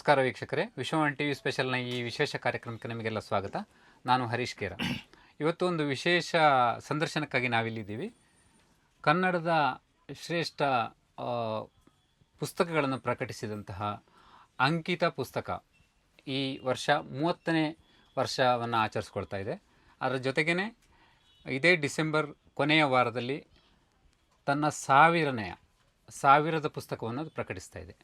ನಮಸ್ಕಾರ ವೀಕ್ಷಕರೇ, ವಿಶ್ವವಾಣಿ ಟಿವಿ ಸ್ಪೆಷಲ್ನ ಈ ವಿಶೇಷ ಕಾರ್ಯಕ್ರಮಕ್ಕೆ ನಿಮಗೆಲ್ಲ ಸ್ವಾಗತ. ನಾನು ಹರೀಶ್ ಕೇರ. ಇವತ್ತು ಒಂದು ವಿಶೇಷ ಸಂದರ್ಶನಕ್ಕಾಗಿ ನಾವಿಲ್ಲಿದ್ದೀವಿ. ಕನ್ನಡದ ಶ್ರೇಷ್ಠ ಪುಸ್ತಕಗಳನ್ನು ಪ್ರಕಟಿಸಿದಂತಹ ಅಂಕಿತ ಪುಸ್ತಕ ಈ ವರ್ಷ 30ನೇ ವರ್ಷವನ್ನು ಆಚರಿಸ್ಕೊಳ್ತಾ ಇದೆ. ಅದರ ಜೊತೆಗೇ ಇದೇ ಡಿಸೆಂಬರ್ ಕೊನೆಯ ವಾರದಲ್ಲಿ ತನ್ನ 1000ದ ಪುಸ್ತಕವನ್ನು ಪ್ರಕಟಿಸ್ತಾ ಇದೆ.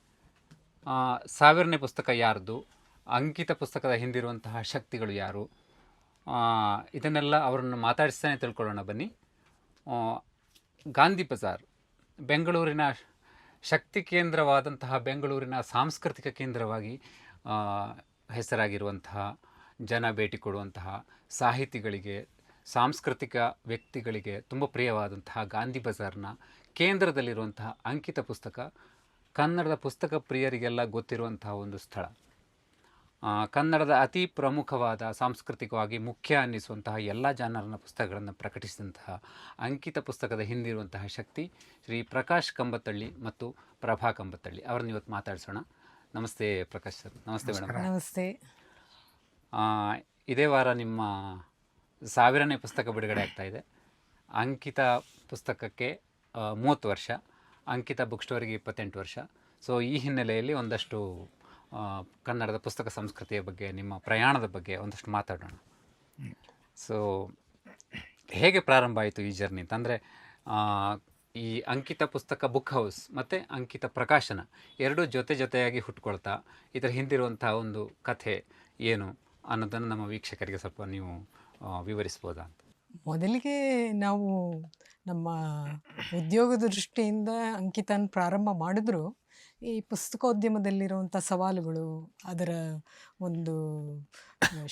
1000ನೇ ಪುಸ್ತಕ ಯಾರ್ದು, ಅಂಕಿತ ಪುಸ್ತಕದ ಹಿಂದಿರುವಂತಹ ಶಕ್ತಿಗಳು ಯಾರು, ಇದನ್ನೆಲ್ಲ ಅವರನ್ನು ಮಾತಾಡಿಸ್ತಾನೆ ತಿಳ್ಕೊಳ್ಳೋಣ ಬನ್ನಿ. ಗಾಂಧಿ ಬಜಾರ್, ಬೆಂಗಳೂರಿನ ಶಕ್ತಿ ಕೇಂದ್ರವಾದಂತಹ, ಬೆಂಗಳೂರಿನ ಸಾಂಸ್ಕೃತಿಕ ಕೇಂದ್ರವಾಗಿ ಹೆಸರಾಗಿರುವಂತಹ, ಜನ ಭೇಟಿ ಕೊಡುವಂತಹ, ಸಾಹಿತಿಗಳಿಗೆ, ಸಾಂಸ್ಕೃತಿಕ ವ್ಯಕ್ತಿಗಳಿಗೆ ತುಂಬ ಪ್ರಿಯವಾದಂತಹ ಗಾಂಧಿ ಬಜಾರ್ನ ಕೇಂದ್ರದಲ್ಲಿರುವಂತಹ ಅಂಕಿತ ಪುಸ್ತಕ ಕನ್ನಡದ ಪುಸ್ತಕ ಪ್ರಿಯರಿಗೆಲ್ಲ ಗೊತ್ತಿರುವಂತಹ ಒಂದು ಸ್ಥಳ. ಕನ್ನಡದ ಅತಿ ಪ್ರಮುಖವಾದ, ಸಾಂಸ್ಕೃತಿಕವಾಗಿ ಮುಖ್ಯ ಅನ್ನಿಸುವಂತಹ ಎಲ್ಲ ಜಾನರಿನ ಪುಸ್ತಕಗಳನ್ನು ಪ್ರಕಟಿಸಿದಂತಹ ಅಂಕಿತ ಪುಸ್ತಕದ ಹಿಂದಿರುವಂತಹ ಶಕ್ತಿ ಶ್ರೀ ಪ್ರಕಾಶ್ ಕಂಬತ್ತಳ್ಳಿ ಮತ್ತು ಪ್ರಭಾ ಕಂಬತ್ತಳ್ಳಿ ಅವರನ್ನು ಇವತ್ತು ಮಾತಾಡಿಸೋಣ. ನಮಸ್ತೆ ಪ್ರಕಾಶ್ ಸರ್. ನಮಸ್ತೆ ಮೇಡಮ್. ನಮಸ್ತೆ. ಇದೇ ವಾರ ನಿಮ್ಮ 1000ನೇ ಪುಸ್ತಕ ಬಿಡುಗಡೆ ಆಗ್ತಾ ಇದೆ. ಅಂಕಿತ ಪುಸ್ತಕಕ್ಕೆ 30 ವರ್ಷ, ಅಂಕಿತ ಬುಕ್ ಸ್ಟೋರಿಗೆ 28 ವರ್ಷ. ಸೊ ಈ ಹಿನ್ನೆಲೆಯಲ್ಲಿ ಒಂದಷ್ಟು ಕನ್ನಡದ ಪುಸ್ತಕ ಸಂಸ್ಕೃತಿಯ ಬಗ್ಗೆ, ನಿಮ್ಮ ಪ್ರಯಾಣದ ಬಗ್ಗೆ ಒಂದಷ್ಟು ಮಾತಾಡೋಣ. ಸೊ ಹೇಗೆ ಪ್ರಾರಂಭ ಆಯಿತು ಈ ಜರ್ನಿ ಅಂತಂದರೆ, ಈ ಅಂಕಿತ ಪುಸ್ತಕ ಬುಕ್ ಹೌಸ್ ಮತ್ತು ಅಂಕಿತ ಪ್ರಕಾಶನ ಎರಡೂ ಜೊತೆಯಾಗಿ ಹುಟ್ಕೊಳ್ತಾ ಇದರ ಹಿಂದಿರುವಂಥ ಒಂದು ಕಥೆ ಏನು ಅನ್ನೋದನ್ನು ನಮ್ಮ ವೀಕ್ಷಕರಿಗೆ ಸ್ವಲ್ಪ ನೀವು ವಿವರಿಸ್ಬೋದಾ ಅಂತ. ಮೊದಲಿಗೆ ನಾವು ನಮ್ಮ ಉದ್ಯೋಗದ ದೃಷ್ಟಿಯಿಂದ ಅಂಕಿತನ ಪ್ರಾರಂಭ ಮಾಡಿದ್ರು ಈ ಪುಸ್ತಕೋದ್ಯಮದಲ್ಲಿರುವಂಥ ಸವಾಲುಗಳು, ಅದರ ಒಂದು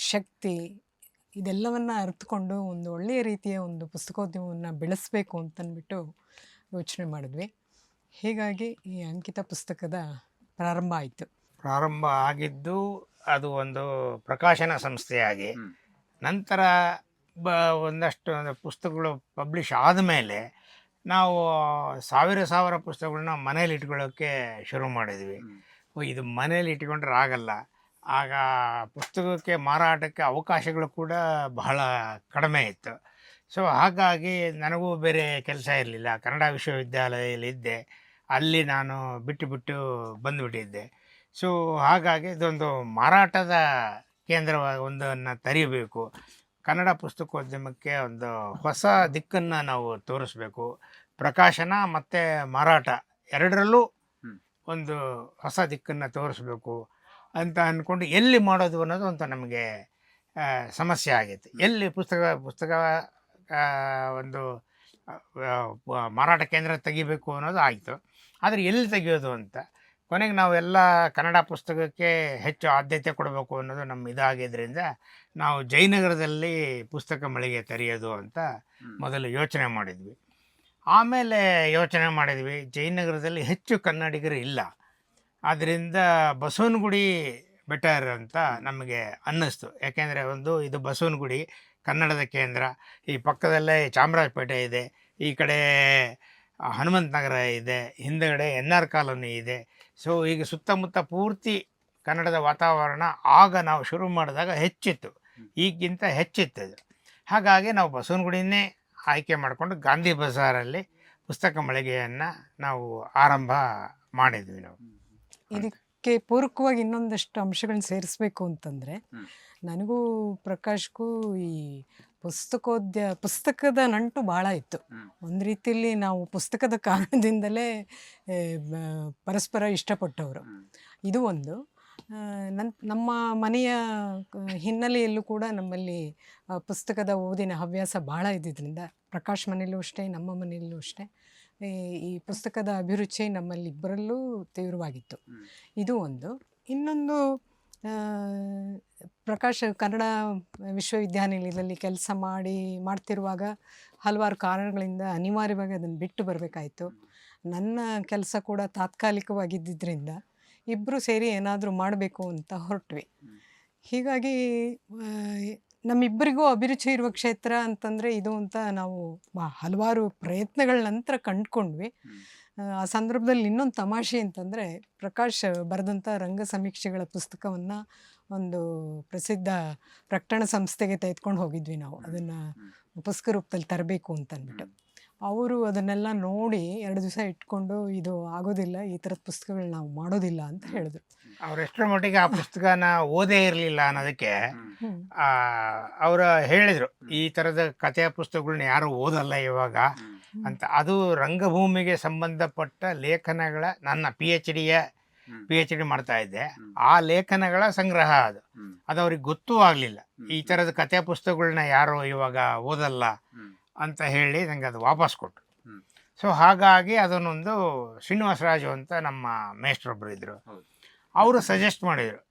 ಶಕ್ತಿ, ಇದೆಲ್ಲವನ್ನು ಅರ್ಥಕೊಂಡು ಒಂದು ಒಳ್ಳೆಯ ರೀತಿಯ ಒಂದು ಪುಸ್ತಕೋದ್ಯಮವನ್ನು ಬೆಳೆಸಬೇಕು ಅಂತಂದ್ಬಿಟ್ಟು ಯೋಚನೆ ಮಾಡಿದ್ವಿ. ಹೀಗಾಗಿ ಈ ಅಂಕಿತ ಪುಸ್ತಕದ ಪ್ರಾರಂಭ ಆಯಿತು. ಪ್ರಾರಂಭ ಆಗಿದ್ದು ಅದು ಒಂದು ಪ್ರಕಾಶನ ಸಂಸ್ಥೆಯಾಗಿ, ನಂತರ ಒಂದಷ್ಟು ಪುಸ್ತಕಗಳು ಪಬ್ಲಿಷ್ ಆದಮೇಲೆ ನಾವು ಸಾವಿರ ಪುಸ್ತಕಗಳನ್ನ ಮನೇಲಿ ಇಟ್ಕೊಳ್ಳೋಕ್ಕೆ ಶುರು ಮಾಡಿದ್ವಿ. ಇದು ಮನೇಲಿ ಇಟ್ಕೊಂಡ್ರೆ ಆಗಲ್ಲ. ಆಗ ಪುಸ್ತಕಕ್ಕೆ ಮಾರಾಟಕ್ಕೆ ಅವಕಾಶಗಳು ಕೂಡ ಬಹಳ ಕಡಿಮೆ ಇತ್ತು. ಸೊ ಹಾಗಾಗಿ ನನಗೂ ಬೇರೆ ಕೆಲಸ ಇರಲಿಲ್ಲ. ಕನ್ನಡ ವಿಶ್ವವಿದ್ಯಾಲಯದಲ್ಲಿದ್ದೆ, ಅಲ್ಲಿ ನಾನು ಬಿಟ್ಟು ಬಂದುಬಿಟ್ಟಿದ್ದೆ. ಸೊ ಹಾಗಾಗಿ ಇದೊಂದು ಮಾರಾಟದ ಕೇಂದ್ರವಾಗಿ ಒಂದನ್ನು ತೆರೀಬೇಕು, ಕನ್ನಡ ಪುಸ್ತಕೋದ್ಯಮಕ್ಕೆ ಒಂದು ಹೊಸ ದಿಕ್ಕನ್ನು ನಾವು ತೋರಿಸ್ಬೇಕು, ಪ್ರಕಾಶನ ಮತ್ತು ಮಾರಾಟ ಎರಡರಲ್ಲೂ ಒಂದು ಹೊಸ ದಿಕ್ಕನ್ನು ತೋರಿಸ್ಬೇಕು ಅಂತ ಅಂದ್ಕೊಂಡು ಎಲ್ಲಿ ಮಾಡೋದು ಅನ್ನೋದು ಅಂತ ನಮಗೆ ಸಮಸ್ಯೆ ಆಗೈತೆ. ಎಲ್ಲಿ ಪುಸ್ತಕ ಒಂದು ಮಾರಾಟ ಕೇಂದ್ರ ತೆಗಿಬೇಕು ಅನ್ನೋದು ಆಯಿತು. ಆದರೆ ಎಲ್ಲಿ ತೆಗೆಯೋದು ಅಂತ ಕೊನೆಗೆ ನಾವೆಲ್ಲ ಕನ್ನಡ ಪುಸ್ತಕಕ್ಕೆ ಹೆಚ್ಚು ಆದ್ಯತೆ ಕೊಡಬೇಕು ಅನ್ನೋದು ನಮ್ಮ ಇದಾಗಿದ್ದರಿಂದ ನಾವು ಜಯನಗರದಲ್ಲಿ ಪುಸ್ತಕ ಮಳಿಗೆ ತೆರೆಯೋದು ಅಂತ ಮೊದಲು ಯೋಚನೆ ಮಾಡಿದ್ವಿ. ಆಮೇಲೆ ಯೋಚನೆ ಮಾಡಿದ್ವಿ, ಜಯನಗರದಲ್ಲಿ ಹೆಚ್ಚು ಕನ್ನಡಿಗರು ಇಲ್ಲ, ಆದ್ದರಿಂದ ಬಸವನಗುಡಿ ಬೆಟರ್ ಅಂತ ನಮಗೆ ಅನ್ನಿಸ್ತು. ಯಾಕೆಂದರೆ ಇದು ಬಸವನಗುಡಿ ಕನ್ನಡದ ಕೇಂದ್ರ, ಈ ಪಕ್ಕದಲ್ಲೇ ಚಾಮರಾಜಪೇಟೆ ಇದೆ, ಈ ಕಡೆ ಹನುಮಂತ ನಗರ ಇದೆ, ಹಿಂದುಗಡೆ NR ಕಾಲೋನಿ ಇದೆ. ಸೊ ಈಗ ಸುತ್ತಮುತ್ತ ಪೂರ್ತಿ ಕನ್ನಡದ ವಾತಾವರಣ ಆಗ ನಾವು ಶುರು ಮಾಡಿದಾಗ ಹೆಚ್ಚಿತ್ತು, ಈಗಿಂತ ಹೆಚ್ಚಿತ್ತು ಅದು. ಹಾಗಾಗಿ ನಾವು ಬಸವನಗುಡಿನೇ ಆಯ್ಕೆ ಮಾಡಿಕೊಂಡು ಗಾಂಧಿ ಬಜಾರಲ್ಲಿ ಪುಸ್ತಕ ಮಳಿಗೆಯನ್ನು ನಾವು ಆರಂಭ ಮಾಡಿದ್ವಿ. ನಾವು ಇದಕ್ಕೆ ಪೂರಕವಾಗಿ ಇನ್ನೊಂದಷ್ಟು ಅಂಶಗಳನ್ನ ಸೇರಿಸ್ಬೇಕು ಅಂತಂದರೆ, ನನಗೂ ಪ್ರಕಾಶ್ಗೂ ಈ ಪುಸ್ತಕದ ನಂಟು ಭಾಳ ಇತ್ತು. ಒಂದು ರೀತಿಯಲ್ಲಿ ನಾವು ಪುಸ್ತಕದ ಕಾರಣದಿಂದಲೇ ಪರಸ್ಪರ ಇಷ್ಟಪಟ್ಟವರು. ಇದು ಒಂದು. ನಮ್ಮ ಮನೆಯ ಹಿನ್ನೆಲೆಯಲ್ಲೂ ಕೂಡ ನಮ್ಮಲ್ಲಿ ಪುಸ್ತಕದ ಓದಿನ ಹವ್ಯಾಸ ಭಾಳ ಇದ್ದಿದ್ದರಿಂದ, ಪ್ರಕಾಶ್ ಮನೆಯಲ್ಲೂ ಅಷ್ಟೇ, ನಮ್ಮ ಮನೆಯಲ್ಲೂ ಅಷ್ಟೇ, ಈ ಪುಸ್ತಕದ ಅಭಿರುಚಿ ನಮ್ಮಲ್ಲಿ ಇಬ್ಬರಲ್ಲೂ ತೀವ್ರವಾಗಿತ್ತು. ಇದು ಒಂದು. ಇನ್ನೊಂದು, ಪ್ರಕಾಶ್ ಕನ್ನಡ ವಿಶ್ವವಿದ್ಯಾನಿಲಯದಲ್ಲಿ ಕೆಲಸ ಮಾಡ್ತಿರುವಾಗ ಹಲವಾರು ಕಾರಣಗಳಿಂದ ಅನಿವಾರ್ಯವಾಗಿ ಅದನ್ನು ಬಿಟ್ಟು ಬರಬೇಕಾಯಿತು. ನನ್ನ ಕೆಲಸ ಕೂಡ ತಾತ್ಕಾಲಿಕವಾಗಿದ್ದರಿಂದ ಇಬ್ಬರು ಸೇರಿ ಏನಾದರೂ ಮಾಡಬೇಕು ಅಂತ ಹೊರಟ್ವಿ. ಹೀಗಾಗಿ ನಮ್ಮಿಬ್ಬರಿಗೂ ಅಭಿರುಚಿ ಇರುವ ಕ್ಷೇತ್ರ ಅಂತಂದರೆ ಇದು ಅಂತ ನಾವು ಹಲವಾರು ಪ್ರಯತ್ನಗಳ ನಂತರ ಕಂಡುಕೊಂಡ್ವಿ. ಆ ಸಂದರ್ಭದಲ್ಲಿ ಇನ್ನೊಂದು ತಮಾಷೆ ಅಂತಂದರೆ, ಪ್ರಕಾಶ್ ಬರೆದಂಥ ರಂಗ ಸಮೀಕ್ಷೆಗಳ ಪುಸ್ತಕವನ್ನು ಒಂದು ಪ್ರಸಿದ್ಧ ಪ್ರಕಟಣಾ ಸಂಸ್ಥೆಗೆ ತೆಗೆದುಕೊಂಡು ಹೋಗಿದ್ವಿ ನಾವು, ಅದನ್ನು ಪುಸ್ತಕ ರೂಪದಲ್ಲಿ ತರಬೇಕು ಅಂತಂದ್ಬಿಟ್ಟು. ಅವರು ಅದನ್ನೆಲ್ಲ ನೋಡಿ 2 ದಿವಸ ಇಟ್ಕೊಂಡು, ಇದು ಆಗೋದಿಲ್ಲ, ಈ ಥರದ ಪುಸ್ತಕಗಳು ನಾವು ಮಾಡೋದಿಲ್ಲ ಅಂತ ಹೇಳಿದ್ರು. ಅವ್ರು ಎಷ್ಟರ ಮಟ್ಟಿಗೆ ಆ ಪುಸ್ತಕನ ಓದೇ ಇರಲಿಲ್ಲ ಅನ್ನೋದಕ್ಕೆ ಅವರು ಹೇಳಿದರು, ಈ ಥರದ ಕಥೆಯ ಪುಸ್ತಕಗಳನ್ನ ಯಾರು ಓದಲ್ಲ ಇವಾಗ ಅಂತ. ಅದು ರಂಗಭೂಮಿಗೆ ಸಂಬಂಧಪಟ್ಟ ಲೇಖನಗಳ, ನನ್ನ ಪಿ ಎಚ್ ಡಿ ಮಾಡ್ತಾ ಇದ್ದೆ, ಆ ಲೇಖನಗಳ ಸಂಗ್ರಹ ಅದು ಅವ್ರಿಗೆ ಗೊತ್ತೂ ಆಗಲಿಲ್ಲ. ಈ ಥರದ ಕಥೆಯ ಪುಸ್ತಕಗಳನ್ನ ಯಾರು ಇವಾಗ ಓದಲ್ಲ ಅಂತ ಹೇಳಿ ನನಗೆ ಅದು ವಾಪಸ್ ಕೊಟ್ಟರು. ಸೊ ಹಾಗಾಗಿ ಅದನ್ನೊಂದು ಶ್ರೀನಿವಾಸರಾಜು ಅಂತ ನಮ್ಮ ಮೇಷ್ಟ್ರೊಬ್ಬರು ಇದ್ದರು, ಅವರು ಸಜೆಸ್ಟ್ ಮಾಡಿದರು,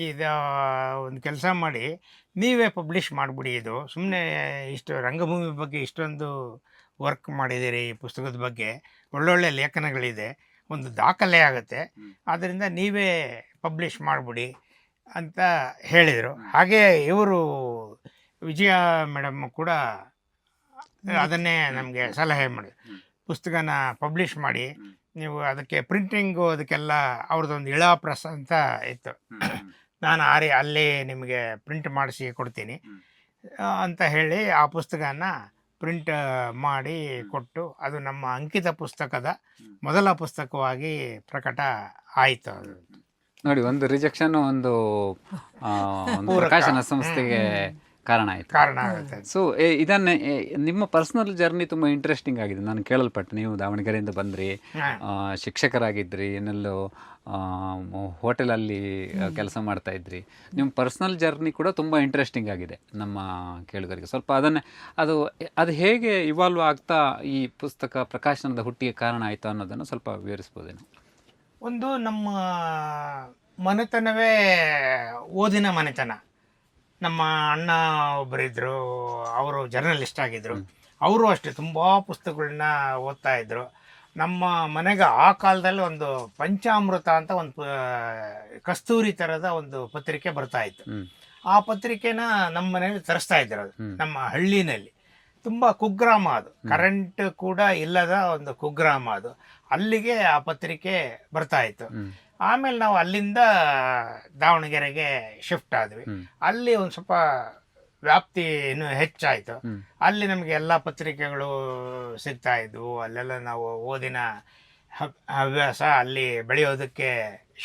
ಇದು ಒಂದು ಕೆಲಸ ಮಾಡಿ ನೀವೇ ಪಬ್ಲಿಷ್ ಮಾಡಿಬಿಡಿ, ಇದು ಸುಮ್ಮನೆ ಇಷ್ಟು ರಂಗಭೂಮಿ ಬಗ್ಗೆ ಇಷ್ಟೊಂದು ವರ್ಕ್ ಮಾಡಿದ್ದೀರಿ, ಈ ಪುಸ್ತಕದ ಬಗ್ಗೆ ಒಳ್ಳೊಳ್ಳೆ ಲೇಖನಗಳಿದೆ, ಒಂದು ದಾಖಲೆ ಆಗುತ್ತೆ, ಆದ್ದರಿಂದ ನೀವೇ ಪಬ್ಲಿಷ್ ಮಾಡಿಬಿಡಿ ಅಂತ ಹೇಳಿದರು. ಹಾಗೆ ಇವರು ವಿಜಯ ಮೇಡಮ್ ಕೂಡ ಅದನ್ನೇ ನಮಗೆ ಸಲಹೆ ಮಾಡಿದ್ರು, ಪುಸ್ತಕನ ಪಬ್ಲಿಷ್ ಮಾಡಿ, ನೀವು ಅದಕ್ಕೆ ಪ್ರಿಂಟಿಂಗು ಅದಕ್ಕೆಲ್ಲ ಅವ್ರದ್ದೊಂದು ಇಳಾ ಪ್ರೆಸ್ ಅಂತ ಇತ್ತು, ನಾನು ಅಲ್ಲೇ ನಿಮಗೆ ಪ್ರಿಂಟ್ ಮಾಡಿಸಿ ಕೊಡ್ತೀನಿ ಅಂತ ಹೇಳಿ ಆ ಪುಸ್ತಕನ ಪ್ರಿಂಟ್ ಮಾಡಿ ಕೊಟ್ಟು, ಅದು ನಮ್ಮ ಅಂಕಿತ ಪುಸ್ತಕದ ಮೊದಲ ಪುಸ್ತಕವಾಗಿ ಪ್ರಕಟ ಆಯಿತು. ಅದು ನೋಡಿ, ಒಂದು ರಿಜೆಕ್ಷನ್ ಒಂದು ಪ್ರಕಾಶನ ಸಂಸ್ಥೆಗೆ ಕಾರಣ ಆಗುತ್ತೆ. ಸೊ ಇದನ್ನೇ ನಿಮ್ಮ ಪರ್ಸನಲ್ ಜರ್ನಿ ತುಂಬ ಇಂಟ್ರೆಸ್ಟಿಂಗ್ ಆಗಿದೆ. ನಾನು ಕೇಳಲ್ಪಟ್ಟೆ, ನೀವು ದಾವಣಗೆರೆಯಿಂದ ಬಂದ್ರಿ, ಶಿಕ್ಷಕರಾಗಿದ್ರಿ, ಇನ್ನೆಲ್ಲೋ ಹೋಟೆಲಲ್ಲಿ ಕೆಲಸ ಮಾಡ್ತಾ ಇದ್ರಿ. ನಿಮ್ಮ ಪರ್ಸನಲ್ ಜರ್ನಿ ಕೂಡ ತುಂಬ ಇಂಟ್ರೆಸ್ಟಿಂಗ್ ಆಗಿದೆ ನಮ್ಮ ಕೇಳುಗರಿಗೆ. ಸ್ವಲ್ಪ ಅದು ಹೇಗೆ ಇವಾಲ್ವ್ ಆಗ್ತಾ ಈ ಪುಸ್ತಕ ಪ್ರಕಾಶನದ ಹುಟ್ಟಿಗೆ ಕಾರಣ ಆಯಿತು ಅನ್ನೋದನ್ನು ಸ್ವಲ್ಪ ವಿವರಿಸ್ಬೋದೇನು? ಒಂದು ನಮ್ಮ ಮನೆತನವೇ ಓದಿನ ಮನೆತನ. ನಮ್ಮ ಅಣ್ಣ ಒಬ್ಬರಿದ್ದರು, ಅವರು ಜರ್ನಲಿಸ್ಟ್ ಆಗಿದ್ದರು, ಅವರು ಅಷ್ಟೇ ತುಂಬ ಪುಸ್ತಕಗಳನ್ನ ಓದ್ತಾ ಇದ್ದರು. ನಮ್ಮ ಮನೆಗೆ ಆ ಕಾಲದಲ್ಲಿ ಒಂದು ಪಂಚಾಮೃತ ಅಂತ ಒಂದು ಕಸ್ತೂರಿ ಥರದ ಒಂದು ಪತ್ರಿಕೆ ಬರ್ತಾ ಇತ್ತು. ಆ ಪತ್ರಿಕೆನ ನಮ್ಮ ಮನೆಯಲ್ಲಿ ತರಿಸ್ತಾ ಇದ್ರು. ಅದು ನಮ್ಮ ಹಳ್ಳಿನಲ್ಲಿ ತುಂಬ ಕುಗ್ರಾಮ, ಅದು ಕರೆಂಟ್ ಕೂಡ ಇಲ್ಲದ ಒಂದು ಕುಗ್ರಾಮ ಅದು. ಅಲ್ಲಿಗೆ ಆ ಪತ್ರಿಕೆ ಬರ್ತಾ ಇತ್ತು. ಆಮೇಲೆ ನಾವು ಅಲ್ಲಿಂದ ದಾವಣಗೆರೆಗೆ ಶಿಫ್ಟ್ ಆದ್ವಿ. ಅಲ್ಲಿ ಒಂದು ಸ್ವಲ್ಪ ವ್ಯಾಪ್ತಿ ಇನ್ನೂ ಹೆಚ್ಚಾಯಿತು. ಅಲ್ಲಿ ನಮಗೆ ಎಲ್ಲ ಪತ್ರಿಕೆಗಳು ಸಿಗ್ತಾ ಇದ್ವು. ಅಲ್ಲೆಲ್ಲ ನಾವು ಓದಿನ ಹವ್ಯಾಸ ಅಲ್ಲಿ ಬೆಳೆಯೋದಕ್ಕೆ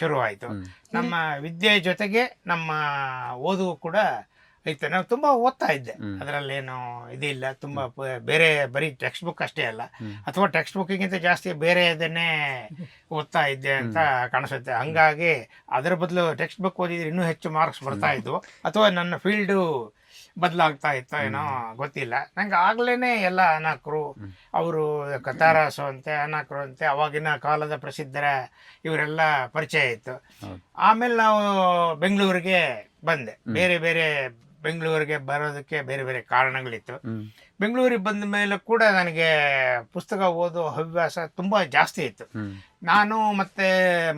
ಶುರುವಾಯಿತು. ನಮ್ಮ ವಿದ್ಯೆ ಜೊತೆಗೆ ನಮ್ಮ ಓದು ಕೂಡ ಇತ್ತು. ನಾವು ತುಂಬ ಓದ್ತಾ ಇದ್ದೆ, ಅದರಲ್ಲೇನು ಇದಿಲ್ಲ. ತುಂಬ ಬೇರೆ ಬರೀ ಟೆಕ್ಸ್ಟ್ ಬುಕ್ ಅಷ್ಟೇ ಅಲ್ಲ, ಅಥವಾ ಟೆಕ್ಸ್ಟ್ ಬುಕ್ಕಿಗಿಂತ ಜಾಸ್ತಿ ಬೇರೆ ಇದನ್ನೇ ಓದ್ತಾ ಇದ್ದೆ ಅಂತ ಕಾಣಿಸುತ್ತೆ. ಹಂಗಾಗಿ ಅದರ ಬದಲು ಟೆಕ್ಸ್ಟ್ ಬುಕ್ ಓದಿದ್ರೆ ಇನ್ನೂ ಹೆಚ್ಚು ಮಾರ್ಕ್ಸ್ ಬರ್ತಾ ಇದ್ವು, ಅಥವಾ ನನ್ನ ಫೀಲ್ಡು ಬದಲಾಗ್ತಾ ಇತ್ತು ಏನೋ ಗೊತ್ತಿಲ್ಲ. ನಂಗೆ ಆಗ್ಲೇ ಎಲ್ಲ ಅನಾಕರು, ಅವರು ಕತಾರಾಸು ಅಂತೆ, ಅನಾಕರು ಅಂತೆ, ಅವಾಗಿನ ಕಾಲದ ಪ್ರಸಿದ್ಧರ ಇವರೆಲ್ಲ ಪರಿಚಯ ಇತ್ತು. ಆಮೇಲೆ ನಾವು ಬೆಂಗಳೂರಿಗೆ ಬಂದೆ. ಬೇರೆ ಬೆಂಗಳೂರಿಗೆ ಬರೋದಕ್ಕೆ ಬೇರೆ ಬೇರೆ ಕಾರಣಗಳಿತ್ತು. ಬೆಂಗಳೂರಿಗೆ ಬಂದ ಮೇಲೆ ಕೂಡ ನನಗೆ ಪುಸ್ತಕ ಓದೋ ಹವ್ಯಾಸ ತುಂಬ ಜಾಸ್ತಿ ಇತ್ತು. ನಾನು ಮತ್ತು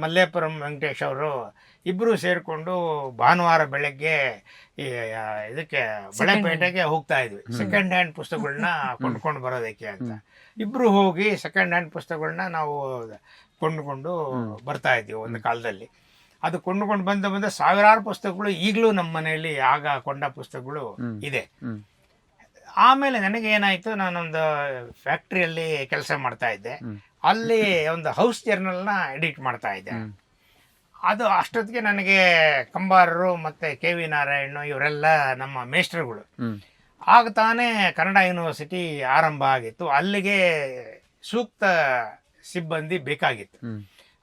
ಮಲ್ಲೇಪುರಂ ವೆಂಕಟೇಶ್ ಅವರು ಇಬ್ಬರು ಸೇರಿಕೊಂಡು ಭಾನುವಾರ ಬೆಳಗ್ಗೆ ಇದಕ್ಕೆ ಬಳೆಪೇಟೆಗೆ ಹೋಗ್ತಾ ಇದ್ವಿ, ಸೆಕೆಂಡ್ ಹ್ಯಾಂಡ್ ಪುಸ್ತಕಗಳನ್ನ ಕೊಂಡ್ಕೊಂಡು ಬರೋದಕ್ಕೆ ಅಂತ. ಇಬ್ಬರು ಹೋಗಿ ಸೆಕೆಂಡ್ ಹ್ಯಾಂಡ್ ಪುಸ್ತಕಗಳನ್ನ ನಾವು ಕೊಂಡುಕೊಂಡು ಬರ್ತಾ ಇದ್ವಿ ಒಂದು ಕಾಲದಲ್ಲಿ. ಅದು ಕೊಂಡುಕೊಂಡು ಬಂದ ಸಾವಿರಾರು ಪುಸ್ತಕಗಳು ಈಗಲೂ ನಮ್ಮ ಮನೆಯಲ್ಲಿ ಆಗ ಕೊಂಡ ಪುಸ್ತಕಗಳು ಇದೆ. ಆಮೇಲೆ ನನಗೆ ಏನಾಯಿತು, ನಾನೊಂದು ಫ್ಯಾಕ್ಟ್ರಿಯಲ್ಲಿ ಕೆಲಸ ಮಾಡ್ತಾ ಇದ್ದೆ. ಅಲ್ಲಿ ಒಂದು ಹೌಸ್ ಜರ್ನಲ್ನ ಎಡಿಟ್ ಮಾಡ್ತಾ ಇದ್ದೆ. ಅದು ಅಷ್ಟೊತ್ತಿಗೆ ನನಗೆ ಕಂಬಾರರು ಮತ್ತು ಕೆ ವಿ ನಾರಾಯಣ್ ಇವರೆಲ್ಲ ನಮ್ಮ ಮೇಸ್ಟ್ರುಗಳು. ಆಗ ತಾನೇ ಕನ್ನಡ ಯೂನಿವರ್ಸಿಟಿ ಆರಂಭ ಆಗಿತ್ತು. ಅಲ್ಲಿಗೆ ಸೂಕ್ತ ಸಿಬ್ಬಂದಿ ಬೇಕಾಗಿತ್ತು.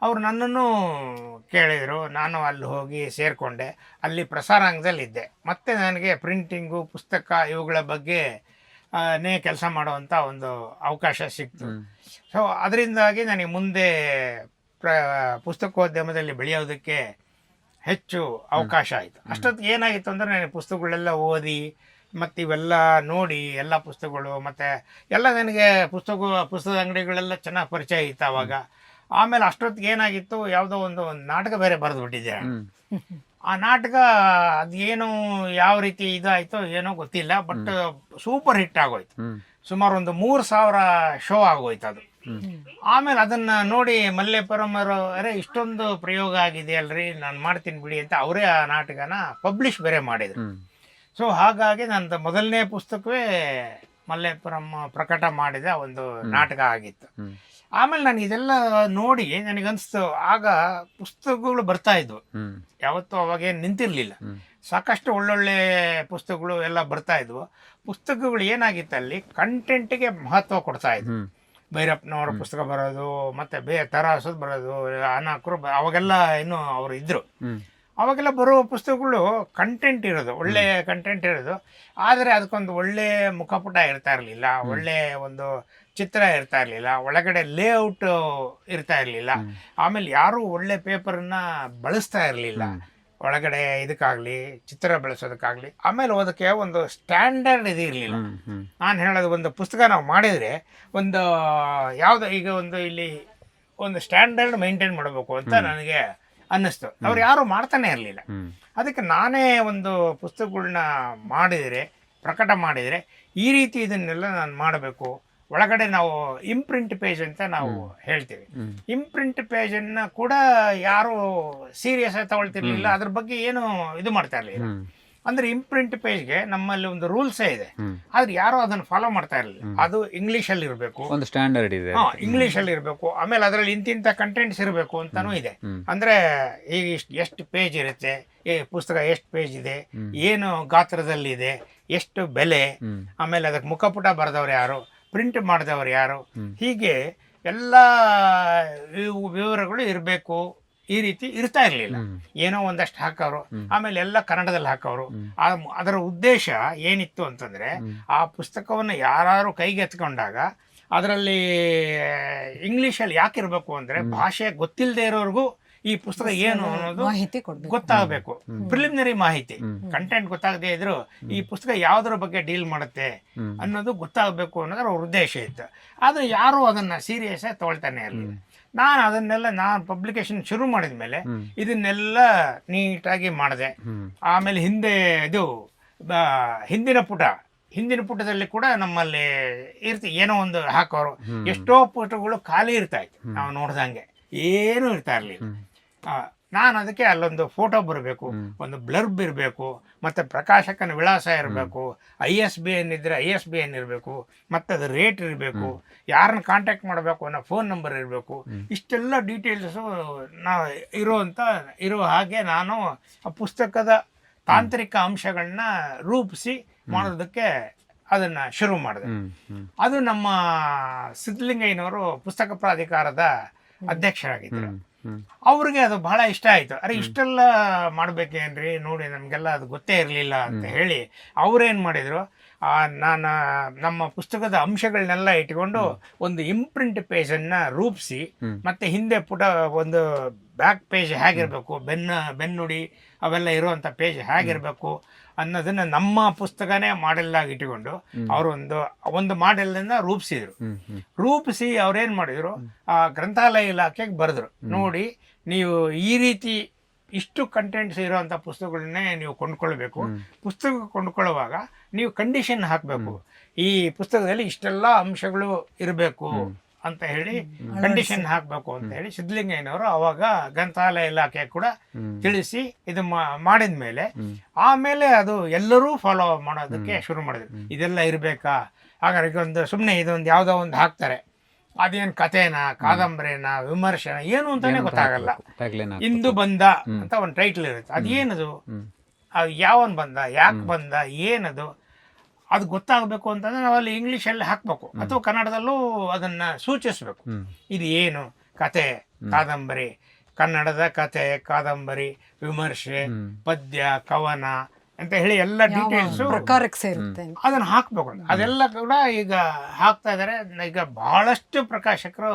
ಅವರು ನನ್ನನ್ನು ಕೇಳಿದರು. ನಾನು ಅಲ್ಲಿ ಹೋಗಿ ಸೇರಿಕೊಂಡೆ. ಅಲ್ಲಿ ಪ್ರಸಾರಾಂಗದಲ್ಲಿದ್ದೆ. ಮತ್ತು ನನಗೆ ಪ್ರಿಂಟಿಂಗು, ಪುಸ್ತಕ ಇವುಗಳ ಬಗ್ಗೆ ಕೆಲಸ ಮಾಡುವಂಥ ಒಂದು ಅವಕಾಶ ಸಿಕ್ತು. ಸೊ ಅದರಿಂದಾಗಿ ನನಗೆ ಮುಂದೆ ಪುಸ್ತಕೋದ್ಯಮದಲ್ಲಿ ಬೆಳೆಯೋದಕ್ಕೆ ಹೆಚ್ಚು ಅವಕಾಶ ಆಯಿತು. ಅಷ್ಟೊತ್ತಿಗೆ ಏನಾಗಿತ್ತು ಅಂದರೆ, ನನಗೆ ಪುಸ್ತಕಗಳೆಲ್ಲ ಓದಿ ಮತ್ತು ಇವೆಲ್ಲ ನೋಡಿ ಎಲ್ಲ ಪುಸ್ತಕಗಳು, ಮತ್ತು ಎಲ್ಲ ನನಗೆ ಪುಸ್ತಕದ ಅಂಗಡಿಗಳೆಲ್ಲ ಚೆನ್ನಾಗಿ ಪರಿಚಯ ಇತ್ತು ಆವಾಗ. ಆಮೇಲೆ ಅಷ್ಟೊತ್ತಿಗೆ ಏನಾಗಿತ್ತು, ಯಾವುದೋ ಒಂದು ನಾಟಕ ಬೇರೆ ಬರೆದುಬಿಟ್ಟಿದ್ದೆ. ಆ ನಾಟಕ ಅದೇನು ಯಾವ ರೀತಿ ಇದಾಯಿತೋ ಏನೋ ಗೊತ್ತಿಲ್ಲ, ಬಟ್ ಸೂಪರ್ ಹಿಟ್ ಆಗೋಯ್ತು. ಸುಮಾರು ಒಂದು 3000 ಶೋ ಆಗೋಯ್ತು ಅದು ಆಮೇಲೆ ಅದನ್ನ ನೋಡಿ ಮಲ್ಲೇಪುರಂ ಅವರು ಅರೆ ಇಷ್ಟೊಂದು ಪ್ರಯೋಗ ಆಗಿದೆ ಅಲ್ರಿ, ನಾನು ಮಾಡ್ತೀನಿ ಬಿಡಿ ಅಂತ ಅವರೇ ಆ ನಾಟಕನ ಪಬ್ಲಿಷ್ ಬೇರೆ ಮಾಡಿದ್ರು. ಸೊ ಹಾಗಾಗಿ ನಂದು ಮೊದಲನೇ ಪುಸ್ತಕವೇ ಮಲ್ಲೇಪುರಂ ಪ್ರಕಟ ಮಾಡಿದ ಒಂದು ನಾಟಕ ಆಗಿತ್ತು. ಆಮೇಲೆ ನಾನು ಇದೆಲ್ಲ ನೋಡಿ ನನಗನ್ಸ್ತು, ಆಗ ಪುಸ್ತಕಗಳು ಬರ್ತಾ ಇದ್ವು, ಯಾವತ್ತೂ ಅವಾಗೇನು ನಿಂತಿರ್ಲಿಲ್ಲ. ಸಾಕಷ್ಟು ಒಳ್ಳೊಳ್ಳೆ ಪುಸ್ತಕಗಳು ಎಲ್ಲ ಬರ್ತಾ ಇದ್ವು. ಪುಸ್ತಕಗಳು ಏನಾಗಿತ್ತು ಅಲ್ಲಿ ಕಂಟೆಂಟ್ಗೆ ಮಹತ್ವ ಕೊಡ್ತಾ ಇದ್ವು. ಭೈರಪ್ಪನವರ ಪುಸ್ತಕ ಬರೋದು, ಮತ್ತೆ ತರಾಸದ್ ಬರೋದು, ಅನಾಕರು ಅವಾಗೆಲ್ಲ ಇನ್ನೂ ಅವರು ಇದ್ರು. ಅವಾಗೆಲ್ಲ ಬರೋ ಪುಸ್ತಕಗಳು ಕಂಟೆಂಟ್ ಇರೋದು, ಒಳ್ಳೆ ಕಂಟೆಂಟ್ ಇರೋದು. ಆದರೆ ಅದಕ್ಕೊಂದು ಒಳ್ಳೆ ಮುಖಪುಟ ಇರ್ತಾ ಇರಲಿಲ್ಲ, ಒಳ್ಳೆ ಒಂದು ಚಿತ್ರ ಇರ್ತಾ ಇರಲಿಲ್ಲ, ಒಳಗಡೆ ಲೇಔಟ್ ಇರ್ತಾ ಇರಲಿಲ್ಲ. ಆಮೇಲೆ ಯಾರೂ ಒಳ್ಳೆ ಪೇಪರನ್ನ ಬಳಸ್ತಾ ಇರಲಿಲ್ಲ ಒಳಗಡೆ ಇದಕ್ಕಾಗಲಿ ಚಿತ್ರ ಬೆಳೆಸೋದಕ್ಕಾಗಲಿ. ಆಮೇಲೆ ಅದಕ್ಕೆ ಒಂದು ಸ್ಟ್ಯಾಂಡರ್ಡ್ ಇದು ಇರಲಿಲ್ಲ. ನಾನು ಹೇಳೋದು, ಒಂದು ಪುಸ್ತಕ ನಾವು ಮಾಡಿದರೆ ಒಂದು ಯಾವುದೋ ಈಗ ಒಂದು ಇಲ್ಲಿ ಒಂದು ಸ್ಟ್ಯಾಂಡರ್ಡ್ ಮೇಂಟೈನ್ ಮಾಡಬೇಕು ಅಂತ ನನಗೆ ಅನ್ನಿಸ್ತು. ಅವ್ರು ಯಾರು ಮಾಡ್ತಾನೆ ಇರಲಿಲ್ಲ. ಅದಕ್ಕೆ ನಾನೇ ಒಂದು ಪುಸ್ತಕಗಳನ್ನ ಮಾಡಿದರೆ, ಪ್ರಕಟ ಮಾಡಿದರೆ, ಈ ರೀತಿ ಇದನ್ನೆಲ್ಲ ನಾನು ಮಾಡಬೇಕು. ಒಳಗಡೆ ನಾವು ಇಂಪ್ರಿಂಟ್ ಪೇಜ್ ಅಂತ ನಾವು ಹೇಳ್ತೀವಿ. ಇಂಪ್ರಿಂಟ್ ಪೇಜನ್ನು ಕೂಡ ಯಾರು ಸೀರಿಯಸ್ ಆಗಿ ತಗೊಳ್ತಿರ್ಲಿಲ್ಲ, ಅದ್ರ ಬಗ್ಗೆ ಏನು ಇದು ಮಾಡ್ತಾ ಇರಲಿಲ್ಲ. ಅಂದ್ರೆ ಇಂಪ್ರಿಂಟ್ ಪೇಜ್ಗೆ ನಮ್ಮಲ್ಲಿ ಒಂದು ರೂಲ್ಸೇ ಇದೆ, ಆದ್ರೆ ಯಾರು ಅದನ್ನು ಫಾಲೋ ಮಾಡ್ತಾ ಇರಲಿಲ್ಲ. ಅದು ಇಂಗ್ಲಿಷಲ್ಲಿ ಇರಬೇಕು, ಒಂದು ಸ್ಟ್ಯಾಂಡರ್ಡ್ ಇದೆ, ಇಂಗ್ಲಿಷಲ್ಲಿ ಇರಬೇಕು. ಆಮೇಲೆ ಅದರಲ್ಲಿ ಇಂತಿಂಥ ಕಂಟೆಂಟ್ಸ್ ಇರಬೇಕು ಅಂತಾನೂ ಇದೆ. ಅಂದ್ರೆ ಈಗ ಎಷ್ಟು ಪೇಜ್ ಇರುತ್ತೆ, ಪುಸ್ತಕ ಎಷ್ಟು ಪೇಜ್ ಇದೆ, ಏನು ಗಾತ್ರದಲ್ಲಿದೆ, ಎಷ್ಟು ಬೆಲೆ, ಆಮೇಲೆ ಅದಕ್ಕೆ ಮುಖಪುಟ ಬರೆದವ್ರು ಯಾರು, ಪ್ರಿಂಟ್ ಮಾಡಿದವರು ಯಾರು, ಹೀಗೆ ಎಲ್ಲ ವಿವರಗಳು ಇರಬೇಕು. ಈ ರೀತಿ ಇರ್ತಾ ಇರಲಿಲ್ಲ. ಏನೋ ಒಂದಷ್ಟು ಹಾಕೋರು, ಆಮೇಲೆ ಎಲ್ಲ ಕನ್ನಡದಲ್ಲಿ ಹಾಕೋರು. ಅದರ ಉದ್ದೇಶ ಏನಿತ್ತು ಅಂತಂದ್ರೆ, ಆ ಪುಸ್ತಕವನ್ನು ಯಾರು ಕೈಗೆ ಎತ್ಕೊಂಡಾಗ ಅದರಲ್ಲಿ ಇಂಗ್ಲಿಷಲ್ಲಿ ಯಾಕಿರ್ಬೇಕು ಅಂದ್ರೆ, ಭಾಷೆ ಗೊತ್ತಿಲ್ಲದೆ ಇರೋರ್ಗೂ ಈ ಪುಸ್ತಕ ಏನು ಅನ್ನೋದು ಗೊತ್ತಾಗಬೇಕು. ಪ್ರಿಲಿಮಿನರಿ ಮಾಹಿತಿ, ಕಂಟೆಂಟ್ ಗೊತ್ತಾಗದೇ ಇದ್ರು ಈ ಪುಸ್ತಕ ಯಾವುದರ ಬಗ್ಗೆ ಡೀಲ್ ಮಾಡುತ್ತೆ ಅನ್ನೋದು ಗೊತ್ತಾಗಬೇಕು ಅನ್ನೋದ್ರ ಉದ್ದೇಶ ಇತ್ತು. ಆದ್ರೆ ಯಾರು ಅದನ್ನ ಸೀರಿಯಸ್ ಆಗಿ ತಗೊಳ್ತಾನೆ ಇರಲಿಲ್ಲ. ನಾನು ಪಬ್ಲಿಕೇಶನ್ ಶುರು ಮಾಡಿದ ಮೇಲೆ ಇದನ್ನೆಲ್ಲ ನೀಟಾಗಿ ಮಾಡಿದೆ. ಆಮೇಲೆ ಹಿಂದಿನ ಪುಟದಲ್ಲಿ ಕೂಡ ನಮ್ಮಲ್ಲಿ ಏನೋ ಒಂದು ಹಾಕೋರು. ಎಷ್ಟೋ ಪುಟಗಳು ಖಾಲಿ ಇರ್ತಾ ಇತ್ತು, ನಾವು ನೋಡ್ದಂಗೆ ಏನೂ ಇರ್ತಾ ಇರಲಿಲ್ಲ. ನಾನು ಅದಕ್ಕೆ ಅಲ್ಲೊಂದು ಫೋಟೋ ಬರಬೇಕು, ಒಂದು ಬ್ಲರ್ಬ್ ಇರಬೇಕು, ಮತ್ತು ಪ್ರಕಾಶಕನ ವಿಳಾಸ ಇರಬೇಕು, ISBN ಇದ್ದರೆ ISBN ಇರಬೇಕು, ಮತ್ತು ಅದು ರೇಟ್ ಇರಬೇಕು, ಯಾರನ್ನ ಕಾಂಟ್ಯಾಕ್ಟ್ ಮಾಡಬೇಕು ಅನ್ನೋ ಫೋನ್ ನಂಬರ್ ಇರಬೇಕು. ಇಷ್ಟೆಲ್ಲ ಡೀಟೇಲ್ಸು ಇರೋ ಹಾಗೆ ನಾನು ಆ ಪುಸ್ತಕದ ತಾಂತ್ರಿಕ ಅಂಶಗಳನ್ನ ರೂಪಿಸಿ ಮಾಡೋದಕ್ಕೆ ಅದನ್ನು ಶುರು ಮಾಡಿದೆ. ಅದು ನಮ್ಮ ಸಿದ್ಧಲಿಂಗಯ್ಯನವರು ಪುಸ್ತಕ ಪ್ರಾಧಿಕಾರದ ಅಧ್ಯಕ್ಷರಾಗಿದ್ದರು. ಅವ್ರಿಗೆ ಅದು ಬಹಳ ಇಷ್ಟ ಆಯಿತು. ಅರೆ ಇಷ್ಟೆಲ್ಲ ಮಾಡ್ಬೇಕೇನ್ರಿ, ನೋಡಿ ನಮಗೆಲ್ಲ ಅದು ಗೊತ್ತೇ ಇರಲಿಲ್ಲ ಅಂತ ಹೇಳಿ ಅವ್ರೇನು ಮಾಡಿದರು, ನಮ್ಮ ಪುಸ್ತಕದ ಅಂಶಗಳನ್ನೆಲ್ಲ ಇಟ್ಕೊಂಡು ಒಂದು ಇಂಪ್ರಿಂಟ್ ಪೇಜನ್ನು ರೂಪಿಸಿ, ಮತ್ತೆ ಹಿಂದೆ ಪುಟ ಒಂದು ಬ್ಯಾಕ್ ಪೇಜ್ ಹೇಗಿರಬೇಕು, ಬೆನ್ನುಡಿ ಅವೆಲ್ಲ ಇರುವಂಥ ಪೇಜ್ ಹೇಗಿರಬೇಕು ಅನ್ನೋದನ್ನ ನಮ್ಮ ಪುಸ್ತಕನೇ ಮಾಡೆಲ್ ಆಗಿ ಇಟ್ಟುಕೊಂಡು ಅವರು ಒಂದು ಮಾಡೆಲ್ನ ರೂಪಿಸಿ ಅವ್ರೇನ್ ಮಾಡಿದ್ರು, ಆ ಗ್ರಂಥಾಲಯ ಇಲಾಖೆಗೆ ಬರೆದ್ರು, ನೋಡಿ ನೀವು ಈ ರೀತಿ ಇಷ್ಟು ಕಂಟೆಂಟ್ಸ್ ಇರೋಂಥ ಪುಸ್ತಕಗಳನ್ನೇ ನೀವು ಕೊಂಡ್ಕೊಳ್ಬೇಕು. ಪುಸ್ತಕ ಕೊಂಡ್ಕೊಳ್ಳುವಾಗ ನೀವು ಕಂಡೀಷನ್ ಹಾಕಬೇಕು, ಈ ಪುಸ್ತಕದಲ್ಲಿ ಇಷ್ಟೆಲ್ಲ ಅಂಶಗಳು ಇರಬೇಕು ಅಂತ ಹೇಳಿ ಕಂಡೀಷನ್ ಹಾಕಬೇಕು ಅಂತ ಹೇಳಿ ಸಿದ್ಧಲಿಂಗಯ್ಯನವರು ಅವಾಗ ಗ್ರಂಥಾಲಯ ಇಲಾಖೆ ಕೂಡ ತಿಳಿಸಿ ಇದು ಮಾಡಿದ ಮೇಲೆ ಆಮೇಲೆ ಅದು ಎಲ್ಲರೂ ಫಾಲೋ ಮಾಡೋದಕ್ಕೆ ಶುರು ಮಾಡಿದ್ರು. ಇದೆಲ್ಲ ಇರಬೇಕಾ, ಹಾಗಾದ್ರೆ ಸುಮ್ಮನೆ ಇದೊಂದು ಯಾವುದೋ ಒಂದು ಹಾಕ್ತಾರೆ, ಅದೇನು ಕಥೆನಾ, ಕಾದಂಬರಿನ, ವಿಮರ್ಶನ ಏನು ಅಂತಾನೆ ಗೊತ್ತಾಗಲ್ಲ. ಇಂದು ಬಂದ ಅಂತ ಒಂದು ಟೈಟಲ್ ಇರುತ್ತೆ, ಅದೇನದು, ಅದು ಯಾವನ್ ಬಂದ, ಯಾಕೆ ಬಂದ, ಏನದು, ಅದು ಗೊತ್ತಾಗಬೇಕು ಅಂತಂದ್ರೆ ನಾವಲ್ಲಿ ಇಂಗ್ಲೀಷಲ್ಲಿ ಹಾಕಬೇಕು ಅಥವಾ ಕನ್ನಡದಲ್ಲೂ ಅದನ್ನ ಸೂಚಿಸ್ಬೇಕು. ಇದು ಏನು ಕತೆ, ಕಾದಂಬರಿ, ಕನ್ನಡದ ಕತೆ, ಕಾದಂಬರಿ, ವಿಮರ್ಶೆ, ಪದ್ಯ, ಕವನ ಅಂತ ಹೇಳಿ ಎಲ್ಲ ಡೀಟೇಲ್ಸ್ ಅದನ್ನ ಹಾಕ್ಬೇಕು. ಅದೆಲ್ಲ ಕೂಡ ಈಗ ಹಾಕ್ತಾ ಇದಾರೆ. ಈಗ ಬಹಳಷ್ಟು ಪ್ರಕಾಶಕರು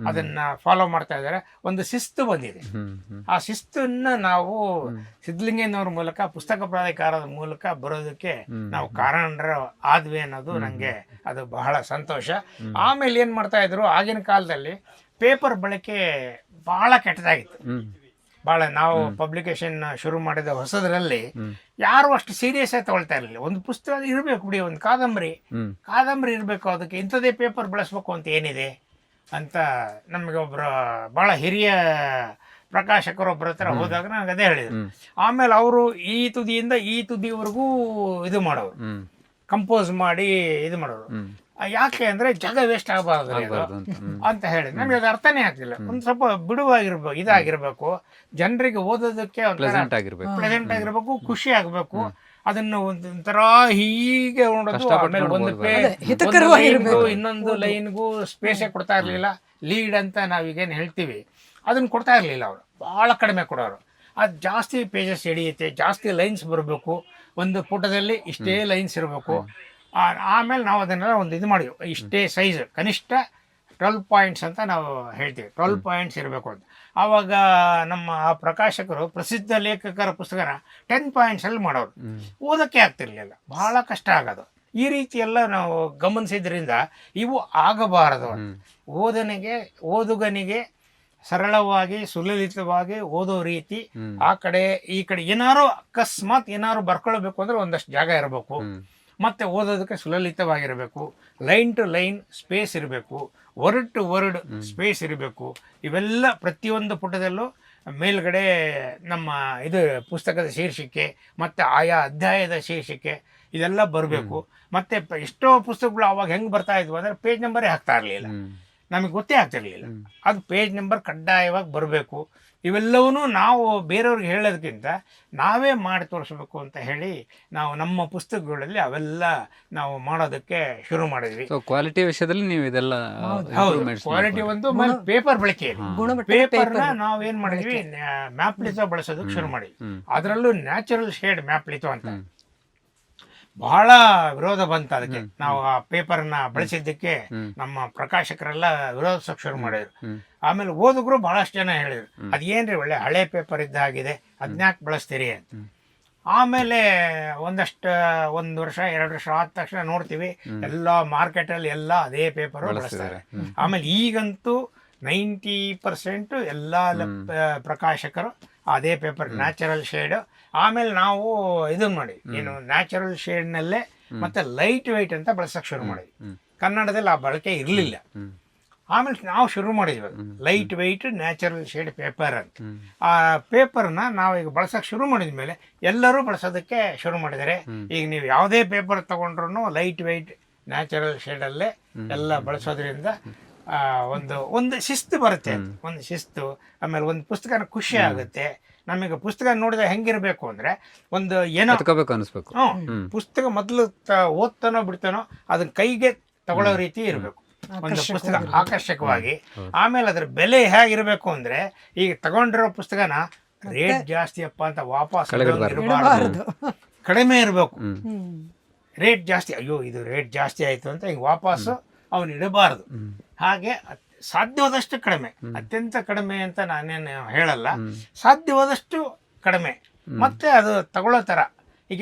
ಅದನ್ನ ಫಾಲೋ ಮಾಡ್ತಾ ಇದ್ದಾರೆ. ಒಂದು ಶಿಸ್ತು ಬಂದಿದೆ. ಆ ಶಿಸ್ತನ್ನ ನಾವು ಸಿದ್ಧಲಿಂಗಯ್ಯನವ್ರ ಮೂಲಕ, ಪುಸ್ತಕ ಪ್ರಾಧಿಕಾರದ ಮೂಲಕ ಬರೋದಕ್ಕೆ ನಾವು ಕಾರಣರು ಆದ್ವಿ ಅನ್ನೋದು ನಂಗೆ ಅದು ಬಹಳ ಸಂತೋಷ. ಆಮೇಲೆ ಏನ್ ಮಾಡ್ತಾ ಇದ್ರು, ಆಗಿನ ಕಾಲದಲ್ಲಿ ಪೇಪರ್ ಬಳಕೆ ಬಹಳ ಕೆಟ್ಟದಾಗಿತ್ತು. ಭಾಳ ನಾವು ಪಬ್ಲಿಕೇಶನ್ ಶುರು ಮಾಡಿದ ಹೊಸದರಲ್ಲಿ ಯಾರು ಅಷ್ಟು ಸೀರಿಯಸ್ ಆಗಿ ತಗೊಳ್ತಾ ಇರಲಿಲ್ಲ. ಒಂದು ಪುಸ್ತಕ ಇರಬೇಕು ಬಿಡಿ, ಒಂದು ಕಾದಂಬರಿ ಇರಬೇಕು, ಅದಕ್ಕೆ ಇಂಥದೇ ಪೇಪರ್ ಬಳಸ್ಬೇಕು ಅಂತ ಏನಿದೆ, ಅಂತ ನಮಗೆ ಒಬ್ಬರು ಭಾಳ ಹಿರಿಯ ಪ್ರಕಾಶಕರೊಬ್ಬರ ಹತ್ರ ಹೋದಾಗ ನನಗೆ ಅದೇ ಹೇಳಿದ್ರು. ಆಮೇಲೆ ಅವರು ಈ ತುದಿಯಿಂದ ಈ ತುದಿವರೆಗೂ ಇದು ಮಾಡೋರು, ಕಂಪೋಸ್ ಮಾಡಿ ಇದು ಮಾಡೋರು. ಯಾಕೆ ಅಂದ್ರೆ ಜಾಗ ವೇಸ್ಟ್ ಆಗಬಾರ್ದು ಅಂತ ಹೇಳಿ ನಮಗೆ ಅದು ಅರ್ಥನೇ ಆಗ್ತಿಲ್ಲ. ಒಂದು ಸ್ವಲ್ಪ ಬಿಡುವಾಗಿರ್ಬೇಕು, ಇದಾಗಿರ್ಬೇಕು, ಜನರಿಗೆ ಓದೋದಕ್ಕೆ ಪ್ಲೆಸೆಂಟ್ ಆಗಿರ್ಬೇಕು, ಖುಷಿ ಆಗ್ಬೇಕು. ಅದನ್ನು ಒಂಥರ ಹೀಗೆ ನೋಡೋದು, ಆಮೇಲೆ ಒಂದು ಇನ್ನೊಂದು ಲೈನ್ಗೂ ಸ್ಪೇಸೇ ಕೊಡ್ತಾ ಇರ್ಲಿಲ್ಲ. ಲೀಡ್ ಅಂತ ನಾವೀಗೇನು ಹೇಳ್ತೀವಿ ಅದನ್ನ ಕೊಡ್ತಾ ಇರ್ಲಿಲ್ಲ ಅವರು, ಬಹಳ ಕಡಿಮೆ ಕೊಡೋರು. ಅದು ಜಾಸ್ತಿ ಪೇಜಸ್ ಹಿಡಿಯುತ್ತೆ, ಜಾಸ್ತಿ ಲೈನ್ಸ್ ಬರಬೇಕು, ಒಂದು ಪುಟದಲ್ಲಿ ಇಷ್ಟೇ ಲೈನ್ಸ್ ಇರಬೇಕು. ಆಮೇಲೆ ನಾವು ಅದನ್ನೆಲ್ಲ ಒಂದು ಇದು ಮಾಡಿದ್ವಿ, ಇಷ್ಟೇ ಸೈಜ್, ಕನಿಷ್ಠ 12 ಪಾಯಿಂಟ್ಸ್ ಅಂತ ನಾವು ಹೇಳ್ತೀವಿ, 12 ಪಾಯಿಂಟ್ಸ್ ಇರಬೇಕು ಅಂತ. ಆವಾಗ ನಮ್ಮ ಆ ಪ್ರಕಾಶಕರು ಪ್ರಸಿದ್ಧ ಲೇಖಕರ ಪುಸ್ತಕನ 10 ಪಾಯಿಂಟ್ಸಲ್ಲಿ ಮಾಡೋರು, ಓದೋಕ್ಕೆ ಆಗ್ತಿರ್ಲಿಲ್ಲ, ಬಹಳ ಕಷ್ಟ ಆಗೋದು. ಈ ರೀತಿ ಎಲ್ಲ ನಾವು ಗಮನಿಸಿದ್ರಿಂದ ಇವು ಆಗಬಾರದು. ಓದುಗನಿಗೆ ಸರಳವಾಗಿ ಸುಲಲಿತವಾಗಿ ಓದೋ ರೀತಿ, ಆ ಕಡೆ ಈ ಕಡೆ ಏನಾರು ಅಕಸ್ಮಾತ್ ಏನಾರು ಬರ್ಕೊಳ್ಬೇಕು ಅಂದ್ರೆ ಒಂದಷ್ಟು ಜಾಗ ಇರಬೇಕು, ಮತ್ತೆ ಓದೋದಕ್ಕೆ ಸುಲಲಿತವಾಗಿರಬೇಕು, ಲೈನ್ ಟು ಲೈನ್ ಸ್ಪೇಸ್ ಇರಬೇಕು, ವರ್ಡ್ ಟು ವರ್ಡ್ ಸ್ಪೇಸ್ ಇರಬೇಕು. ಇವೆಲ್ಲ ಪ್ರತಿಯೊಂದು ಪುಟದಲ್ಲೂ ಮೇಲ್ಗಡೆ ನಮ್ಮ ಇದು ಪುಸ್ತಕದ ಶೀರ್ಷಿಕೆ ಮತ್ತು ಆಯಾ ಅಧ್ಯಾಯದ ಶೀರ್ಷಿಕೆ ಇದೆಲ್ಲ ಬರಬೇಕು. ಮತ್ತೆ ಎಷ್ಟೋ ಪುಸ್ತಕಗಳು ಅವಾಗ ಹೆಂಗೆ ಬರ್ತಾ ಇದ್ವು ಅಂದರೆ ಪೇಜ್ ನಂಬರೇ ಹಾಕ್ತಾ ಇರಲಿಲ್ಲ, ನಮಗೆ ಗೊತ್ತೇ ಆಗ್ತಿರ್ಲಿಲ್ಲ. ಅದು ಪೇಜ್ ನಂಬರ್ ಕಡ್ಡಾಯವಾಗಿ ಬರಬೇಕು. ಇವೆಲ್ಲವೂ ನಾವು ಬೇರೆಯವ್ರಿಗೆ ಹೇಳೋದಕ್ಕಿಂತ ನಾವೇ ಮಾಡಿ ತೋರಿಸ್ಬೇಕು ಅಂತ ಹೇಳಿ ನಾವು ನಮ್ಮ ಪುಸ್ತಕಗಳಲ್ಲಿ ಅವೆಲ್ಲ ನಾವು ಮಾಡೋದಕ್ಕೆ ಶುರು ಮಾಡಿದ್ವಿ. ಕ್ವಾಲಿಟಿ ವಿಷಯದಲ್ಲಿ ನೀವು ಇದೆಲ್ಲ ಕ್ವಾಲಿಟಿ ಒಂದು ಪೇಪರ್ ಬಳಕೆ, ಪೇಪರ್ನ ನಾವು ಏನ್ ಮಾಡಿದ್ವಿ, ಮ್ಯಾಪ್ಲಿತೋ ಬಳಸೋದಕ್ಕೆ ಶುರು ಮಾಡಿದ್ವಿ. ಅದರಲ್ಲೂ ನ್ಯಾಚುರಲ್ ಶೇಡ್ ಮ್ಯಾಪ್ಲಿತೋ ಅಂತ ಬಹಳ ವಿರೋಧ ಬಂತು ಅದಕ್ಕೆ. ನಾವು ಆ ಪೇಪರ್ನ ಬಳಸಿದ್ದಕ್ಕೆ ನಮ್ಮ ಪ್ರಕಾಶಕರೆಲ್ಲ ವಿರೋಧಿಸೋಕೆ ಶುರು ಮಾಡಿದ್ರು. ಆಮೇಲೆ ಓದುಗರು ಬಹಳಷ್ಟು ಜನ ಹೇಳಿದ್ರು, ಅದೇನ್ರಿ ಒಳ್ಳೆ ಹಳೆ ಪೇಪರ್ ಇದ್ದಾಗಿದೆ, ಅದನ್ಯಾಕೆ ಬಳಸ್ತೀರಿ ಅಂತ. ಆಮೇಲೆ ಒಂದು ವರ್ಷ 2 ವರ್ಷ ಆದ ತಕ್ಷಣ ನೋಡ್ತೀವಿ ಎಲ್ಲ ಮಾರ್ಕೆಟಲ್ಲಿ ಎಲ್ಲ ಅದೇ ಪೇಪರ್ ಬಳಸ್ತಾರೆ. ಆಮೇಲೆ ಈಗಂತೂ 90% ಎಲ್ಲ ಪ್ರಕಾಶಕರು ಅದೇ ಪೇಪರ್, ನ್ಯಾಚುರಲ್ ಶೇಡ್. ಆಮೇಲೆ ನಾವು ಇದನ್ನ ಮಾಡಿ ಏನು ನ್ಯಾಚುರಲ್ ಶೇಡ್ನಲ್ಲೇ ಮತ್ತೆ ಲೈಟ್ ವೆಯ್ಟ್ ಅಂತ ಬಳಸಕ್ಕೆ ಶುರು ಮಾಡಿದ್ವಿ. ಕನ್ನಡದಲ್ಲಿ ಆ ಬಳಕೆ ಇರಲಿಲ್ಲ. ಆಮೇಲೆ ನಾವು ಶುರು ಮಾಡಿದ್ವಿ lightweight natural shade paper ಅಂತ. ಆ ಪೇಪರ್ನ ನಾವು ಈಗ ಬಳಸಕ್ಕೆ ಶುರು ಮಾಡಿದ ಮೇಲೆ ಎಲ್ಲರೂ ಬಳಸೋದಕ್ಕೆ ಶುರು ಮಾಡಿದ್ದಾರೆ. ಈಗ ನೀವು ಯಾವುದೇ ಪೇಪರ್ ತಗೊಂಡ್ರು ಲೈಟ್ ವೆಯ್ಟ್ ನ್ಯಾಚುರಲ್ ಶೇಡಲ್ಲೇ ಎಲ್ಲ ಬಳಸೋದ್ರಿಂದ ಒಂದು ಶಿಸ್ತು ಬರುತ್ತೆ, ಒಂದು ಶಿಸ್ತು. ಆಮೇಲೆ ಒಂದು ಪುಸ್ತಕನ ಖುಷಿ ಆಗುತ್ತೆ ನಮಗೆ. ಪುಸ್ತಕ ನೋಡಿದ ಹೆಂಗಿರ್ಬೇಕು ಅಂದ್ರೆ ಒಂದು ಏನೋ ಅನಿಸ್ಬೇಕು. ಪುಸ್ತಕ ಮೊದಲು ಓದ್ತಾನೋ ಬಿಡ್ತಾನೋ ಅದನ್ನ ಕೈಗೆ ತಗೊಳ್ಳೋ ರೀತಿ ಇರಬೇಕು ಒಂದು ಪುಸ್ತಕ, ಆಕರ್ಷಕವಾಗಿ. ಆಮೇಲೆ ಅದ್ರ ಬೆಲೆ ಹೇಗಿರ್ಬೇಕು ಅಂದ್ರೆ, ಈಗ ತಗೊಂಡಿರೋ ಪುಸ್ತಕನ ರೇಟ್ ಜಾಸ್ತಿ ಅಪ್ಪ ಅಂತ ವಾಪಸ್ ಇರಬಾರ್ದು, ಕಡಿಮೆ ಇರಬೇಕು. ರೇಟ್ ಜಾಸ್ತಿ, ಅಯ್ಯೋ ಇದು ರೇಟ್ ಜಾಸ್ತಿ ಆಯ್ತು ಅಂತ ಹಿಂಗೆ ವಾಪಸ್ಸು ಅವನು ಇಡಬಾರ್ದು. ಹಾಗೆ ಸಾಧ್ಯವಾದಷ್ಟು ಕಡಿಮೆ, ಅತ್ಯಂತ ಕಡಿಮೆ ಅಂತ ನಾನೇನು ಹೇಳಲ್ಲ, ಸಾಧ್ಯವಾದಷ್ಟು ಕಡಿಮೆ. ಮತ್ತೆ ಅದು ತಗೊಳ್ಳೋ ಥರ. ಈಗ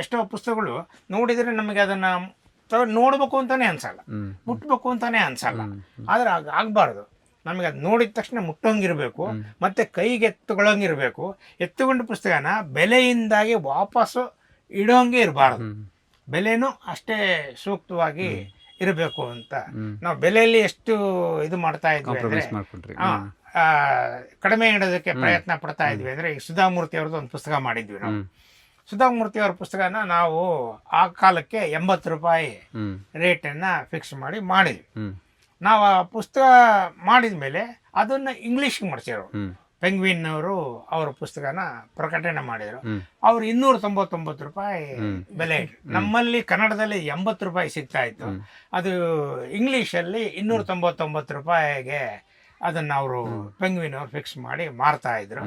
ಎಷ್ಟೋ ಪುಸ್ತಕಗಳು ನೋಡಿದರೆ ನಮಗೆ ಅದನ್ನ ನೋಡ್ಬೇಕು ಅಂತಾನೆ ಅನ್ಸಲ್ಲ, ಮುಟ್ಬೇಕು ಅಂತಾನೆ ಅನ್ಸಲ್ಲ. ಆದ್ರೆ ಆಗ್ಬಾರ್ದು. ನಮಗೆ ಅದು ನೋಡಿದ ತಕ್ಷಣ ಮುಟ್ಟೋಂಗಿರ್ಬೇಕು, ಮತ್ತೆ ಕೈಗೆ ಎತ್ತುಕೊಳ್ಳೋಂಗಿರ್ಬೇಕು. ಎತ್ತುಕೊಂಡ ಪುಸ್ತಕನ ಬೆಲೆಯಿಂದಾಗಿ ವಾಪಸ್ಸು ಇಡೋಂಗೆ ಇರಬಾರ್ದು. ಬೆಲೆನೂ ಅಷ್ಟೇ ಸೂಕ್ತವಾಗಿ ಇರಬೇಕು ಅಂತ ನಾವು ಬೆಲೆಯಲ್ಲಿ ಎಷ್ಟು ಇದು ಮಾಡ್ತಾ ಇದ್ವಿ ಅಂದ್ರೆ, ಕಡಿಮೆ ಇಡೋದಕ್ಕೆ ಪ್ರಯತ್ನ ಪಡ್ತಾ ಇದ್ವಿ. ಅಂದ್ರೆ ಈಗ ಸುಧಾಮೂರ್ತಿ ಅವ್ರದ್ದು ಒಂದು ಪುಸ್ತಕ ಮಾಡಿದ್ವಿ ನಾವು. ಸುಧಾಮೂರ್ತಿ ಅವ್ರ ಪುಸ್ತಕನ ನಾವು ಆ ಕಾಲಕ್ಕೆ 80 ರೂಪಾಯಿ ರೇಟನ್ನ ಫಿಕ್ಸ್ ಮಾಡಿದ್ವಿ. ನಾವು ಆ ಪುಸ್ತಕ ಮಾಡಿದ್ಮೇಲೆ ಅದನ್ನ ಇಂಗ್ಲಿಷ್ಗೆ ಮಾಡಿಸಿದ್ರು. ಪೆಂಗ್ವಿನ್ ಅವರು ಅವರ ಪುಸ್ತಕನ ಪ್ರಕಟಣೆ ಮಾಡಿದರು. ಅವ್ರು 299 ರೂಪಾಯಿ ಬೆಲೆ ಇಟ್ರು. ನಮ್ಮಲ್ಲಿ ಕನ್ನಡದಲ್ಲಿ 80 ರೂಪಾಯಿ ಸಿಗ್ತಾ ಇತ್ತು, ಅದು ಇಂಗ್ಲಿಷಲ್ಲಿ 299 ರೂಪಾಯಿಗೆ ಅದನ್ನ ಅವರು ಪೆಂಗ್ವಿನ್ ಅವರು ಫಿಕ್ಸ್ ಮಾಡಿ ಮಾರ್ತಾ ಇದ್ರು.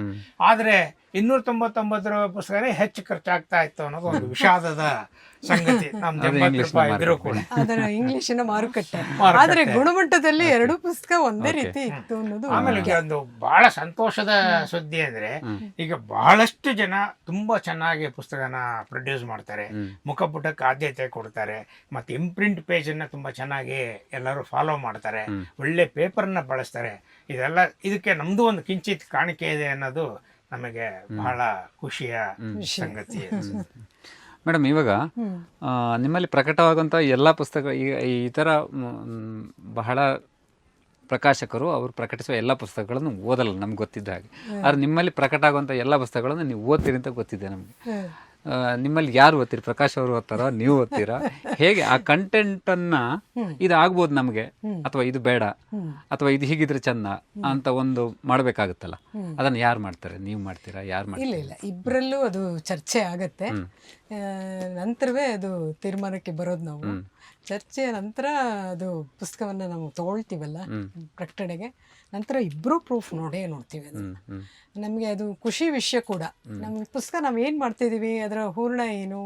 ಆದ್ರೆ 299 ರೂಪಾಯಿ ಪುಸ್ತಕನೇ ಹೆಚ್ಚು ಖರ್ಚಾಗ್ತಾ ಇತ್ತು ಅನ್ನೋದು ಒಂದು ವಿಷಾದದ ಸಂಗತಿ. ನಮ್ದು 80 ರೂಪಾಯಿ ಇದ್ರೂ ಕೂಡ ಅದರ ಇಂಗ್ಲಿಷಿನ ಮಾರುಕಟ್ಟೆ. ಆದ್ರೆ ಗುಣಮಟ್ಟದಲ್ಲಿ ಎರಡು ಪುಸ್ತಕ ಒಂದೇ ರೀತಿ ಇತ್ತು ಅನ್ನೋದು. ಆಮೇಲೆ ಒಂದು ಬಹಳ ಸಂತೋಷದ ಸುದ್ದಿ ಅಂದ್ರೆ, ಈಗ ಬಹಳಷ್ಟು ಜನ ತುಂಬಾ ಚೆನ್ನಾಗಿ ಪುಸ್ತಕನ ಪ್ರೊಡ್ಯೂಸ್ ಮಾಡ್ತಾರೆ, ಮುಖಪುಟಕ್ಕೆ ಆದ್ಯತೆ ಕೊಡ್ತಾರೆ, ಮತ್ತೆ ಇಂಪ್ರಿಂಟ್ ಪೇಜ್ ಅನ್ನ ತುಂಬಾ ಚೆನ್ನಾಗಿ ಎಲ್ಲರೂ ಫಾಲೋ ಮಾಡ್ತಾರೆ, ಒಳ್ಳೆ ಪೇಪರ್ನ ಬಳಸ್ತಾರೆ. ಇದಕ್ಕೆ ನಮ್ದು ಒಂದು ಕಿಂಚಿತ್ ಕಾಣಿಕೆ ಇದೆ ಅನ್ನೋದು ನಮಗೆ ಬಹಳ ಖುಷಿಯ ಸಂಗತಿ. ಮೇಡಮ್, ಇವಾಗ ನಿಮ್ಮಲ್ಲಿ ಪ್ರಕಟವಾಗುವಂಥ ಎಲ್ಲ ಪುಸ್ತಕ ಈಗ ಈ ಥರ ಬಹಳ ಪ್ರಕಾಶಕರು ಅವರು ಪ್ರಕಟಿಸುವ ಎಲ್ಲ ಪುಸ್ತಕಗಳನ್ನು ಓದಲ್ಲ ನಮ್ಗೆ ಗೊತ್ತಿದ್ದ ಹಾಗೆ. ಆದ್ರೆ ನಿಮ್ಮಲ್ಲಿ ಪ್ರಕಟ ಆಗುವಂಥ ಎಲ್ಲ ಪುಸ್ತಕಗಳನ್ನು ನೀವು ಓದ್ತೀರಿ ಅಂತ ಗೊತ್ತಿದೆ ನಮಗೆ. ನಿಮ್ಮಲ್ಲಿ ಯಾರು ಓದ್ತೀರಿ? ಪ್ರಕಾಶ್ ಅವರು ಓದ್ತಾರೋ, ನೀವು ಓದ್ತೀರಾ? ಹೇಗೆ ಆ ಕಂಟೆಂಟನ್ನು ಇದು ಆಗ್ಬೋದು ನಮಗೆ, ಅಥವಾ ಇದು ಬೇಡ, ಅಥವಾ ಇದು ಹೀಗಿದ್ರೆ ಚಂದ ಅಂತ ಒಂದು ಮಾಡಬೇಕಾಗುತ್ತಲ್ಲ, ಅದನ್ನು ಯಾರು ಮಾಡ್ತಾರೆ? ನೀವು ಮಾಡ್ತೀರಾ, ಯಾರು ಮಾಡ್ತೀರಾ? ಇಲ್ಲ ಇಲ್ಲ, ಇಬ್ಬರಲ್ಲೂ ಅದು ಚರ್ಚೆ ಆಗತ್ತೆ. ನಂತರವೇ ಅದು ತೀರ್ಮಾನಕ್ಕೆ ಬರೋದು. ನಾವು ಚರ್ಚೆಯ ನಂತರ ಅದು ಪುಸ್ತಕವನ್ನು ನಾವು ತಗೊಳ್ತೀವಲ್ಲ ಪ್ರಕಟಣೆಗೆ, ನಂತರ ಇಬ್ಬರೂ ಪ್ರೂಫ್ ನೋಡ್ತೀವಿ. ಅದು ನಮಗೆ ಅದು ಖುಷಿ ವಿಷಯ ಕೂಡ. ನಮ್ಮ ಪುಸ್ತಕ ನಾವು ಏನು ಮಾಡ್ತಿದ್ದೀವಿ, ಅದರ ಹೂರ್ಣ ಏನು,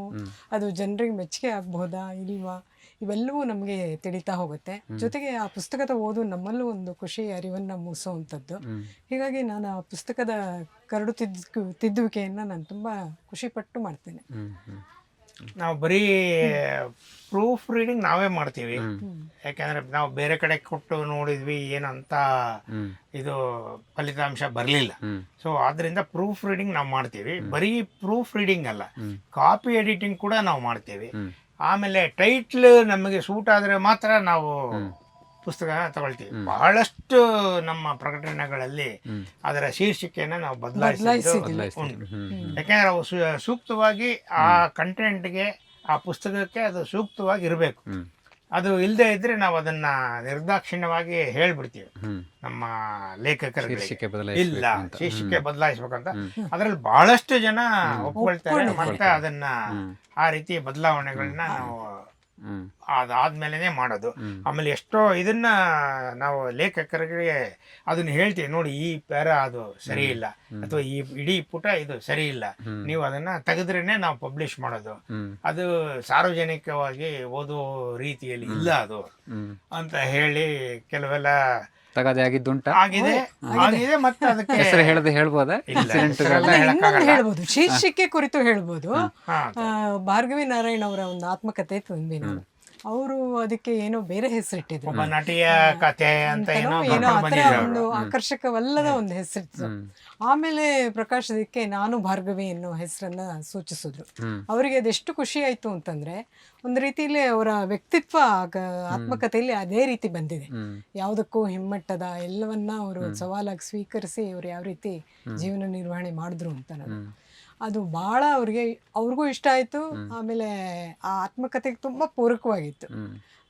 ಅದು ಜನರಿಗೆ ಮೆಚ್ಚುಗೆ ಆಗಬಹುದಾ ಇಲ್ವಾ, ಇವೆಲ್ಲವೂ ನಮಗೆ ತಿಳಿತಾ ಹೋಗುತ್ತೆ. ಜೊತೆಗೆ ಆ ಪುಸ್ತಕದ ಓದು ನಮ್ಮಲ್ಲೂ ಒಂದು ಖುಷಿ ಅರಿವನ್ನು ಮೂಡಿಸೋವಂಥದ್ದು. ಹೀಗಾಗಿ ನಾನು ಆ ಪುಸ್ತಕದ ಕರಡು ತಿದ್ದುವಿಕೆಯನ್ನು ನಾನು ತುಂಬ ಖುಷಿಪಟ್ಟು ಮಾಡ್ತೇನೆ. ನಾವು ಬರೀ ಪ್ರೂಫ್ ರೀಡಿಂಗ್ ನಾವೇ ಮಾಡ್ತೀವಿ. ಯಾಕೆಂದ್ರೆ ನಾವು ಬೇರೆ ಕಡೆ ಕೊಟ್ಟು ನೋಡಿದ್ವಿ, ಏನಂತ ಇದು ಫಲಿತಾಂಶ ಬರಲಿಲ್ಲ. ಸೊ ಆದ್ರಿಂದ ಪ್ರೂಫ್ ರೀಡಿಂಗ್ ನಾವು ಮಾಡ್ತೀವಿ. ಬರೀ ಪ್ರೂಫ್ ರೀಡಿಂಗ್ ಅಲ್ಲ, ಕಾಪಿ ಎಡಿಟಿಂಗ್ ಕೂಡ ನಾವು ಮಾಡ್ತೀವಿ. ಆಮೇಲೆ ಟೈಟ್ಲ್ ನಮಗೆ ಸೂಟ್ ಆದರೆ ಮಾತ್ರ ನಾವು ಪುಸ್ತಕನ ತಗೊಳ್ತೀವಿ. ಬಹಳಷ್ಟು ನಮ್ಮ ಪ್ರಕಟಣೆಗಳಲ್ಲಿ ಅದರ ಶೀರ್ಷಿಕೆಯನ್ನು ನಾವು ಬದಲಾಯಿಸಿದ್ದು ಉಂಟು. ಯಾಕೆಂದ್ರೆ ಅವು ಸೂಕ್ತವಾಗಿ ಆ ಕಂಟೆಂಟ್ಗೆ, ಆ ಪುಸ್ತಕಕ್ಕೆ ಅದು ಸೂಕ್ತವಾಗಿ ಇರಬೇಕು. ಅದು ಇಲ್ಲದೆ ಇದ್ರೆ ನಾವು ಅದನ್ನ ನಿರ್ದಾಕ್ಷಿಣ್ಯವಾಗಿ ಹೇಳ್ಬಿಡ್ತೀವಿ ನಮ್ಮ ಲೇಖಕರಿಗೆ, ಇಲ್ಲ ಶೀರ್ಷಿಕೆ ಬದಲಾಯಿಸ್ಬೇಕಂತ. ಅದ್ರಲ್ಲಿ ಬಹಳಷ್ಟು ಜನ ಒಪ್ಕೊಳ್ತಾರೆ, ಮತ್ತೆ ಅದನ್ನ ಆ ರೀತಿ ಬದಲಾವಣೆಗಳನ್ನ ನಾವು ಅದಾದ್ಮೇಲೆ ಮಾಡೋದು. ಆಮೇಲೆ ಎಷ್ಟೋ ಇದನ್ನ ನಾವು ಲೇಖಕರಿಗೆ ಅದನ್ನ ಹೇಳ್ತೀವಿ, ನೋಡಿ ಈ ಪ್ಯಾರ ಅದು ಸರಿ ಇಲ್ಲ, ಅಥವಾ ಈ ಇಡೀ ಪುಟ ಇದು ಸರಿ ಇಲ್ಲ, ನೀವು ಅದನ್ನ ತೆಗೆದ್ರೇನೆ ನಾವು ಪಬ್ಲಿಷ್ ಮಾಡೋದು, ಅದು ಸಾರ್ವಜನಿಕವಾಗಿ ಓದೋ ರೀತಿಯಲ್ಲಿ ಇಲ್ಲ ಅದು ಅಂತ ಹೇಳಿ ಕೆಲವೆಲ್ಲ ತಗದೆ ಆಗಿದ್ದುಂಟ ಆಗಿದೆ. ಮತ್ತೆ ಅದಕ್ಕೆ ಹೆಸರು ಹೇಳದೆ ಹೇಳ್ಬೋದಾ? ಹೇಳ್ಬೋದು, ಶೀರ್ಷಿಕೆ ಕುರಿತು ಹೇಳ್ಬೋದು. ಭಾರ್ಗವಿ ನಾರಾಯಣ್ ಅವರ ಒಂದು ಆತ್ಮಕಥೆ ತಂದ್ವಿ ನಾನು. ಅವರು ಅದಕ್ಕೆ ಏನೋ ಬೇರೆ ಹೆಸರಿಟ್ಟಿದ್ರು, ನಟಿಯ ಕಥೆ ಅಂತ ಏನೋ ಆತರ ಒಂದು ಆಕರ್ಷಕವಲ್ಲದ ಒಂದು ಹೆಸರಿತ್ತು. ಆಮೇಲೆ ಪ್ರಕಾಶ್ ಅದಕ್ಕೆ ನಾನು ಭಾರ್ಗವಿ ಅನ್ನೋ ಹೆಸರನ್ನ ಸೂಚಿಸಿದ್ರು. ಅವರಿಗೆ ಅದೆಷ್ಟು ಖುಷಿ ಆಯ್ತು ಅಂತಂದ್ರೆ, ಒಂದು ರೀತಿಯಲ್ಲಿ ಅವರ ವ್ಯಕ್ತಿತ್ವ ಆತ್ಮಕಥೆಯಲ್ಲಿ ಅದೇ ರೀತಿ ಬಂದಿದೆ. ಯಾವುದಕ್ಕೂ ಹಿಮ್ಮಟ್ಟದ ಎಲ್ಲವನ್ನ ಅವರು ಸವಾಲಾಗಿ ಸ್ವೀಕರಿಸಿ ಅವ್ರು ಯಾವ ರೀತಿ ಜೀವನ ನಿರ್ವಹಣೆ ಮಾಡಿದ್ರು ಅಂತ. ಅದು ಭಾಳ ಅವ್ರಿಗೂ ಇಷ್ಟ ಆಯಿತು. ಆಮೇಲೆ ಆ ಆತ್ಮಕಥೆಗೆ ತುಂಬ ಪೂರಕವಾಗಿತ್ತು.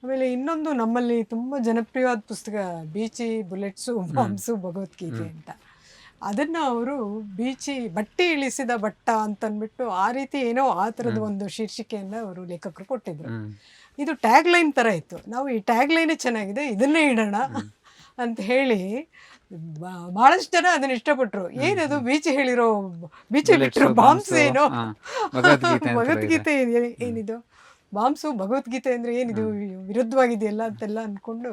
ಆಮೇಲೆ ಇನ್ನೊಂದು ನಮ್ಮಲ್ಲಿ ತುಂಬ ಜನಪ್ರಿಯವಾದ ಪುಸ್ತಕ ಬೀಚಿ ಬುಲೆಟ್ಸು ಬಾಂಬ್ಸು ಭಗವದ್ಗೀತೆ ಅಂತ. ಅದನ್ನು ಅವರು ಬಟ್ಟಿ ಇಳಿಸಿದ ಬಟ್ಟ ಅಂತಂದ್ಬಿಟ್ಟು ಆ ರೀತಿ ಏನೋ ಆ ಥರದ ಒಂದು ಶೀರ್ಷಿಕೆಯನ್ನು ಅವರು ಲೇಖಕರು ಕೊಟ್ಟಿದ್ರು. ಇದು ಟ್ಯಾಗ್ ಲೈನ್ ಥರ ಇತ್ತು. ನಾವು ಈ ಟ್ಯಾಗ್ ಲೈನೇ ಚೆನ್ನಾಗಿದೆ, ಇದನ್ನೇ ಇಡೋಣ ಅಂತ ಹೇಳಿ ಬಹಳಷ್ಟು ಜನ ಅದನ್ನ ಇಷ್ಟಪಟ್ರು. ಏನದು ಬೀಚಿ ಬಿಟ್ಟರು ಬಾಂಬ್ಸ್ ಏನೋ, ಭಗವದ್ಗೀತೆ ಏನಿದು ಬಾಂಬ್ಸು ಭಗವದ್ಗೀತೆ ಅಂದ್ರೆ ಏನಿದು ವಿರುದ್ಧವಾಗಿದೆಯಲ್ಲ ಅಂತೆಲ್ಲ ಅನ್ಕೊಂಡು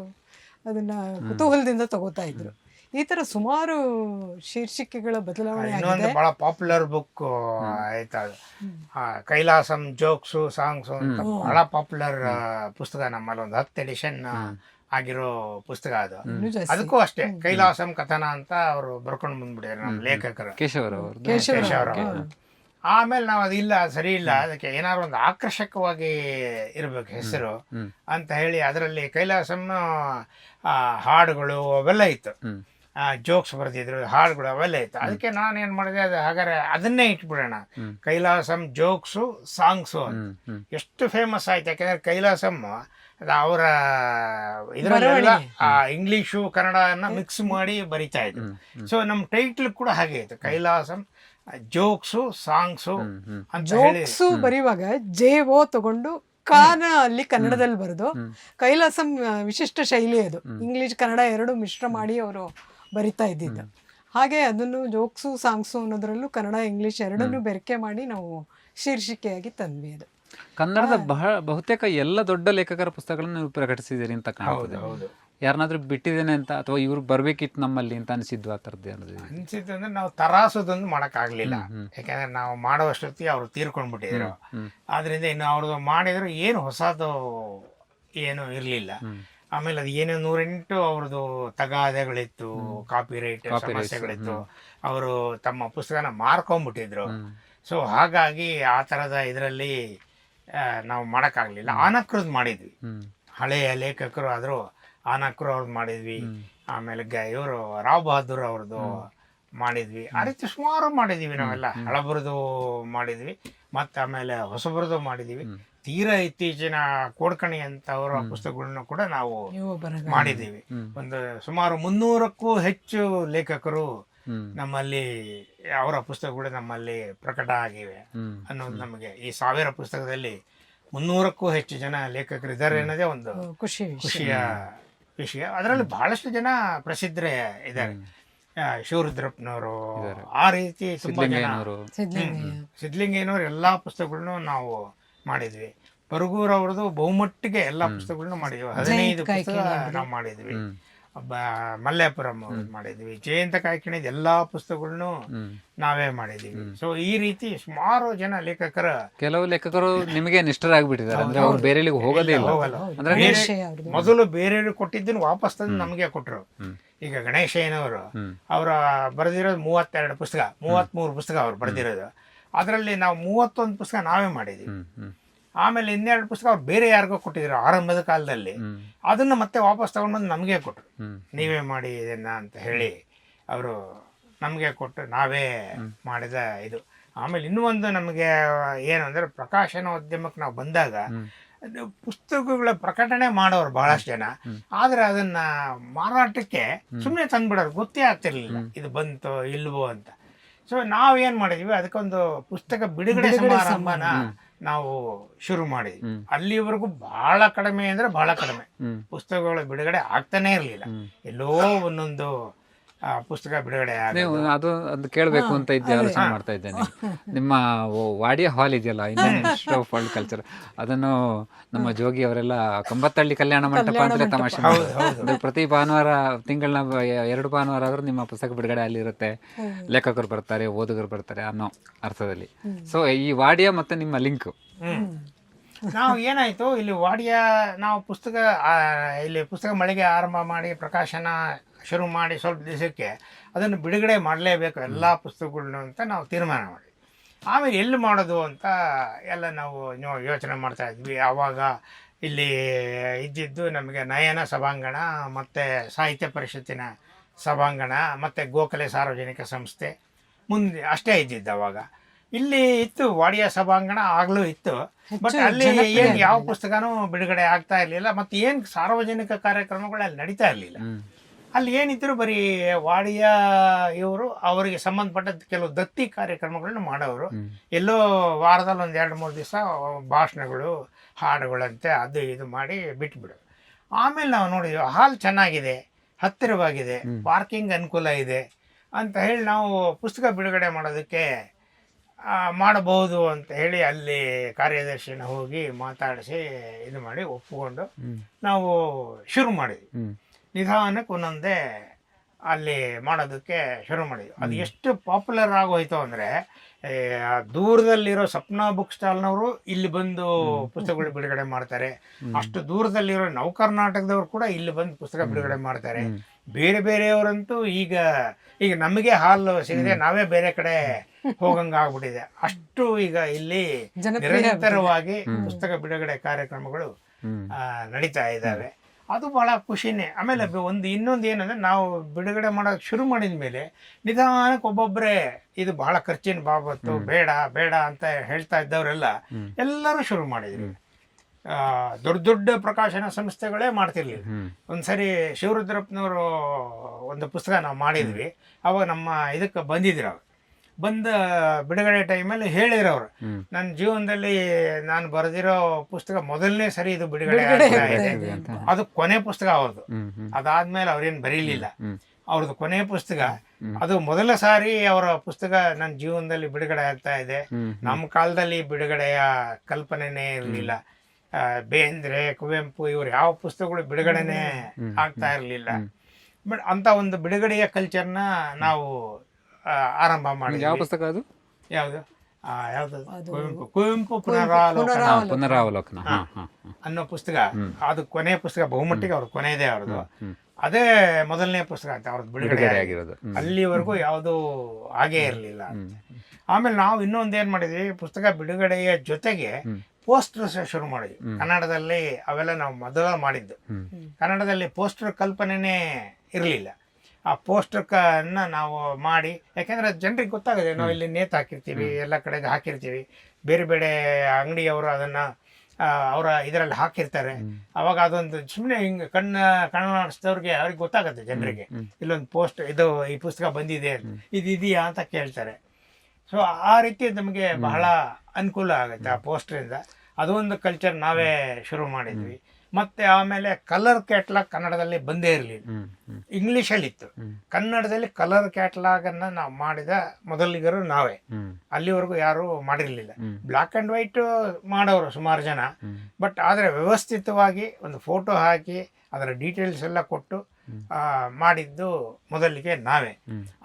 ಅದನ್ನ ಕುತೂಹಲದಿಂದ ತಗೋತಾ ಇದ್ರು. ಈ ತರ ಸುಮಾರು ಶೀರ್ಷಿಕೆಗಳ ಬದಲಾವಣೆ ಆಗಿದೆ. ಬಹಳ ಪಾಪ್ಯುಲರ್ ಬುಕ್ ಆಯ್ತಾ, ಕೈಲಾಸಂ ಜೋಕ್ಸು ಸಾಂಗ್ಸು ಅಂತ ಬಹಳ ಪಾಪ್ಯುಲರ್ ಪುಸ್ತಕ. ನಮ್ಮಲ್ಲಿ ಒಂದು 10 ಎಡಿಷನ್ ಆಗಿರೋ ಪುಸ್ತಕ ಅದು. ಅದಕ್ಕೂ ಅಷ್ಟೇ ಕೈಲಾಸಂ ಕಥನ ಅಂತ ಅವರು ಬರ್ಕೊಂಡು ಬಂದ್ಬಿಟ್ಟಿದ್ದಾರೆ ನಮ್ಮ ಲೇಖಕರು, ಕೇಶವರವರು. ಆಮೇಲೆ ನಾವು ಅದಿಲ್ಲ, ಸರಿ ಇಲ್ಲ, ಅದಕ್ಕೆ ಏನಾದ್ರು ಒಂದು ಆಕರ್ಷಕವಾಗಿ ಇರಬೇಕು ಹೆಸರು ಅಂತ ಹೇಳಿ ಅದರಲ್ಲಿ ಕೈಲಾಸಂ ಹಾಡುಗಳು ಅವೆಲ್ಲ ಇತ್ತು, ಜೋಕ್ಸ್ ಬರ್ತಿದ್ರು, ಹಾಡುಗಳು ಅವೆಲ್ಲ ಇತ್ತು. ಅದಕ್ಕೆ ನಾನು ಏನು ಮಾಡಿದೆ, ಅದು ಹಾಗಾದ್ರೆ ಅದನ್ನೇ ಇಟ್ಬಿಡೋಣ, ಕೈಲಾಸಂ ಜೋಕ್ಸು ಸಾಂಗ್ಸು ಅಂತ. ಎಷ್ಟು ಫೇಮಸ್ ಆಯ್ತು, ಯಾಕೆಂದ್ರೆ ಕೈಲಾಸಂ ಅವರ ಇದರಲ್ಲೆಲ್ಲ ಇಂಗ್ಲಿಷು ಕನ್ನಡನ ಮಿಕ್ಸ್ ಮಾಡಿ ಬರಿತಾ ಇದ್ರು. ಸೊ ನಮ್ಮ ಟೈಟ್ಲ್ ಕೂಡ ಹಾಗೆ ಇತ್ತು, ಕೈಲಾಸಂ ಜೋಕ್ಸು ಸಾಂಗ್ಸು ಅಂತ. ಜೋಕ್ಸು ಬರೆಯುವಾಗ JO ತಗೊಂಡು ಕಾನ ಅಲ್ಲಿ ಕನ್ನಡದಲ್ಲಿ ಬರೆದು, ಕೈಲಾಸಂ ವಿಶಿಷ್ಟ ಶೈಲಿ ಅದು, ಇಂಗ್ಲಿಷ್ ಕನ್ನಡ ಎರಡು ಮಿಶ್ರ ಮಾಡಿ ಅವರು ಬರಿತಾ ಇದ್ದಿದ್ದು. ಹಾಗೆ ಅದನ್ನು ಜೋಕ್ಸು ಸಾಂಗ್ಸು ಅನ್ನೋದ್ರಲ್ಲೂ ಕನ್ನಡ ಇಂಗ್ಲಿಷ್ ಎರಡನ್ನೂ ಬೆರಕೆ ಮಾಡಿ ನಾವು ಶೀರ್ಷಿಕೆಯಾಗಿ ತಂದ್ವಿ. ಅದು ಕನ್ನಡದ ಬಹುತೇಕ ಎಲ್ಲ ದೊಡ್ಡ ಲೇಖಕರ ಪುಸ್ತಕಗಳನ್ನು ನೀವು ಪ್ರಕಟಿಸಿದ್ದೀರಿ ಅಂತ ಕಾಣ್ತದೆ. ಯಾರನ್ನಾದ್ರೂ ಬಿಟ್ಟಿದ್ದೇನೆ ಅಂತ, ಅಥವಾ ಇವ್ರು ಬರ್ಬೇಕಿತ್ತು ನಮ್ಮಲ್ಲಿ ಅಂತ ಅನಿಸಿದ್ದು? ಆ ಥರದ್ದು ಅನಿಸಿದ್ದು ಅಂದ್ರೆ ನಾವು ತರಾಸೋದೊಂದು ಮಾಡೋಕ್ಕಾಗಲಿಲ್ಲ, ಯಾಕಂದ್ರೆ ನಾವು ಮಾಡೋವಷ್ಟೊತ್ತಿಗೆ ಅವರು ತೀರ್ಕೊಂಡ್ಬಿಟ್ಟಿದ್ರು. ಆದ್ರಿಂದ ಇನ್ನು ಅವ್ರದ್ದು ಮಾಡಿದ್ರು ಏನು ಹೊಸದು ಏನು ಇರಲಿಲ್ಲ. ಆಮೇಲೆ ಅದು ಏನೇ 108 ಅವ್ರದ್ದು ತಗಾದೆಗಳಿತ್ತು, ಕಾಪಿ ರೈಟ್ ಸಮಸ್ಯೆಗಳಿತ್ತು, ಅವರು ತಮ್ಮ ಪುಸ್ತಕನ ಮಾರ್ಕೊಂಡ್ಬಿಟ್ಟಿದ್ರು. ಸೊ ಹಾಗಾಗಿ ಆ ಥರದ ಇದರಲ್ಲಿ ನಾವು ಮಾಡೋಕ್ಕಾಗಲಿಲ್ಲ. ಆನಕ್ರದ್ದು ಮಾಡಿದ್ವಿ, ಹಳೆಯ ಲೇಖಕರು ಆದರೂ ಆನಕ್ರು ಅವ್ರದ್ದು ಮಾಡಿದ್ವಿ. ಆಮೇಲೆ ಇವರು ರಾವ್ ಬಹದ್ದೂರ್ ಅವ್ರದ್ದು ಮಾಡಿದ್ವಿ. ಆ ರೀತಿ ಸುಮಾರು ಮಾಡಿದೀವಿ ನಾವೆಲ್ಲ. ಹಳಬರದು ಮಾಡಿದ್ವಿ, ಮತ್ತೆ ಆಮೇಲೆ ಹೊಸಬರದು ಮಾಡಿದೀವಿ. ತೀರಾ ಇತ್ತೀಚಿನ ಕೋಡ್ಕಣಿ ಅಂತ ಅವರ ಪುಸ್ತಕಗಳನ್ನು ಕೂಡ ನಾವು ಮಾಡಿದ್ದೀವಿ. ಒಂದು ಸುಮಾರು 300ಕ್ಕೂ ಹೆಚ್ಚು ಲೇಖಕರು ನಮ್ಮಲ್ಲಿ ಅವರ ಪುಸ್ತಕಗಳು ನಮ್ಮಲ್ಲಿ ಪ್ರಕಟ ಆಗಿವೆ ಅನ್ನೋದು ನಮಗೆ. ಈ 1000 ಪುಸ್ತಕದಲ್ಲಿ 300ಕ್ಕೂ ಹೆಚ್ಚು ಜನ ಲೇಖಕರು ಇದ್ದಾರೆ ಅನ್ನೋದೇ ಒಂದು ಖುಷಿಯ ವಿಷಯ. ಅದರಲ್ಲಿ ಬಹಳಷ್ಟು ಜನ ಪ್ರಸಿದ್ಧರೇ ಇದ್ದಾರೆ. ಶಿವರುದ್ರಪ್ಪನವರು, ಆ ರೀತಿ ತುಂಬಾ ಜನ, ಸಿದ್ಧಲಿಂಗಯ್ಯನವರು ಎಲ್ಲಾ ಪುಸ್ತಕಗಳನ್ನು ನಾವು ಮಾಡಿದ್ವಿ. ಬರಗೂರ್ ಅವ್ರದ್ದು ಬಹುಮಟ್ಟಿಗೆ ಎಲ್ಲಾ ಪುಸ್ತಕಗಳನ್ನು ಮಾಡಿದ್ವಿ. 15 ಪುಸ್ತಕ ನಾವು ಮಾಡಿದ್ವಿ. ಮಲ್ಲೇಪುರಂ ಅವ್ರದ್ದು ಮಾಡಿದ್ವಿ. ಜಯಂತ ಕಾಯ್ಕಿಣಿದ ಎಲ್ಲಾ ಪುಸ್ತಕಗಳನ್ನು ನಾವೇ ಮಾಡಿದೀವಿ. ಸೊ ಈ ರೀತಿ ಸುಮಾರು ಜನ ಲೇಖಕರ, ಕೆಲವು ಲೇಖಕರು ನಿಮಗೆ ನಿಷ್ಠರಾಗ್ಬಿಟ್ಟಿದ್ದಾರೆ, ಅಂದ್ರೆ ಅವ್ರು ಬೇರೆ ಹೋಗೋದೇ ಇಲ್ಲ. ಮೊದಲು ಬೇರೆಯವ್ರಿಗೆ ಕೊಟ್ಟಿದ್ದನ್ನು ವಾಪಸ್ ತಂದು ನಮಗೆ ಕೊಟ್ಟರು. ಈಗ ಗಣೇಶಯ್ಯನವರು ಅವರ ಬರೆದಿರೋದು 32 ಪುಸ್ತಕ, 33 ಪುಸ್ತಕ ಅವ್ರು ಬರೆದಿರೋದು. ಅದರಲ್ಲಿ ನಾವು 31 ಪುಸ್ತಕ ನಾವೇ ಮಾಡಿದ್ವಿ. ಆಮೇಲೆ 12 ಪುಸ್ತಕ ಅವ್ರು ಬೇರೆ ಯಾರಿಗೋ ಕೊಟ್ಟಿದ್ರು ಆರಂಭದ ಕಾಲದಲ್ಲಿ. ಅದನ್ನ ಮತ್ತೆ ವಾಪಸ್ ತಗೊಂಡ್ಬಂದು ನಮಗೆ ಕೊಟ್ಟರು. ನೀವೇ ಮಾಡಿ ಇದನ್ನ ಅಂತ ಹೇಳಿ ಅವರು ನಮಗೆ ಕೊಟ್ಟು ನಾವೇ ಮಾಡಿದ ಇದು. ಆಮೇಲೆ ಇನ್ನೂ ಒಂದು ನಮಗೆ ಏನು ಅಂದ್ರೆ, ಪ್ರಕಾಶನೋದ್ಯಮಕ್ಕೆ ನಾವು ಬಂದಾಗ ಪುಸ್ತಕಗಳ ಪ್ರಕಟಣೆ ಮಾಡೋರು ಬಹಳಷ್ಟು ಜನ. ಆದ್ರೆ ಅದನ್ನ ಮಾರಾಟಕ್ಕೆ ಸುಮ್ಮನೆ ತಂದ್ಬಿಡೋರು, ಗೊತ್ತೇ ಆಗ್ತಿರ್ಲಿಲ್ಲ ಇದು ಬಂತೋ ಇಲ್ವೋ ಅಂತ. ಸೊ ನಾವೇನ್ ಮಾಡಿದ್ವಿ, ಅದಕ್ಕೊಂದು ಪುಸ್ತಕ ಬಿಡುಗಡೆ ಸಮಾರಂಭನ ನಾವು ಶುರು ಮಾಡಿದ್ವಿ. ಅಲ್ಲಿವರೆಗೂ ಬಹಳ ಕಡಿಮೆ ಅಂದ್ರೆ ಬಹಳ ಕಡಿಮೆ ಪುಸ್ತಕಗಳ ಬಿಡುಗಡೆ ಆಗ್ತಾನೆ ಇರಲಿಲ್ಲ. ಎಲ್ಲೋ ಒಂದೊಂದು ಪುಸ್ತಕ ಬಿಡುಗಡೆ ಅದು ಕೇಳಬೇಕು ಅಂತ ಇದ್ದೆ, ಆಲೋಚನೆ ಮಾಡ್ತಾ ಇದ್ದೇನೆ. ನಿಮ್ಮ ವಾಡಿಯ ಹಾಲ್ ಇದೆಯಲ್ಲ, Indian institute of world culture, ಅದನ್ನು ನಮ್ಮ ಜೋಗಿ ಅವರೆಲ್ಲ ಕಂಬತ್ತಳ್ಳಿ ಕಲ್ಯಾಣ ಮಂಟಪ ಅಂತ ತಮಾಷೆ ಮಾಡಿದ್ರು. ಪ್ರತಿ ಭಾನುವಾರ, ತಿಂಗಳನ್ನ 2 ಭಾನುವಾರ ಆದ್ರೂ ನಿಮ್ಮ ಪುಸ್ತಕ ಬಿಡುಗಡೆ ಅಲ್ಲಿ ಇರುತ್ತೆ. ಲೇಖಕರು ಬರ್ತಾರೆ, ಓದುಗರು ಬರ್ತಾರೆ ಅನ್ನೋ ಅರ್ಥದಲ್ಲಿ. ಸೊ ಈ ವಾಡಿಯ ಮತ್ತೆ ನಿಮ್ಮ ಲಿಂಕ್, ನಾವು ಏನಾಯ್ತು ಇಲ್ಲಿ ವಾಡಿಯ ನಾವು ಇಲ್ಲಿ ಪುಸ್ತಕ ಮಳಿಗೆ ಆರಂಭ ಮಾಡಿ ಪ್ರಕಾಶನ ಶುರು ಮಾಡಿ ಸ್ವಲ್ಪ ದಿವಸಕ್ಕೆ ಅದನ್ನು ಬಿಡುಗಡೆ ಮಾಡಲೇಬೇಕು ಎಲ್ಲ ಪುಸ್ತಕಗಳನ್ನು ಅಂತ ನಾವು ತೀರ್ಮಾನ ಮಾಡಿದ್ವಿ. ಆಮೇಲೆ ಎಲ್ಲಿ ಮಾಡೋದು ಅಂತ ಎಲ್ಲ ನಾವು ಯೋಚನೆ ಮಾಡ್ತಾ ಇದ್ವಿ. ಆವಾಗ ಇಲ್ಲಿ ಇದ್ದಿದ್ದು ನಮಗೆ ನಯನ ಸಭಾಂಗಣ, ಮತ್ತು ಸಾಹಿತ್ಯ ಪರಿಷತ್ತಿನ ಸಭಾಂಗಣ, ಮತ್ತು ಗೋಖಲೆ ಸಾರ್ವಜನಿಕ ಸಂಸ್ಥೆ ಮುಂದೆ ಅಷ್ಟೇ ಇದ್ದಿದ್ದು. ಅವಾಗ ಇಲ್ಲಿ ಇತ್ತು ವಾಡಿಯ ಸಭಾಂಗಣ ಆಗಲೂ ಇತ್ತು, ಬಟ್ ಅಲ್ಲಿ ಏನು ಯಾವ ಪುಸ್ತಕನೂ ಬಿಡುಗಡೆ ಆಗ್ತಾ ಇರಲಿಲ್ಲ. ಮತ್ತು ಏನು ಸಾರ್ವಜನಿಕ ಕಾರ್ಯಕ್ರಮಗಳು ಅಲ್ಲಿ ನಡೀತಾ ಇರಲಿಲ್ಲ. ಅಲ್ಲಿ ಏನಿದ್ರು ಬರೀ ವಾಡಿಯ ಇವರು ಅವರಿಗೆ ಸಂಬಂಧಪಟ್ಟ ಕೆಲವು ದತ್ತಿ ಕಾರ್ಯಕ್ರಮಗಳನ್ನ ಮಾಡೋರು. ಎಲ್ಲೋ ವಾರದಲ್ಲಿ 1-2-3 ದಿವಸ ಭಾಷಣಗಳು, ಹಾಡುಗಳಂತೆ ಅದು ಇದು ಮಾಡಿ ಬಿಟ್ಬಿಡೋದು. ಆಮೇಲೆ ನಾವು ನೋಡಿದ್ವಿ ಹಾಲ್ ಚೆನ್ನಾಗಿದೆ, ಹತ್ತಿರವಾಗಿದೆ, ಪಾರ್ಕಿಂಗ್ ಅನುಕೂಲ ಇದೆ ಅಂತ ಹೇಳಿ ನಾವು ಪುಸ್ತಕ ಬಿಡುಗಡೆ ಮಾಡೋದಕ್ಕೆ ಮಾಡಬಹುದು ಅಂತ ಹೇಳಿ ಅಲ್ಲಿ ಕಾರ್ಯದರ್ಶಿನ ಹೋಗಿ ಮಾತಾಡಿಸಿ ಇದು ಮಾಡಿ ಒಪ್ಪಿಕೊಂಡು ನಾವು ಶುರು ಮಾಡಿದ್ವಿ. ನಿಧಾನಕ್ಕೆ ಒಂದೊಂದೇ ಅಲ್ಲಿ ಮಾಡೋದಕ್ಕೆ ಶುರು ಮಾಡಿದ್ವಿ. ಅದು ಎಷ್ಟು ಪಾಪ್ಯುಲರ್ ಆಗೋಯ್ತು ಅಂದರೆ, ದೂರದಲ್ಲಿರೋ ಸಪ್ನಾ ಬುಕ್ ಸ್ಟಾಲ್ನವರು ಇಲ್ಲಿ ಬಂದು ಪುಸ್ತಕಗಳು ಬಿಡುಗಡೆ ಮಾಡ್ತಾರೆ. ಅಷ್ಟು ದೂರದಲ್ಲಿರೋ ನವಕರ್ನಾಟಕದವರು ಕೂಡ ಇಲ್ಲಿ ಬಂದು ಪುಸ್ತಕ ಬಿಡುಗಡೆ ಮಾಡ್ತಾರೆ. ಬೇರೆ ಬೇರೆಯವರಂತೂ ಈಗ ನಮಗೆ ಹಾಲು ಸಿಗದೆ ನಾವೇ ಬೇರೆ ಕಡೆ ಹೋಗಂಗ ಆಗ್ಬಿಟ್ಟಿದೆ. ಅಷ್ಟು ಈಗ ಇಲ್ಲಿ ನಿರಂತರವಾಗಿ ಪುಸ್ತಕ ಬಿಡುಗಡೆ ಕಾರ್ಯಕ್ರಮಗಳು ನಡೀತಾ ಇದ್ದಾವೆ. ಅದು ಬಹಳ ಖುಷಿನೇ. ಆಮೇಲೆ ಇನ್ನೊಂದು ಏನಂದ್ರೆ, ನಾವು ಬಿಡುಗಡೆ ಮಾಡೋಕೆ ಶುರು ಮಾಡಿದ ಮೇಲೆ ನಿಧಾನಕ್ಕೆ ಒಬ್ಬೊಬ್ಬರೇ ಇದು ಬಹಳ ಖರ್ಚಿನ ಬಾಬತ್ತು, ಬೇಡ ಬೇಡ ಅಂತ ಹೇಳ್ತಾ ಇದ್ದವರೆಲ್ಲ ಎಲ್ಲರೂ ಶುರು ಮಾಡಿದ್ರು. ದೊಡ್ಡ ದೊಡ್ಡ ಪ್ರಕಾಶನ ಸಂಸ್ಥೆಗಳೇ ಮಾಡ್ತಿರ್ಲಿಲ್ಲ. ಒಂದ್ಸರಿ ಶಿವರುದ್ರಪ್ಪನವರು ಒಂದು ಪುಸ್ತಕ ನಾವು ಮಾಡಿದ್ವಿ. ಅವಾಗ ನಮ್ಮ ಇದಕ್ಕೆ ಬಂದಿದ್ರು. ಅವ್ರು ಬಂದ ಬಿಡುಗಡೆ ಟೈಮಲ್ಲಿ ಹೇಳಿದ್ರು ಅವರು, ನನ್ನ ಜೀವನದಲ್ಲಿ ನಾನು ಬರೆದಿರೋ ಪುಸ್ತಕ ಮೊದಲನೇ ಸರಿ ಇದು ಬಿಡುಗಡೆ ಆಗ್ತಾ ಇದೆ. ಅದು ಕೊನೆ ಪುಸ್ತಕ ಅವ್ರದ್ದು. ಅದಾದ್ಮೇಲೆ ಅವ್ರೇನು ಬರೀಲಿಲ್ಲ. ಅವ್ರದ್ದು ಕೊನೆ ಪುಸ್ತಕ ಅದು. ಮೊದಲ ಸಾರಿ ಅವರ ಪುಸ್ತಕ ನನ್ನ ಜೀವನದಲ್ಲಿ ಬಿಡುಗಡೆ ಆಗ್ತಾ ಇದೆ. ನಮ್ಮ ಕಾಲದಲ್ಲಿ ಬಿಡುಗಡೆಯ ಕಲ್ಪನೆನೇ ಇರಲಿಲ್ಲ. ಬೇಂದ್ರೆ, ಕುವೆಂಪು ಇವ್ರು ಯಾವ ಪುಸ್ತಕಗಳು ಬಿಡುಗಡೆನೇ ಆಗ್ತಾ ಇರಲಿಲ್ಲ. ಬಟ್ ಅಂತ ಒಂದು ಬಿಡುಗಡೆಯ ಕಲ್ಚರ್ನ ನಾವು ಆರಂಭ ಮಾಡಿದ್ವಿ. ಯಾವ ಪುಸ್ತಕ ಅದು? ಯಾವುದು ಕುವೆಂಪು ಪುನರಾವಲೋಕನ ಅನ್ನೋ ಪುಸ್ತಕ. ಅದು ಕೊನೆ ಪುಸ್ತಕ, ಬಹುಮಟ್ಟಿಗೆ ಅವ್ರ ಕೊನೆಯದೇ ಅವ್ರದ್ದು. ಅದೇ ಮೊದಲನೇ ಪುಸ್ತಕ ಅಂತ ಅವ್ರದ್ದು ಬಿಡುಗಡೆ ಆಗಿರೋದು. ಅಲ್ಲಿವರೆಗೂ ಯಾವುದು ಹಾಗೇ ಇರಲಿಲ್ಲ. ಆಮೇಲೆ ನಾವು ಇನ್ನೊಂದೇನ್ ಮಾಡಿದ್ವಿ, ಪುಸ್ತಕ ಬಿಡುಗಡೆಯ ಜೊತೆಗೆ ಪೋಸ್ಟರ್ ಶುರು ಮಾಡಿದ್ವಿ. ಕನ್ನಡದಲ್ಲಿ ಅವೆಲ್ಲ ನಾವು ಮೊದಲ ಮಾಡಿದ್ದು. ಕನ್ನಡದಲ್ಲಿ ಪೋಸ್ಟರ್ ಕಲ್ಪನೆನೇ ಇರಲಿಲ್ಲ. ಆ ಪೋಸ್ಟರ್ನ ನಾವು ಮಾಡಿ, ಯಾಕೆಂದರೆ ಅದು ಜನರಿಗೆ ಗೊತ್ತಾಗಿದೆ, ನಾವು ಇಲ್ಲಿ ನೇತು ಹಾಕಿರ್ತೀವಿ, ಎಲ್ಲ ಕಡೆಗೆ ಹಾಕಿರ್ತೀವಿ, ಬೇರೆ ಬೇರೆ ಅಂಗಡಿಯವರು ಅದನ್ನು ಅವರ ಇದರಲ್ಲಿ ಹಾಕಿರ್ತಾರೆ. ಅವಾಗ ಅದೊಂದು ಸುಮ್ಮನೆ ಹಿಂಗೆ ಕಣ್ಣಾಡಿಸಿದವ್ರಿಗೆ ಅವ್ರಿಗೆ ಗೊತ್ತಾಗುತ್ತೆ ಜನರಿಗೆ, ಇಲ್ಲೊಂದು ಪೋಸ್ಟ್ ಇದು ಈ ಪುಸ್ತಕ ಬಂದಿದೆ, ಇದು ಇದೆಯಾ ಅಂತ ಕೇಳ್ತಾರೆ. ಸೊ ಆ ರೀತಿ ನಮಗೆ ಬಹಳ ಅನುಕೂಲ ಆಗುತ್ತೆ ಆ ಪೋಸ್ಟ್ರಿಂದ. ಅದೊಂದು ಕಲ್ಚರ್ ನಾವೇ ಶುರು ಮಾಡಿದ್ವಿ. ಮತ್ತು ಆಮೇಲೆ ಕಲರ್ ಕ್ಯಾಟ್ಲಾಗ್ ಕನ್ನಡದಲ್ಲಿ ಬಂದೇ ಇರಲಿಲ್ಲ, ಇಂಗ್ಲೀಷಲ್ಲಿತ್ತು. ಕನ್ನಡದಲ್ಲಿ ಕಲರ್ ಕ್ಯಾಟ್ಲಾಗನ್ನು ನಾವು ಮಾಡಿದ ಮೊದಲಿಗರು ನಾವೇ. ಅಲ್ಲಿವರೆಗೂ ಯಾರೂ ಮಾಡಿರಲಿಲ್ಲ. ಬ್ಲ್ಯಾಕ್ ಆ್ಯಂಡ್ ವೈಟ್ ಮಾಡೋರು ಸುಮಾರು ಜನ, ಬಟ್ ಆದರೆ ವ್ಯವಸ್ಥಿತವಾಗಿ ಒಂದು ಫೋಟೋ ಹಾಕಿ ಅದರ ಡೀಟೇಲ್ಸ್ ಎಲ್ಲ ಕೊಟ್ಟು ಮಾಡಿದ್ದು ಮೊದಲಿಗೆ ನಾವೇ.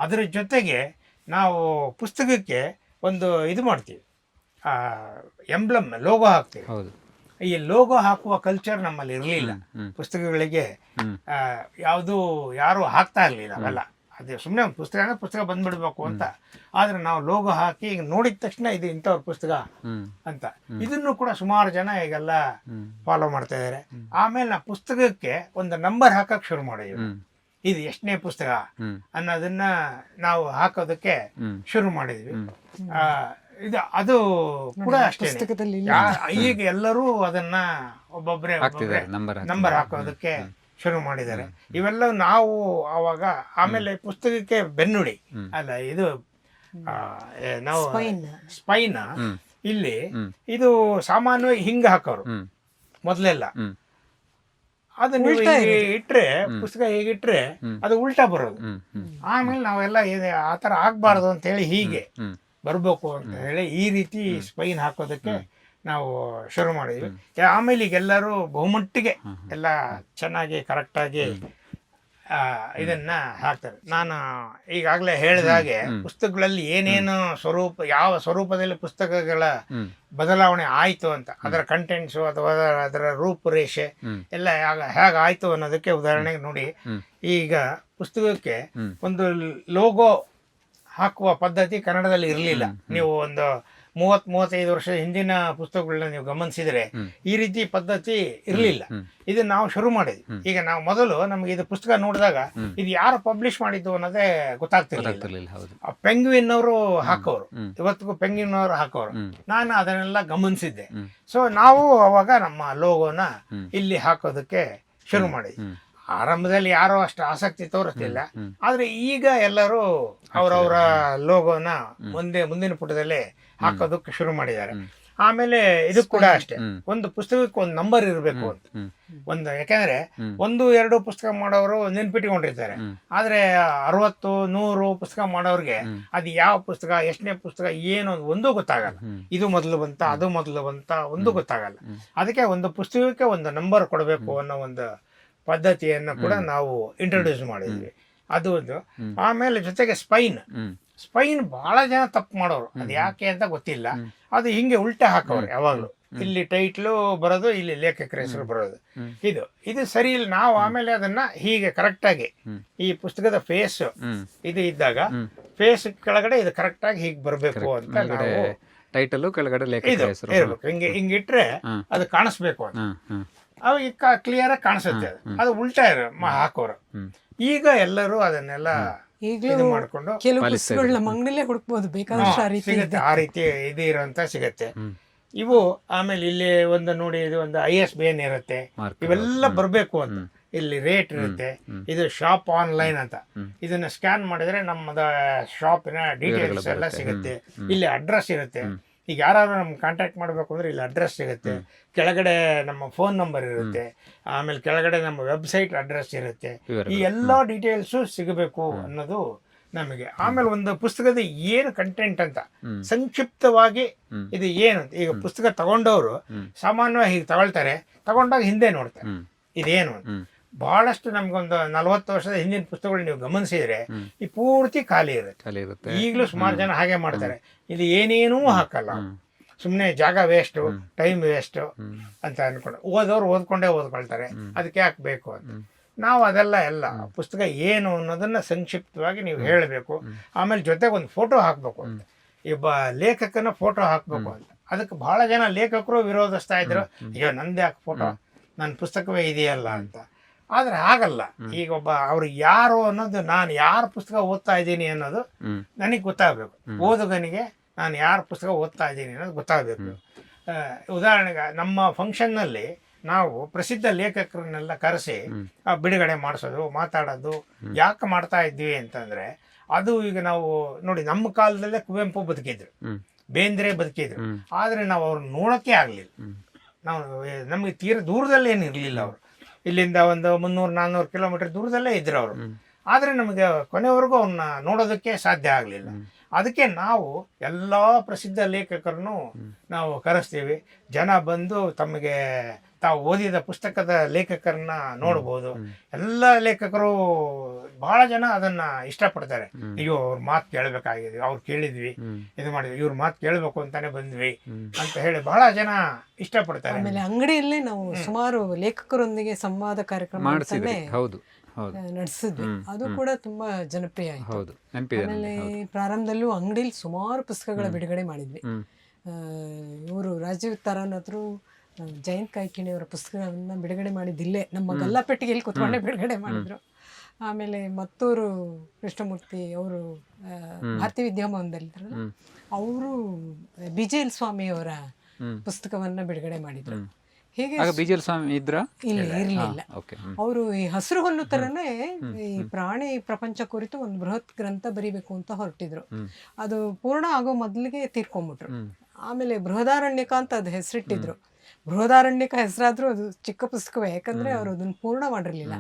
ಅದರ ಜೊತೆಗೆ ನಾವು ಪುಸ್ತಕಕ್ಕೆ ಒಂದು ಇದು ಮಾಡ್ತೀವಿ, ಎಂಬ್ಲಮ್, ಲೋಗೋ ಹಾಕ್ತೀವಿ. ಈ ಲೋಗೋ ಹಾಕುವ ಕಲ್ಚರ್ ನಮ್ಮಲ್ಲಿ ಇರಲಿಲ್ಲ. ಪುಸ್ತಕಗಳಿಗೆ ಯಾರು ಹಾಕ್ತಾ ಇರಲಿಲ್ಲ ಅವೆಲ್ಲ. ಅದೇ ಸುಮ್ಮನೆ ಒಂದು ಪುಸ್ತಕ ಅಂದರೆ ಪುಸ್ತಕ ಬಂದ್ಬಿಡ್ಬೇಕು ಅಂತ. ಆದರೆ ನಾವು ಲೋಗೋ ಹಾಕಿ ಈಗ ನೋಡಿದ ತಕ್ಷಣ ಇದು ಇಂಥವ್ರ ಪುಸ್ತಕ ಅಂತ. ಇದನ್ನು ಕೂಡ ಸುಮಾರು ಜನ ಈಗೆಲ್ಲ ಫಾಲೋ ಮಾಡ್ತಾ ಇದ್ದಾರೆ. ಆಮೇಲೆ ನಾವು ಪುಸ್ತಕಕ್ಕೆ ಒಂದು ನಂಬರ್ ಹಾಕಕ್ಕೆ ಶುರು ಮಾಡಿದ್ವಿ. ಇದು ಎಷ್ಟನೇ ಪುಸ್ತಕ ಅನ್ನೋದನ್ನ ನಾವು ಹಾಕೋದಕ್ಕೆ ಶುರು ಮಾಡಿದ್ವಿ. ಅದು ಕೂಡ ಅಷ್ಟೇ. ಈಗ ಎಲ್ಲರೂ ಅದನ್ನ ಒಬ್ಬೊಬ್ಬರೇ ನಂಬರ್ ಹಾಕೋದಕ್ಕೆ ಶುರು ಮಾಡಿದ್ದಾರೆ. ಇವೆಲ್ಲ ನಾವು ಆವಾಗ. ಆಮೇಲೆ ಪುಸ್ತಕಕ್ಕೆ ಬೆನ್ನುಡಿ ಅಲ್ಲ, ಇದು ನಾವು ಸ್ಪೈನ್ ಇಲ್ಲಿ ಇದು ಸಾಮಾನ್ಯವಾಗಿ ಹಿಂಗೆ ಹಾಕೋರು ಮೊದಲೆಲ್ಲ. ಅದನ್ನ ಇಟ್ರೆ ಪುಸ್ತಕ ಹೇಗಿಟ್ರೆ ಅದು ಉಲ್ಟಾ ಬರೋದು. ಆಮೇಲೆ ನಾವೆಲ್ಲ ಆ ಥರ ಆಗ್ಬಾರ್ದು ಅಂತ ಹೇಳಿ ಹೀಗೆ ಬರ್ಬೇಕು ಅಂತ ಹೇಳಿ ಈ ರೀತಿ ಸ್ಪೈನ್ ಹಾಕೋದಕ್ಕೆ ನಾವು ಶುರು ಮಾಡಿದ್ವಿ. ಆಮೇಲೆ ಈಗೆಲ್ಲರೂ ಬಹುಮಟ್ಟಿಗೆ ಎಲ್ಲ ಚೆನ್ನಾಗಿ ಕರೆಕ್ಟಾಗಿ ಇದನ್ನ ಹಾಕ್ತಾರೆ. ನಾನು ಈಗಾಗಲೇ ಹೇಳಿದ ಹಾಗೆ ಪುಸ್ತಕಗಳಲ್ಲಿ ಏನೇನು ಯಾವ ಸ್ವರೂಪದಲ್ಲಿ ಪುಸ್ತಕಗಳ ಬದಲಾವಣೆ ಆಯಿತು ಅಂತ, ಅದರ ಕಂಟೆಂಟ್ಸು ಅಥವಾ ಅದರ ರೂಪುರೇಷೆ ಎಲ್ಲ ಹೇಗಾಯಿತು ಅನ್ನೋದಕ್ಕೆ ಉದಾಹರಣೆಗೆ ನೋಡಿ. ಈಗ ಪುಸ್ತಕಕ್ಕೆ ಒಂದು ಲೋಗೋ ಹಾಕುವ ಪದ್ಧತಿ ಕನ್ನಡದಲ್ಲಿ ಇರಲಿಲ್ಲ. ನೀವು ಒಂದು 30-35 ವರ್ಷದ ಹಿಂದಿನ ಪುಸ್ತಕಗಳನ್ನ ನೀವು ಗಮನಿಸಿದರೆ ಈ ರೀತಿ ಪದ್ಧತಿ ಇರಲಿಲ್ಲ. ಇದನ್ನ ನಾವು ಶುರು ಮಾಡಿದ್ವಿ. ಈಗ ನಾವು ಮೊದಲು ನಮ್ಗೆ ಇದು ಪುಸ್ತಕ ನೋಡಿದಾಗ ಇದು ಯಾರು ಪಬ್ಲಿಷ್ ಮಾಡಿದ್ದು ಅನ್ನೋದೇ ಗೊತ್ತಾಗ್ತಿರ್ಲಿಲ್ಲ. ಪೆಂಗ್ವಿನ್ ಅವರು ಹಾಕೋರು, ಇವತ್ತಿಗೂ ಪೆಂಗ್ವಿನ್ ಅವರು ಹಾಕೋರು. ನಾನು ಅದನ್ನೆಲ್ಲ ಗಮನಿಸಿದ್ದೆ. ಸೊ ನಾವು ಅವಾಗ ನಮ್ಮ ಲೋಗೋನ ಇಲ್ಲಿ ಹಾಕೋದಕ್ಕೆ ಶುರು ಮಾಡಿದ್ವಿ. ಆರಂಭದಲ್ಲಿ ಯಾರೋ ಅಷ್ಟು ಆಸಕ್ತಿ ತೋರಿಸ್ಲಿಲ್ಲ, ಆದ್ರೆ ಈಗ ಎಲ್ಲರೂ ಅವರವರ ಲೋಗೋನ ಮುಂದಿನ ಪುಟದಲ್ಲೇ ಹಾಕೋದಕ್ಕೆ ಶುರು ಮಾಡಿದ್ದಾರೆ. ಆಮೇಲೆ ಇದು ಕೂಡ ಅಷ್ಟೇ, ಒಂದು ಪುಸ್ತಕಕ್ಕೆ ಒಂದು ನಂಬರ್ ಇರಬೇಕು ಅಂತ ಒಂದು. ಯಾಕಂದ್ರೆ 1-2 ಪುಸ್ತಕ ಮಾಡೋರು ನೆನ್ಪಿಟ್ಕೊಂಡಿರ್ತಾರೆ, ಆದ್ರೆ 60-100 ಪುಸ್ತಕ ಮಾಡೋರಿಗೆ ಅದು ಯಾವ ಪುಸ್ತಕ, ಎಷ್ಟನೇ ಪುಸ್ತಕ, ಏನು ಒಂದು ಗೊತ್ತಾಗಲ್ಲ. ಇದು ಮೊದಲು ಬಂತ, ಅದು ಮೊದಲು ಬಂತ, ಒಂದು ಗೊತ್ತಾಗಲ್ಲ. ಅದಕ್ಕೆ ಒಂದು ಪುಸ್ತಕಕ್ಕೆ ಒಂದು ನಂಬರ್ ಕೊಡಬೇಕು ಅನ್ನೋ ಒಂದು ಪದ್ಧತಿಯನ್ನು ಕೂಡ ನಾವು ಇಂಟ್ರೊಡ್ಯೂಸ್ ಮಾಡಿದ್ವಿ. ಅದು ಒಂದು. ಆಮೇಲೆ ಜೊತೆಗೆ ಸ್ಪೈನ್ ಬಹಳ ಜನ ತಪ್ಪು ಮಾಡೋರು, ಅದು ಯಾಕೆ ಅಂತ ಗೊತ್ತಿಲ್ಲ. ಅದು ಹಿಂಗೆ ಉಲ್ಟಾ ಹಾಕೋರು ಯಾವಾಗಲೂ. ಇಲ್ಲಿ ಟೈಟ್ಲು ಬರೋದು, ಇಲ್ಲಿ ಲೇಖಕರ ಹೆಸರು ಬರೋದು. ಇದು ಸರಿ ಇಲ್ಲ. ನಾವು ಆಮೇಲೆ ಅದನ್ನ ಹೀಗೆ ಕರೆಕ್ಟಾಗಿ ಈ ಪುಸ್ತಕದ ಫೇಸ್ ಇದು ಇದ್ದಾಗ ಫೇಸ್ ಕೆಳಗಡೆ ಇದು ಕರೆಕ್ಟಾಗಿ ಹೀಗೆ ಬರಬೇಕು ಅಂತ ನಾವು ಟೈಟಲ್ ಕೆಳಗಡೆ ಲೇಖಕರ ಹೆಸರು ಇರ್ಬೇಕು. ಹಿಂಗಿಟ್ರೆ ಅದು ಕಾಣಿಸ್ಬೇಕು ಅಂತ. ಅವಾಗ ಕ್ಲಿಯರ್ ಆಗಿ ಕಾಣಿಸುತ್ತೆ. ಅದು ಉಲ್ಟಾ ಹಾಕೋರು. ಈಗ ಎಲ್ಲರೂ ಅದನ್ನೆಲ್ಲ ಇದು ಮಾಡ್ಕೊಂಡು ಕೆಲವು ಪುಸ್ತಕಗಳು ನಮ್ಮ ಅಂಗಡಿಲೇ ಹುಡುಕ್ಬೋದು, ಬೇಕಾದಷ್ಟು ಸಿಗುತ್ತೆ. ಆ ರೀತಿ ಇದು ಇರೋಂತ ಸಿಗತ್ತೆ ಇವು. ಆಮೇಲೆ ಇಲ್ಲಿ ಒಂದು ನೋಡಿ, ಇದು ಒಂದು ISBN ಇರುತ್ತೆ. ಇವೆಲ್ಲ ಬರಬೇಕು ಅಂತ ಇಲ್ಲಿ ರೇಟ್ ಇರುತ್ತೆ. ಇದು ಶಾಪ್ ಆನ್ಲೈನ್ ಅಂತ. ಇದನ್ನ ಸ್ಕ್ಯಾನ್ ಮಾಡಿದ್ರೆ ನಮ್ಮದ ಶಾಪಿನ ಡೀಟೇಲ್ಸ್ ಎಲ್ಲ ಸಿಗುತ್ತೆ. ಇಲ್ಲಿ ಅಡ್ರೆಸ್ ಇರುತ್ತೆ. ಈಗ ಯಾರು ನಮ್ಗೆ ಕಾಂಟ್ಯಾಕ್ಟ್ ಮಾಡಬೇಕು ಅಂದ್ರೆ ಇಲ್ಲಿ ಅಡ್ರೆಸ್ ಸಿಗುತ್ತೆ. ಕೆಳಗಡೆ ನಮ್ಮ ಫೋನ್ ನಂಬರ್ ಇರುತ್ತೆ. ಆಮೇಲೆ ಕೆಳಗಡೆ ನಮ್ಮ ವೆಬ್ಸೈಟ್ ಅಡ್ರೆಸ್ ಇರುತ್ತೆ. ಈ ಎಲ್ಲ ಡೀಟೇಲ್ಸು ಸಿಗಬೇಕು ಅನ್ನೋದು ನಮಗೆ. ಆಮೇಲೆ ಒಂದು ಪುಸ್ತಕದ ಏನು ಕಂಟೆಂಟ್ ಅಂತ ಸಂಕ್ಷಿಪ್ತವಾಗಿ ಇದು ಏನು ಅಂತ. ಈಗ ಪುಸ್ತಕ ತಗೊಂಡವರು ಸಾಮಾನ್ಯವಾಗಿ ಹೀಗೆ ತಗೊಂಡಾಗ ಹಿಂದೆ ನೋಡ್ತಾರೆ ಇದೇನು ಅಂತ. ಬಹಳಷ್ಟು ನಮ್ಗೊಂದು 40 ವರ್ಷದ ಹಿಂದಿನ ಪುಸ್ತಕಗಳು ನೀವು ಗಮನಿಸಿದ್ರೆ ಈ ಪೂರ್ತಿ ಖಾಲಿ ಇರುತ್ತೆ. ಈಗಲೂ ಸುಮಾರು ಜನ ಹಾಗೆ ಮಾಡ್ತಾರೆ. ಇದು ಏನೇನೂ ಹಾಕಲ್ಲ, ಸುಮ್ಮನೆ ಜಾಗ ವೇಸ್ಟು, ಟೈಮ್ ವೇಸ್ಟು ಅಂತ ಅನ್ಕೊಂಡು ಓದೋರು ಓದ್ಕೊಳ್ತಾರೆ. ಅದಕ್ಕೆ ಯಾಕೆ ಬೇಕು ಅಂತ. ನಾವು ಅದೆಲ್ಲ ಪುಸ್ತಕ ಏನು ಅನ್ನೋದನ್ನ ಸಂಕ್ಷಿಪ್ತವಾಗಿ ನೀವು ಹೇಳಬೇಕು. ಆಮೇಲೆ ಜೊತೆಗೆ ಒಂದು ಫೋಟೋ ಹಾಕಬೇಕು ಅಂತ, ಒಬ್ಬ ಲೇಖಕನ ಫೋಟೋ ಹಾಕಬೇಕು ಅಂತ. ಅದಕ್ಕೆ ಬಹಳ ಜನ ಲೇಖಕರು ವಿರೋಧಿಸ್ತಾ ಇದ್ರು, ಅಯ್ಯೋ ನಂದು ಯಾಕೆ ಫೋಟೋ, ನನ್ನ ಪುಸ್ತಕವೇ ಇದೆಯಲ್ಲ ಅಂತ. ಆದರೆ ಹಾಗಲ್ಲ. ಈಗ ಒಬ್ಬ ಅವ್ರಿಗೆ ಯಾರು ಅನ್ನೋದು, ನಾನು ಯಾರ ಪುಸ್ತಕ ಓದ್ತಾ ಇದ್ದೀನಿ ಅನ್ನೋದು ನನಗೆ ಗೊತ್ತಾಗಬೇಕು. ಓದುಗನಿಗೆ ನಾನು ಯಾರ ಪುಸ್ತಕ ಓದ್ತಾ ಇದ್ದೀನಿ ಅನ್ನೋದು ಗೊತ್ತಾಗಬೇಕು. ಉದಾಹರಣೆಗೆ ನಮ್ಮ ಫಂಕ್ಷನ್ನಲ್ಲಿ ನಾವು ಪ್ರಸಿದ್ಧ ಲೇಖಕರನ್ನೆಲ್ಲ ಕರೆಸಿ ಬಿಡುಗಡೆ ಮಾಡಿಸೋದು, ಮಾತಾಡೋದು ಯಾಕೆ ಮಾಡ್ತಾ ಇದ್ವಿ ಅಂತಂದರೆ, ಅದು ಈಗ ನಾವು ನೋಡಿ, ನಮ್ಮ ಕಾಲದಲ್ಲೇ ಕುವೆಂಪು ಬದುಕಿದ್ರು, ಬೇಂದ್ರೆ ಬದುಕಿದ್ರು, ಆದರೆ ನಾವು ಅವ್ರನ್ನ ನೋಡೋಕ್ಕೆ ಆಗಲಿಲ್ಲ. ನಾವು ನಮಗೆ ತೀರ ದೂರದಲ್ಲಿ ಏನು ಇರಲಿಲ್ಲ. ಅವರು ಇಲ್ಲಿಂದ ಒಂದು 300-400 ಕಿಲೋಮೀಟರ್ ದೂರದಲ್ಲೇ ಇದ್ರು ಅವರು. ಆದರೆ ನಮಗೆ ಕೊನೆವರೆಗೂ ಅವ್ರನ್ನ ನೋಡೋದಕ್ಕೆ ಸಾಧ್ಯ ಆಗಲಿಲ್ಲ. ಅದಕ್ಕೆ ನಾವು ಎಲ್ಲ ಪ್ರಸಿದ್ಧ ಲೇಖಕರನ್ನು ನಾವು ಕರೆಸ್ತೀವಿ. ಜನ ಬಂದು ತಮಗೆ ತಾವು ಓದಿದ ಪುಸ್ತಕದ ಲೇಖಕರನ್ನ ನೋಡ್ಬೋದು. ಎಲ್ಲ ಲೇಖಕರು ಬಹಳ ಜನ ಅದನ್ನ ಇಷ್ಟಪಡ್ತಾರೆ. ಅಯ್ಯೋ, ಅವ್ರ ಮಾತು ಕೇಳಬೇಕಾಗಿದೆ, ಅವ್ರು ಕೇಳಿದ್ವಿ, ಇದು ಮಾಡಿದ್ವಿ, ಇವ್ರ ಮಾತು ಕೇಳಬೇಕು ಅಂತಾನೆ ಬಂದ್ವಿ ಅಂತ ಹೇಳಿ ಬಹಳ ಜನ ಇಷ್ಟಪಡ್ತಾರೆ. ಆಮೇಲೆ ಅಂಗಡಿಯಲ್ಲೇ ನಾವು ಸುಮಾರು ಲೇಖಕರೊಂದಿಗೆ ಸಂವಾದ ಕಾರ್ಯಕ್ರಮ ನಡೆಸಿದ್ವಿ. ಅದು ಕೂಡ ತುಂಬಾ ಜನಪ್ರಿಯ ಆಯ್ತು. ಆಮೇಲೆ ಪ್ರಾರಂಭದಲ್ಲೂ ಅಂಗಡಿಯಲ್ಲಿ ಸುಮಾರು ಪುಸ್ತಕಗಳ ಬಿಡುಗಡೆ ಮಾಡಿದ್ವಿ. ಇವರು ರಾಜೀವ್ ತರಾನತ್ರು, ಜಯಂತ್ ಕಾಯ್ಕಿಣಿಯವರ ಪುಸ್ತಕಗಳನ್ನ ಬಿಡುಗಡೆ ಮಾಡಿದ್ದಿಲ್ಲೇ ನಮ್ಮ ಗಲ್ಲಾಪೆಟ್ಟಿಗೆಯಲ್ಲಿ ಕುತ್ಕೊಂಡೇ ಬಿಡುಗಡೆ ಮಾಡಿದ್ರು. ಆಮೇಲೆ ಮತ್ತೂರು ಕೃಷ್ಣಮೂರ್ತಿ ಅವರು ಭಾರತೀಯ ವಿದ್ಯಾಭವನದಲ್ಲಿದ್ರಲ್ಲ, ಅವರು BJL ಸ್ವಾಮಿಯವರ ಪುಸ್ತಕವನ್ನ ಬಿಡುಗಡೆ ಮಾಡಿದ್ರು. ಹೀಗೆ BJL ಸ್ವಾಮಿ ಇರಲಿಲ್ಲ. ಅವರು ಈ ಹಸಿರು ಹೊನ್ನು ತರನೇ ಈ ಪ್ರಾಣಿ ಪ್ರಪಂಚ ಕುರಿತು ಒಂದು ಬೃಹತ್ ಗ್ರಂಥ ಬರಿಬೇಕು ಅಂತ ಹೊರಟಿದ್ರು. ಅದು ಪೂರ್ಣ ಆಗೋ ಮೊದಲಿಗೆ ತೀರ್ಕೊಂಡ್ಬಿಟ್ರು. ಆಮೇಲೆ ಬೃಹದಾರಣ್ಯಕ ಅಂತ ಅದು ಹೆಸರಿಟ್ಟಿದ್ರು. ಬೃಹದಾರಣ್ಯಕ ಹೆಸರಾದ್ರೂ ಅದು ಚಿಕ್ಕ ಪುಸ್ತಕವೇ, ಯಾಕಂದ್ರೆ ಅವರು ಅದನ್ನ ಪೂರ್ಣ ಮಾಡಿರ್ಲಿಲ್ಲ.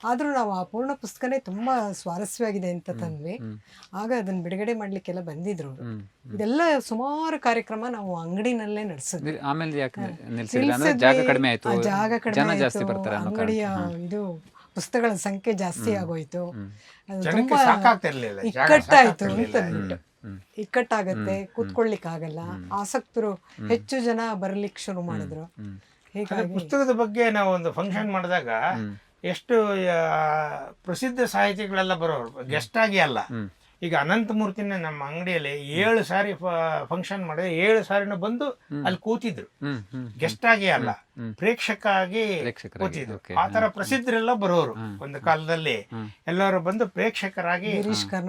ಆದ್ರೂ ನಾವು ಆ ಪೂರ್ಣ ಪುಸ್ತಕನೇ ತುಂಬಾ ಸ್ವಾರಸ್ಯವಾಗಿದೆ ಅಂತ ತಂದ್ವಿ. ಆಗ ಅದನ್ನ ಬಿಡುಗಡೆ ಮಾಡ್ಲಿಕ್ಕೆಲ್ಲ ಬಂದಿದ್ರು. ಇದೆಲ್ಲ ಸುಮಾರು ಕಾರ್ಯಕ್ರಮ ನಾವು ಅಂಗಡಿನಲ್ಲೇ ನಡೆಸಿದ್ವಿ. ಜಾಗ ಕಡಿಮೆ ಆಯ್ತು, ಅಂಗಡಿಯ ಇದು ಪುಸ್ತಕಗಳ ಸಂಖ್ಯೆ ಜಾಸ್ತಿ ಆಗೋಯ್ತು. ತುಂಬಾ ಇಕ್ಕಟ್ಟಾಯ್ತು ಅಂತ ಅಂದ್ಬಿಟ್ಟು, ಇಕ್ಕಟ್ಟಾಗತ್ತೆ, ಕೂತ್ಕೊಳ್ಳಿಕ್ ಆಗಲ್ಲ, ಆಸಕ್ತರು ಹೆಚ್ಚು ಜನ ಬರ್ಲಿಕ್ಕೆ ಶುರು ಮಾಡಿದ್ರು. ಹೀಗಾಗಿ ಪುಸ್ತಕದ ಬಗ್ಗೆ ನಾವು ಒಂದು ಫಂಕ್ಷನ್ ಮಾಡಿದಾಗ ಎಷ್ಟು ಪ್ರಸಿದ್ಧ ಸಾಹಿತಿಗಳೆಲ್ಲ ಬರೋರು, ಗೆಸ್ಟ್ ಆಗಿ ಅಲ್ಲ. ಈಗ ಅನಂತಮೂರ್ತಿನ ನಮ್ಮ ಅಂಗಡಿಯಲ್ಲಿ 7 ಸಾರಿ ಫಂಕ್ಷನ್ ಮಾಡಿದ್ರೆ 7 ಸಾರಿನ ಬಂದು ಅಲ್ಲಿ ಕೂತಿದ್ರು. ಗೆಸ್ಟ್ ಆಗಿ ಅಲ್ಲ, ಪ್ರೇಕ್ಷಕ ಆಗಿ ಕೂತಿದ್ರು. ಆ ತರ ಪ್ರಸಿದ್ಧರೆಲ್ಲ ಬರೋರು. ಒಂದು ಕಾಲದಲ್ಲಿ ಎಲ್ಲರೂ ಬಂದು ಪ್ರೇಕ್ಷಕರಾಗಿ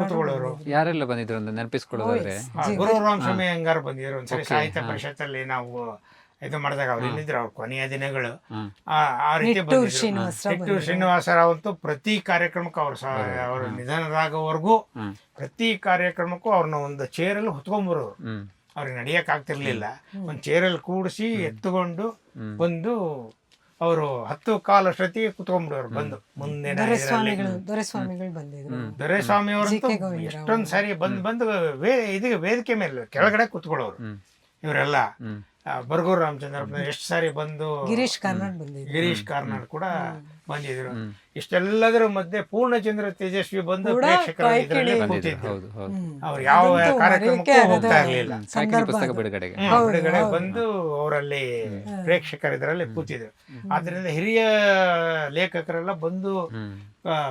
ಕೂತ್ಕೊಳ್ಳೋರು. ಯಾರೆಲ್ಲ ಬಂದಿದ್ರು ಅಂತ ನೆನಪಿಸ್ಕೊಳ್ಳೋದಾದ್ರೆ, ಗುರುರಾಮ್ ಸ್ವಾಮಿ ಅಯ್ಯಂಗಾರ್ ಬಂದಿದ್ರು. ಒಂದ್ಸರಿ ಸಾಹಿತ್ಯ ಪರಿಷತ್ತಲ್ಲಿ ನಾವು ಇದು ಮಾಡಿದಾಗ ಅವ್ರು ಇಲ್ಲಿದ್ರು. ಅವ್ರ ಕೊನೆಯ ದಿನಗಳು ಆ ರೀತಿ ಬಂದಿದ್ರು. ಶ್ರೀನಿವಾಸರಾವ್ ಅಂತೂ ಪ್ರತಿ ಕಾರ್ಯಕ್ರಮಕ್ಕೂ ಅವ್ರ ನಿಧನರಾಗೋವರೆಗೂ ಪ್ರತಿ ಕಾರ್ಯಕ್ರಮಕ್ಕೂ ಅವ್ರನ್ನ ಒಂದು ಚೇರಲ್ಲಿ ಹೊತ್ಕೊಂಡ್ಬರೋರು. ಅವ್ರಿಗೆ ನಡಿಯಕ್ ಆಗ್ತಿರ್ಲಿಲ್ಲ. ಒಂದು ಚೇರಲ್ಲಿ ಕೂಡಿಸಿ ಎತ್ತುಕೊಂಡು ಬಂದು ಅವರು 10 ಕಾಲ ಅಷ್ಟೊತ್ತಿಗೆ ಕುತ್ಕೊಂಡ್ಬಿಡೋರು. ಬಂದು ಮುಂದೆ ದೊರೆಸ್ವಾಮಿ ಅವರಂತೂ ಎಷ್ಟೊಂದ್ ಸಾರಿ ಬಂದು ಇದಕ್ಕೆ ವೇದಿಕೆ ಮೇಲೆ ಕೆಳಗಡೆ ಕುತ್ಕೊಳ್ಳೋರು. ಇವರೆಲ್ಲ ಬರ್ಗೂರು ರಾಮಚಂದ್ರಪ್ಪ ಎಷ್ಟು ಸಾರಿ ಬಂದು, ಗಿರೀಶ್ ಕಾರ್ನಾಡ್ ಕೂಡ ಬಂದಿದ್ರು. ಇಷ್ಟೆಲ್ಲದರ ಮಧ್ಯೆ ಪೂರ್ಣಚಂದ್ರ ತೇಜಸ್ವಿ ಬಂದು ಪ್ರೇಕ್ಷಕರಾಗಿ ಕೂತಿದ್ರು. ಅವ್ರು ಯಾವ ಕಾರ್ಯಕ್ರಮಕ್ಕೂ ಹೋಗ್ತಾ ಇರ್ಲಿಲ್ಲ. ಬಿಡುಗಡೆ ಬಂದು ಅವರಲ್ಲಿ ಪ್ರೇಕ್ಷಕರಿದ್ರಲ್ಲಿ ಕೂತಿದ್ರು. ಆದ್ರಿಂದ ಹಿರಿಯ ಲೇಖಕರೆಲ್ಲ ಬಂದು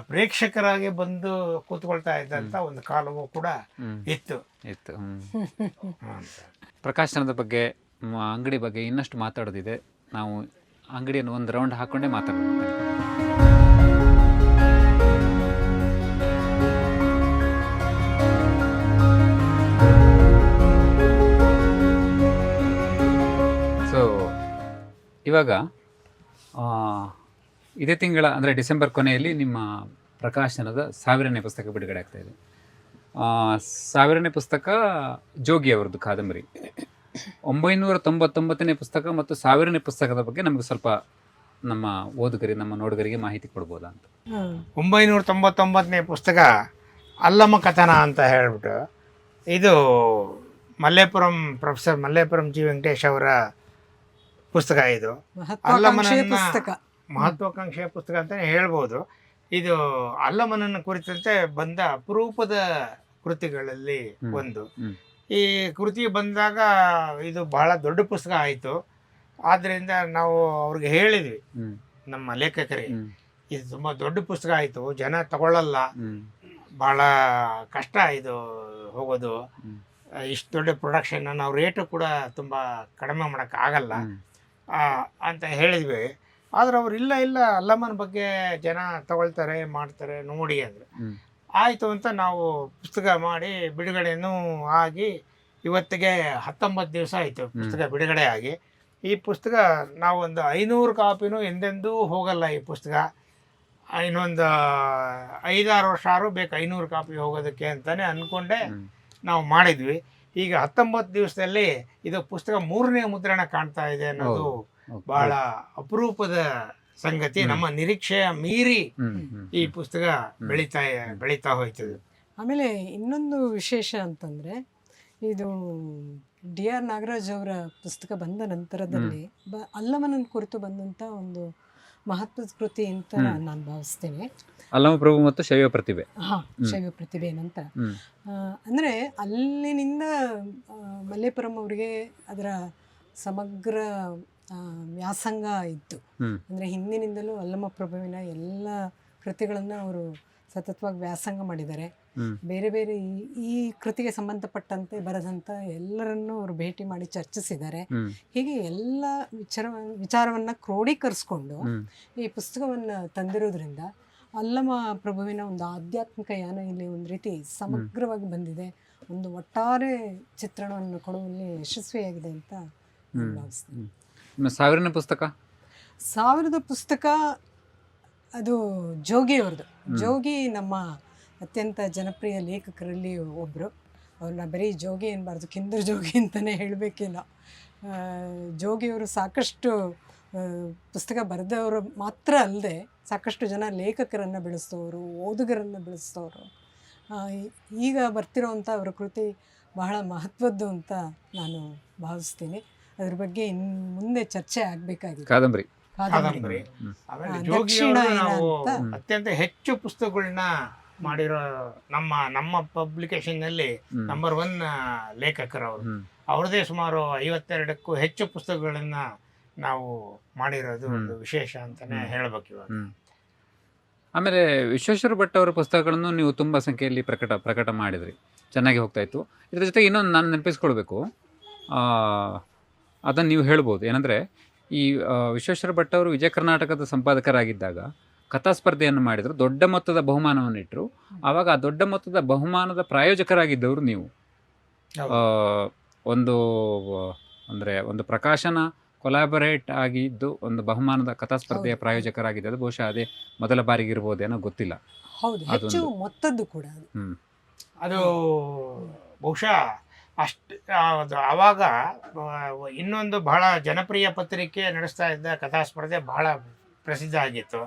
ಪ್ರೇಕ್ಷಕರಾಗಿ ಬಂದು ಕೂತ್ಕೊಳ್ತಾ ಇದ್ದಂತ ಒಂದು ಕಾಲವೂ ಕೂಡ ಇತ್ತು. ಪ್ರಕಾಶನದ ಬಗ್ಗೆ, ಅಂಗಡಿ ಬಗ್ಗೆ ಇನ್ನಷ್ಟು ಮಾತಾಡೋದಿದೆ. ನಾವು ಅಂಗಡಿಯನ್ನು ಒಂದು ರೌಂಡ್ ಹಾಕೊಂಡೇ ಮಾತಾಡೋಣ. ಸೊ ಇವಾಗ ಇದೇ ತಿಂಗಳ ಅಂದರೆ ಡಿಸೆಂಬರ್ ಕೊನೆಯಲ್ಲಿ ನಿಮ್ಮ ಪ್ರಕಾಶನದ 1000ನೇ ಪುಸ್ತಕ ಬಿಡುಗಡೆ ಆಗ್ತಾ ಇದೆ. 1000ನೇ ಪುಸ್ತಕ ಜೋಗಿ ಅವರದ್ದು ಕಾದಂಬರಿ. 999ನೇ ಪುಸ್ತಕ ಮತ್ತು 1000ನೇ ಪುಸ್ತಕದ ಬಗ್ಗೆ ನಮಗೆ ಸ್ವಲ್ಪ ನಮ್ಮ ಓದುಗರಿಗೆ, ನಮ್ಮ ನೋಡುಗರಿಗೆ ಮಾಹಿತಿ ಕೊಡ್ಬೋದಾ ಅಂತ. 999ನೇ ಪುಸ್ತಕ ಅಲ್ಲಮ ಕಥನ ಅಂತ ಹೇಳ್ಬಿಟ್ಟು, ಇದು ಮಲ್ಲೇಪುರಂ ಪ್ರೊಫೆಸರ್ ಮಲ್ಲೇಪುರಂ ಜಿ ವೆಂಕಟೇಶ್ ಅವರ ಪುಸ್ತಕ. ಇದು ಅಲ್ಲಮನನ್ನ ಮಹತ್ವಾಕಾಂಕ್ಷೆಯ ಪುಸ್ತಕ ಅಂತಲೇ ಹೇಳ್ಬೋದು. ಇದು ಅಲ್ಲಮನನ್ನ ಕುರಿತಂತೆ ಬಂದ ಅಪರೂಪದ ಕೃತಿಗಳಲ್ಲಿ ಒಂದು. ಈ ಕೃತಿ ಬಂದಾಗ ಇದು ಬಹಳ ದೊಡ್ಡ ಪುಸ್ತಕ ಆಯಿತು. ಆದ್ದರಿಂದ ನಾವು ಅವ್ರಿಗೆ ಹೇಳಿದ್ವಿ, ನಮ್ಮ ಲೇಖಕರಿಗೆ, ಇದು ತುಂಬ ದೊಡ್ಡ ಪುಸ್ತಕ ಆಯಿತು, ಜನ ತಗೊಳ್ಳಲ್ಲ, ಭಾಳ ಕಷ್ಟ ಇದು ಹೋಗೋದು, ಇಷ್ಟು ದೊಡ್ಡ ಪ್ರೊಡಕ್ಷನ್, ನಾವು ರೇಟು ಕೂಡ ತುಂಬ ಕಡಿಮೆ ಮಾಡೋಕ್ಕಾಗಲ್ಲ ಅಂತ ಹೇಳಿದ್ವಿ. ಆದ್ರೆ ಅವ್ರು ಇಲ್ಲ ಇಲ್ಲ ಅಲ್ಲಮ್ಮನ ಬಗ್ಗೆ ಜನ ತಗೊಳ್ತಾರೆ ಮಾಡ್ತಾರೆ ನೋಡಿ ಅಂದರೆ ಹ್ಮ್. ಆಯಿತು ಅಂತ ನಾವು ಪುಸ್ತಕ ಮಾಡಿ ಬಿಡುಗಡೆನೂ ಆಗಿ ಇವತ್ತಿಗೆ 19 ದಿವಸ ಆಯಿತು ಪುಸ್ತಕ ಬಿಡುಗಡೆ ಆಗಿ. ಈ ಪುಸ್ತಕ ನಾವು ಒಂದು 500 ಕಾಪಿನೂ ಎಂದೆಂದೂ ಹೋಗಲ್ಲ ಈ ಪುಸ್ತಕ. ಇನ್ನೊಂದು 5-6 ವರ್ಷ ಆದ್ರೂ ಬೇಕು 500 ಕಾಪಿ ಹೋಗೋದಕ್ಕೆ ಅಂತಲೇ ಅಂದ್ಕೊಂಡೆ ನಾವು ಮಾಡಿದ್ವಿ. ಈಗ 19 ದಿವಸದಲ್ಲಿ ಇದು ಪುಸ್ತಕ 3ನೇ ಮುದ್ರಣ ಕಾಣ್ತಾ ಇದೆ ಅನ್ನೋದು ಬಹಳ ಅಪರೂಪದ ಸಂಗತಿ. ನಮ್ಮ ನಿರೀಕ್ಷೆಯ ಮೀರಿ ಈ ಪುಸ್ತಕ ಬೆಳೀತಾ ಹೋಯ್ತದೆ. ಆಮೇಲೆ ಇನ್ನೊಂದು ವಿಶೇಷ ಅಂತಂದರೆ, ಇದು ಡಿ ಆರ್ ನಾಗರಾಜ್ ಅವರ ಪುಸ್ತಕ ಬಂದ ನಂತರದಲ್ಲಿ ಅಲ್ಲಮನ ಕುರಿತು ಬಂದಂಥ ಒಂದು ಮಹತ್ವದ ಕೃತಿ ಅಂತ ನಾನು ಭಾವಿಸ್ತೇನೆ. ಅಲ್ಲಮ ಪ್ರಭು ಮತ್ತು ಶೈವ ಪ್ರತಿಭೆ. ಶೈವ ಪ್ರತಿಭೆ ನಂತರ ಅಂದರೆ ಅಲ್ಲಿನಿಂದ ಮಲ್ಲೇಪುರಂ ಅವರಿಗೆ ಅದರ ಸಮಗ್ರ ವ್ಯಾಸಂಗ ಇತ್ತು. ಅಂದರೆ ಹಿಂದಿನಿಂದಲೂ ಅಲ್ಲಮ ಪ್ರಭುವಿನ ಎಲ್ಲ ಕೃತಿಗಳನ್ನು ಅವರು ಸತತವಾಗಿ ವ್ಯಾಸಂಗ ಮಾಡಿದ್ದಾರೆ. ಬೇರೆ ಬೇರೆ ಈ ಕೃತಿಗೆ ಸಂಬಂಧಪಟ್ಟಂತೆ ಬರೆದಂಥ ಎಲ್ಲರನ್ನೂ ಅವರು ಭೇಟಿ ಮಾಡಿ ಚರ್ಚಿಸಿದ್ದಾರೆ. ಹೀಗೆ ಎಲ್ಲ ವಿಚಾರವನ್ನು ಕ್ರೋಢೀಕರಿಸ್ಕೊಂಡು ಈ ಪುಸ್ತಕವನ್ನು ತಂದಿರೋದ್ರಿಂದ ಅಲ್ಲಮ ಪ್ರಭುವಿನ ಒಂದು ಆಧ್ಯಾತ್ಮಿಕ ಯಾನ ಇಲ್ಲಿ ಒಂದು ರೀತಿ ಸಮಗ್ರವಾಗಿ ಬಂದಿದೆ. ಒಂದು ಒಟ್ಟಾರೆ ಚಿತ್ರಣವನ್ನು ಕೊಡುವಲ್ಲಿ ಯಶಸ್ವಿಯಾಗಿದೆ ಅಂತ ನಾನು ಭಾವಿಸ್ತೀನಿ. ಸಾವಿರನೇ ಪುಸ್ತಕ? ಸಾವಿರದ ಪುಸ್ತಕ ಅದು ಜೋಗಿಯವ್ರದ್ದು. ಜೋಗಿ ನಮ್ಮ ಅತ್ಯಂತ ಜನಪ್ರಿಯ ಲೇಖಕರಲ್ಲಿ ಒಬ್ಬರು. ಅವ್ರನ್ನ ಬರೀ ಜೋಗಿ ಅನ್ನಬಾರ್ದು, ಕಿಂದರ್ ಜೋಗಿ ಅಂತಲೇ ಹೇಳಬೇಕಿಲ್ಲ. ಜೋಗಿಯವರು ಸಾಕಷ್ಟು ಪುಸ್ತಕ ಬರೆದವರು ಮಾತ್ರ ಅಲ್ಲದೆ ಸಾಕಷ್ಟು ಜನ ಲೇಖಕರನ್ನು ಬೆಳೆಸ್ತವರು, ಓದುಗರನ್ನು ಬೆಳೆಸ್ತವರು. ಈಗ ಬರ್ತಿರೋವಂಥ ಅವರ ಕೃತಿ ಬಹಳ ಮಹತ್ವದ್ದು ಅಂತ ನಾನು ಭಾವಿಸ್ತೀನಿ. ಅದ್ರ ಬಗ್ಗೆ ಇನ್ನು ಮುಂದೆ ಚರ್ಚೆ ಆಗಬೇಕಾಗಿದೆ. ಕಾದಂಬರಿ. ಆಮೇಲೆ ಜೋಗಿಯವರು ನಾವು ಅತ್ಯಂತ ಹೆಚ್ಚು ಪುಸ್ತಕಗಳನ್ನ ಮಾಡಿರೋ ನಮ್ಮ ಪಬ್ಲಿಕೇಶನ್ನಲ್ಲಿ ನಂಬರ್ 1 ಲೇಖಕರು ಅವರು. ಅವ್ರದ್ದೇ ಸುಮಾರು 52ಕ್ಕೂ ಹೆಚ್ಚು ಪುಸ್ತಕಗಳನ್ನ ನಾವು ಮಾಡಿರೋದು ಒಂದು ವಿಶೇಷ ಅಂತಾನೆ ಹೇಳ್ಬೇಕು ಇವಾಗ. ಆಮೇಲೆ ವಿಶ್ವೇಶ್ವರ ಭಟ್ ಅವರ ಪುಸ್ತಕಗಳನ್ನು ನೀವು ತುಂಬ ಸಂಖ್ಯೆಯಲ್ಲಿ ಪ್ರಕಟ ಮಾಡಿದ್ರಿ, ಚೆನ್ನಾಗಿ ಹೋಗ್ತಾ ಇತ್ತು. ಇದ್ರ ಜೊತೆಗೆ ಇನ್ನೊಂದು ನಾನು ನೆನಪಿಸ್ಕೊಳ್ಬೇಕು, ಅದನ್ನು ನೀವು ಹೇಳ್ಬೋದು. ಏನಂದರೆ ಈ ವಿಶ್ವೇಶ್ವರ ಭಟ್ ಅವರು ವಿಜಯ ಕರ್ನಾಟಕದ ಸಂಪಾದಕರಾಗಿದ್ದಾಗ ಕಥಾ ಸ್ಪರ್ಧೆಯನ್ನು ಮಾಡಿದರು, ದೊಡ್ಡ ಮೊತ್ತದ ಬಹುಮಾನವನ್ನು ಇಟ್ಟರು. ಆವಾಗ ಆ ದೊಡ್ಡ ಮೊತ್ತದ ಬಹುಮಾನದ ಪ್ರಾಯೋಜಕರಾಗಿದ್ದವರು ನೀವು. ಒಂದು ಪ್ರಕಾಶನ ಕೊಲಾಬರೇಟ್ ಆಗಿದ್ದು ಒಂದು ಬಹುಮಾನದ ಕಥಾ ಸ್ಪರ್ಧೆಯ ಪ್ರಾಯೋಜಕರಾಗಿದ್ದು ಬಹುಶಃ ಅದೇ ಮೊದಲ ಬಾರಿಗೆ ಇರ್ಬೋದೇನೋ ಗೊತ್ತಿಲ್ಲ. ಹೌದು, ಹೆಚ್ಚು ಮೊತ್ತದ್ದು ಕೂಡ ಅದು ಬಹುಶಃ ಆವಾಗ ಇನ್ನೊಂದು ಬಹಳ ಜನಪ್ರಿಯ ಪತ್ರಿಕೆ ನಡೆಸ್ತಾ ಇದ್ದ ಕಥಾ ಸ್ಪರ್ಧೆ ಬಹಳ ಪ್ರಸಿದ್ಧ ಆಗಿತ್ತು.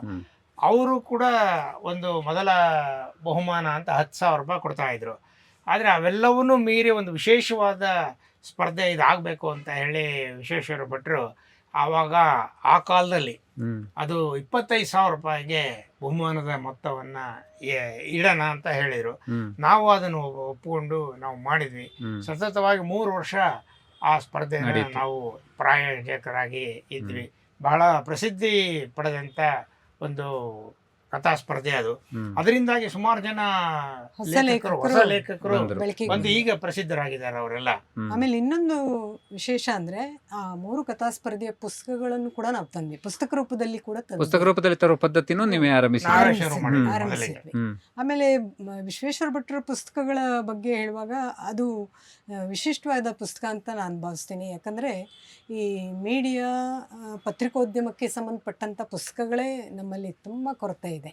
ಅವರು ಕೂಡ ಒಂದು ಮೊದಲ ಬಹುಮಾನ ಅಂತ 10,000 ರೂಪಾಯಿ ಕೊಡ್ತಾ ಇದ್ರು. ಆದರೆ ಅವೆಲ್ಲವನ್ನೂ ಮೀರಿ ಒಂದು ವಿಶೇಷವಾದ ಸ್ಪರ್ಧೆ ಇದಾಗಬೇಕು ಅಂತ ಹೇಳಿ ವಿಶ್ವೇಶ್ವರ ಭಟ್ರು ಆವಾಗ ಆ ಕಾಲದಲ್ಲಿ ಅದು 25,000 ರೂಪಾಯಿಗೆ ಬಹುಮಾನದ ಮೊತ್ತವನ್ನ ಇಡೋಣ ಅಂತ ಹೇಳಿದರು. ನಾವು ಅದನ್ನು ಒಪ್ಪಿಕೊಂಡು ನಾವು ಮಾಡಿದ್ವಿ. ಸತತವಾಗಿ 3 ವರ್ಷ ಆ ಸ್ಪರ್ಧೆನ ನಾವು ಪ್ರಾಯೋಜಕರಾಗಿ ಇದ್ವಿ. ಬಹಳ ಪ್ರಸಿದ್ಧಿ ಪಡೆದಂಥ ಒಂದು ಕಥಾ ಸ್ಪರ್ಧೆ ಅದು. ಅದರಿಂದಾಗಿ ಸುಮಾರು ಜನ ಹೊಸ ಲೇಖಕರು ಬಂದು ಈಗ ಪ್ರಸಿದ್ಧರಾಗಿದ್ದಾರೆ ಅವರೆಲ್ಲ. ಆಮೇಲೆ ಇನ್ನೊಂದು ವಿಶೇಷ ಅಂದ್ರೆ ಆ 3 ಕಥಾ ಸ್ಪರ್ಧೆಯ ಪುಸ್ತಕಗಳನ್ನು ಕೂಡ ನಾವು ತಂದ್ವಿ, ಪುಸ್ತಕ ರೂಪದಲ್ಲಿ ಕೂಡ ಪುಸ್ತಕ ರೂಪದಲ್ಲಿ ತರುವ ಪದ್ಧತಿನೂ ನೀವೇ ಆರಂಭಿಸಿದ್ವಿ. ಆಮೇಲೆ ವಿಶ್ವೇಶ್ವರ ಭಟ್ರ ಪುಸ್ತಕಗಳ ಬಗ್ಗೆ ಹೇಳುವಾಗ ಅದು ವಿಶಿಷ್ಟವಾದ ಪುಸ್ತಕ ಅಂತ ನಾನು ಭಾವಿಸ್ತೀನಿ. ಯಾಕಂದ್ರೆ ಈ ಮೀಡಿಯಾ ಪತ್ರಿಕೋದ್ಯಮಕ್ಕೆ ಸಂಬಂಧಪಟ್ಟಂತ ಪುಸ್ತಕಗಳೇ ನಮ್ಮಲ್ಲಿ ತುಂಬಾ ಕೊರತೆ ಇದೆ.